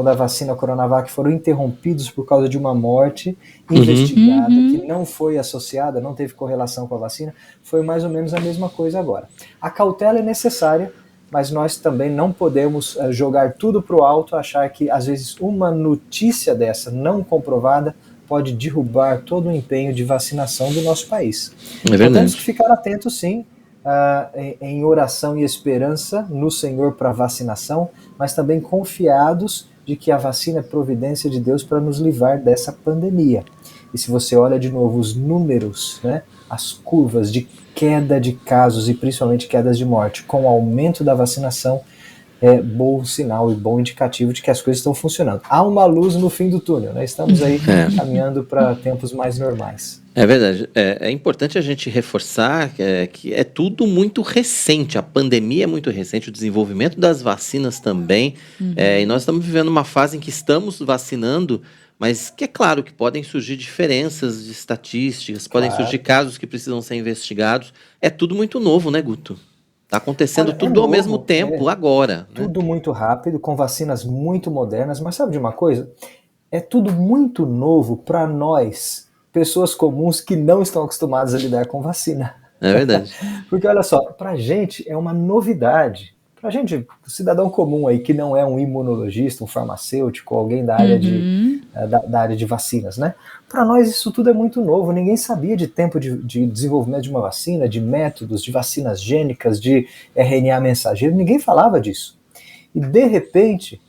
da vacina Coronavac foram interrompidos por causa de uma morte investigada que não foi associada, não teve correlação com a vacina? Foi mais ou menos a mesma coisa agora. A cautela é necessária, mas nós também não podemos jogar tudo para o alto, achar que às vezes uma notícia dessa não comprovada pode derrubar todo o empenho de vacinação do nosso país. É verdade. Então temos que ficar atentos sim, em oração e esperança no Senhor para a vacinação, mas também confiados de que a vacina é providência de Deus para nos livrar dessa pandemia. E se você olha de novo os números, né, as curvas de queda de casos e principalmente quedas de morte com o aumento da vacinação, é bom sinal e bom indicativo de que as coisas estão funcionando. Há uma luz no fim do túnel, né? Estamos aí caminhando para tempos mais normais. É verdade. É importante a gente reforçar que é tudo muito recente. A pandemia é muito recente, o desenvolvimento das vacinas também. E nós estamos vivendo uma fase em que estamos vacinando, mas que é claro que podem surgir diferenças de estatísticas, podem surgir casos que precisam ser investigados. É tudo muito novo, né, Guto? Está acontecendo tudo ao mesmo tempo, agora. Tudo muito rápido, com vacinas muito modernas, mas sabe de uma coisa? É tudo muito novo para nós, pessoas comuns que não estão acostumadas a lidar com vacina. É verdade. Porque olha só, para a gente é uma novidade. Para a gente, cidadão comum aí, que não é um imunologista, um farmacêutico, alguém da área, da área de vacinas, né? Para nós isso tudo é muito novo, ninguém sabia de tempo de desenvolvimento de uma vacina, de métodos, de vacinas gênicas, de RNA mensageiro, ninguém falava disso. E de repente,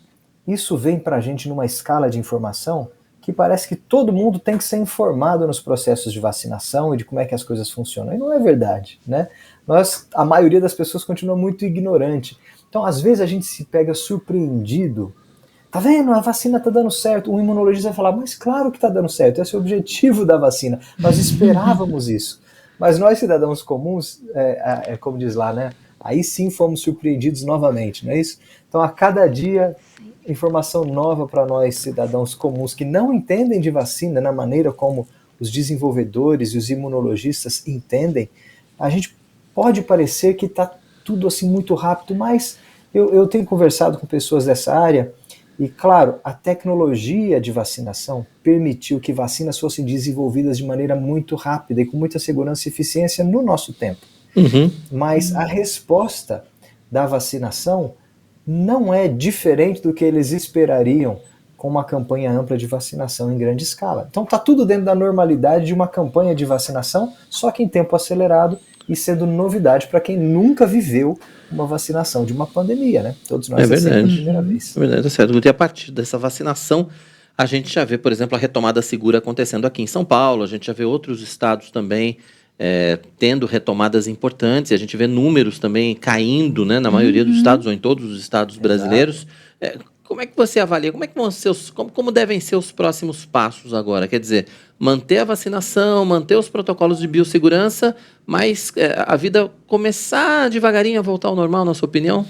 isso vem para a gente numa escala de informação que parece que todo mundo tem que ser informado nos processos de vacinação e de como é que as coisas funcionam. E não é verdade, né? A maioria das pessoas continua muito ignorante. Então, às vezes, a gente se pega surpreendido. Tá vendo? A vacina tá dando certo. Um imunologista vai falar, mas claro que tá dando certo. Esse é o objetivo da vacina. Nós esperávamos isso. Mas nós, cidadãos comuns, como diz lá, né? Aí sim fomos surpreendidos novamente, não é isso? Então, a cada dia, informação nova para nós, cidadãos comuns, que não entendem de vacina na maneira como os desenvolvedores e os imunologistas entendem. A gente pode parecer que está tudo assim muito rápido, mas eu tenho conversado com pessoas dessa área e, claro, a tecnologia de vacinação permitiu que vacinas fossem desenvolvidas de maneira muito rápida e com muita segurança e eficiência no nosso tempo. Mas a resposta da vacinação não é diferente do que eles esperariam com uma campanha ampla de vacinação em grande escala. Então está tudo dentro da normalidade de uma campanha de vacinação, só que em tempo acelerado e sendo novidade para quem nunca viveu uma vacinação de uma pandemia, né? Todos nós verdade. A primeira vez. É verdade, tá certo. E a partir dessa vacinação, a gente já vê, por exemplo, a retomada segura acontecendo aqui em São Paulo, a gente já vê outros estados também tendo retomadas importantes, e a gente vê números também caindo, né, na maioria dos estados, ou em todos os estados brasileiros. Como é que você avalia? Como é que vão ser como devem ser os próximos passos agora? Quer dizer, manter a vacinação, manter os protocolos de biossegurança, mas a vida começar devagarinho a voltar ao normal, na sua opinião?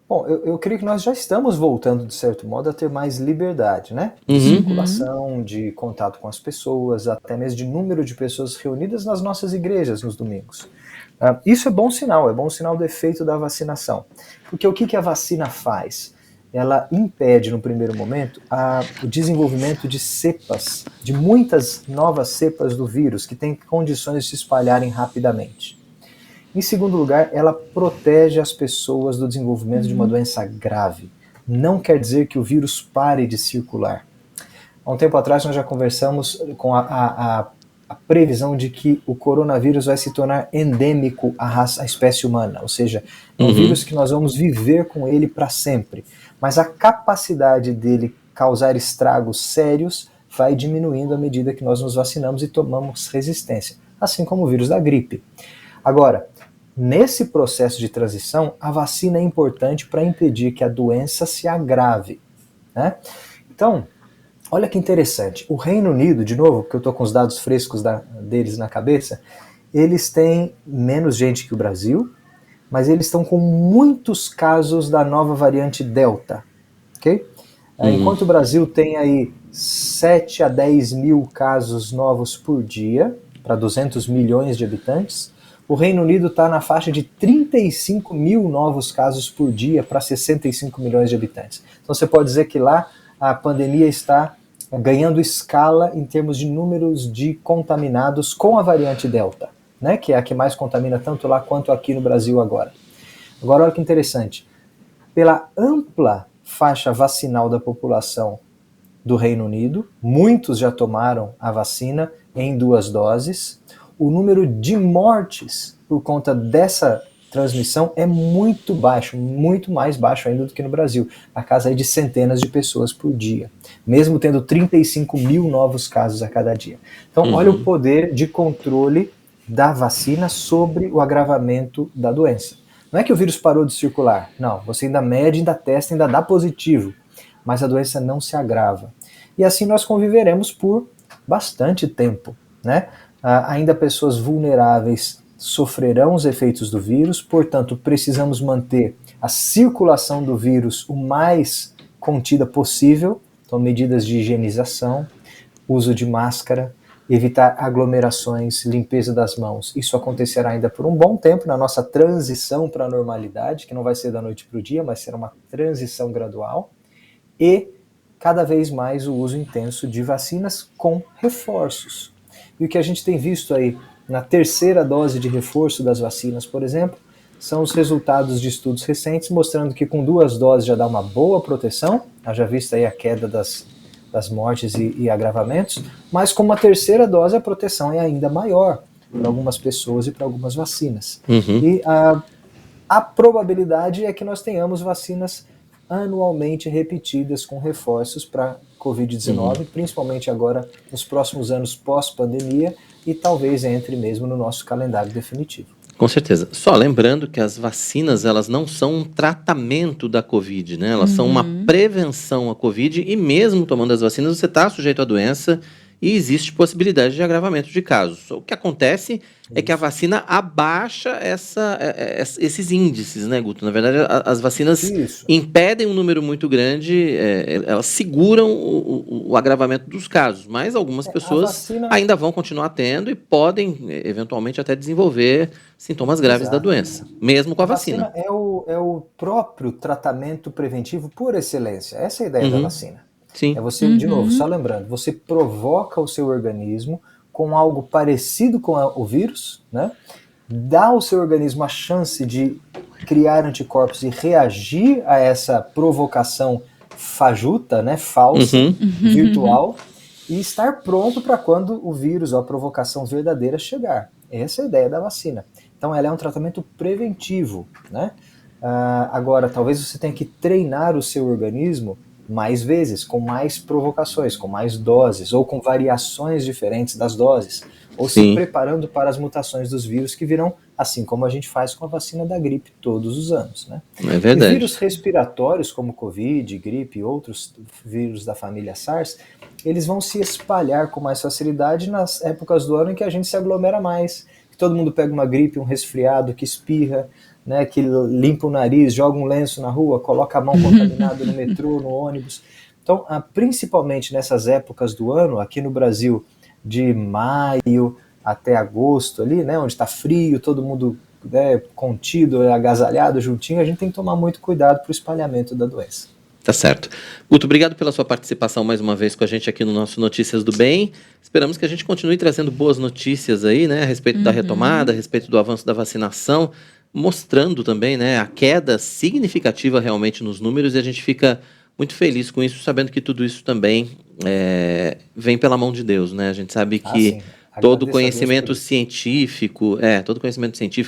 Bom, eu creio que nós já estamos voltando, de certo modo, a ter mais liberdade, né? De circulação, de contato com as pessoas, até mesmo de número de pessoas reunidas nas nossas igrejas nos domingos. Isso é bom sinal do efeito da vacinação. Porque o que a vacina faz? Ela impede, no primeiro momento, o desenvolvimento de cepas, de muitas novas cepas do vírus, que têm condições de se espalharem rapidamente. Em segundo lugar, ela protege as pessoas do desenvolvimento de uma doença grave. Não quer dizer que o vírus pare de circular. Há um tempo atrás nós já conversamos com a previsão de que o coronavírus vai se tornar endêmico à espécie humana, ou seja, é um vírus que nós vamos viver com ele para sempre. Mas a capacidade dele causar estragos sérios vai diminuindo à medida que nós nos vacinamos e tomamos resistência, assim como o vírus da gripe. Agora, nesse processo de transição, a vacina é importante para impedir que a doença se agrave, né? Então, olha que interessante, o Reino Unido, de novo, porque eu estou com os dados frescos deles na cabeça, eles têm menos gente que o Brasil, mas eles estão com muitos casos da nova variante Delta, ok? Enquanto o Brasil tem aí 7 a 10 mil casos novos por dia, para 200 milhões de habitantes. O Reino Unido está na faixa de 35 mil novos casos por dia para 65 milhões de habitantes. Então você pode dizer que lá a pandemia está ganhando escala em termos de números de contaminados com a variante Delta, né, que é a que mais contamina tanto lá quanto aqui no Brasil agora. Agora, olha que interessante. Pela ampla faixa vacinal da população do Reino Unido, muitos já tomaram a vacina em 2 doses, o número de mortes por conta dessa transmissão é muito baixo, muito mais baixo ainda do que no Brasil, na casa aí de centenas de pessoas por dia, mesmo tendo 35 mil novos casos a cada dia. Então, olha o poder de controle da vacina sobre o agravamento da doença. Não é que o vírus parou de circular, não, você ainda mede, ainda testa, ainda dá positivo, mas a doença não se agrava. E assim nós conviveremos por bastante tempo, né? Ainda pessoas vulneráveis sofrerão os efeitos do vírus, portanto, precisamos manter a circulação do vírus o mais contida possível, então medidas de higienização, uso de máscara, evitar aglomerações, limpeza das mãos. Isso acontecerá ainda por um bom tempo na nossa transição para a normalidade, que não vai ser da noite para o dia, mas será uma transição gradual, e cada vez mais o uso intenso de vacinas com reforços. E o que a gente tem visto aí na terceira dose de reforço das vacinas, por exemplo, são os resultados de estudos recentes mostrando que com 2 doses já dá uma boa proteção, haja vista aí a queda das mortes e agravamentos, mas com uma terceira dose a proteção é ainda maior para algumas pessoas e para algumas vacinas. E a probabilidade é que nós tenhamos vacinas anualmente repetidas com reforços para Covid-19, principalmente agora nos próximos anos pós-pandemia, e talvez entre mesmo no nosso calendário definitivo. Com certeza. Só lembrando que as vacinas, elas não são um tratamento da Covid, né? Elas são uma prevenção à Covid, e mesmo tomando as vacinas, você está sujeito à doença e existe possibilidade de agravamento de casos. O que acontece é que a vacina abaixa esses índices, né, Guto? Na verdade, as vacinas impedem um número muito grande, elas seguram o agravamento dos casos, mas algumas pessoas ainda vão continuar tendo e podem, eventualmente, até desenvolver sintomas graves da doença, mesmo com a vacina. É o próprio tratamento preventivo por excelência. Essa é a ideia da vacina. Sim. É você, de novo, só lembrando, você provoca o seu organismo com algo parecido com o vírus, né? Dá ao seu organismo a chance de criar anticorpos e reagir a essa provocação fajuta, né? Falsa, virtual, e estar pronto para quando o vírus ou a provocação verdadeira chegar. Essa é a ideia da vacina. Então ela é um tratamento preventivo, né? Agora, talvez você tenha que treinar o seu organismo mais vezes, com mais provocações, com mais doses, ou com variações diferentes das doses, ou se preparando para as mutações dos vírus que virão, assim como a gente faz com a vacina da gripe todos os anos, né? É verdade. E vírus respiratórios, como Covid, gripe e outros vírus da família SARS, eles vão se espalhar com mais facilidade nas épocas do ano em que a gente se aglomera mais, que todo mundo pega uma gripe, um resfriado, que espirra, né, que limpa o nariz, joga um lenço na rua, coloca a mão contaminada no metrô, no ônibus. Então, principalmente nessas épocas do ano, aqui no Brasil, de maio até agosto, ali, né, onde está frio, todo mundo, né, contido, agasalhado, juntinho, a gente tem que tomar muito cuidado para o espalhamento da doença. Tá certo. Guto, obrigado pela sua participação mais uma vez com a gente aqui no nosso Notícias do Bem. Esperamos que a gente continue trazendo boas notícias aí, né, a respeito da retomada, a respeito do avanço da vacinação, mostrando também, né, a queda significativa realmente nos números, e a gente fica muito feliz com isso, sabendo que tudo isso também vem pela mão de Deus, né? A gente sabe que todo conhecimento científico,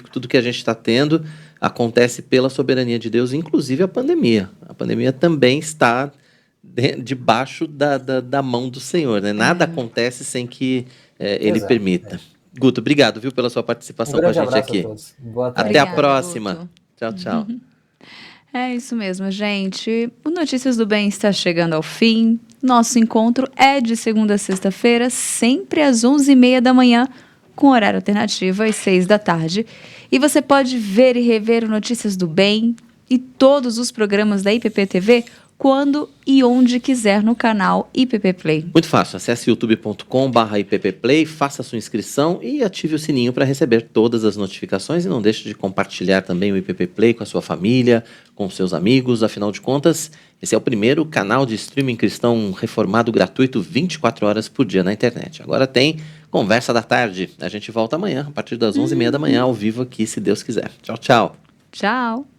tudo que a gente está tendo acontece pela soberania de Deus, inclusive a pandemia. A pandemia também está debaixo da mão do Senhor, né? Nada acontece sem que Ele permita. Guto, obrigado, viu, pela sua participação com a gente aqui. Boa tarde. Até a próxima. Guto. Tchau, tchau. É isso mesmo, gente. O Notícias do Bem está chegando ao fim. Nosso encontro é de segunda a sexta-feira, sempre às 11h30 da manhã, com horário alternativo às 6 da tarde. E você pode ver e rever o Notícias do Bem e todos os programas da IPP TV quando e onde quiser no canal IPP Play. Muito fácil, acesse youtube.com/ipplay, faça a sua inscrição e ative o sininho para receber todas as notificações e não deixe de compartilhar também o IPP Play com a sua família, com seus amigos, afinal de contas, esse é o primeiro canal de streaming cristão reformado gratuito 24 horas por dia na internet. Agora tem Conversa da Tarde, a gente volta amanhã, a partir das 11h30 da manhã, ao vivo aqui, se Deus quiser. Tchau, tchau. Tchau.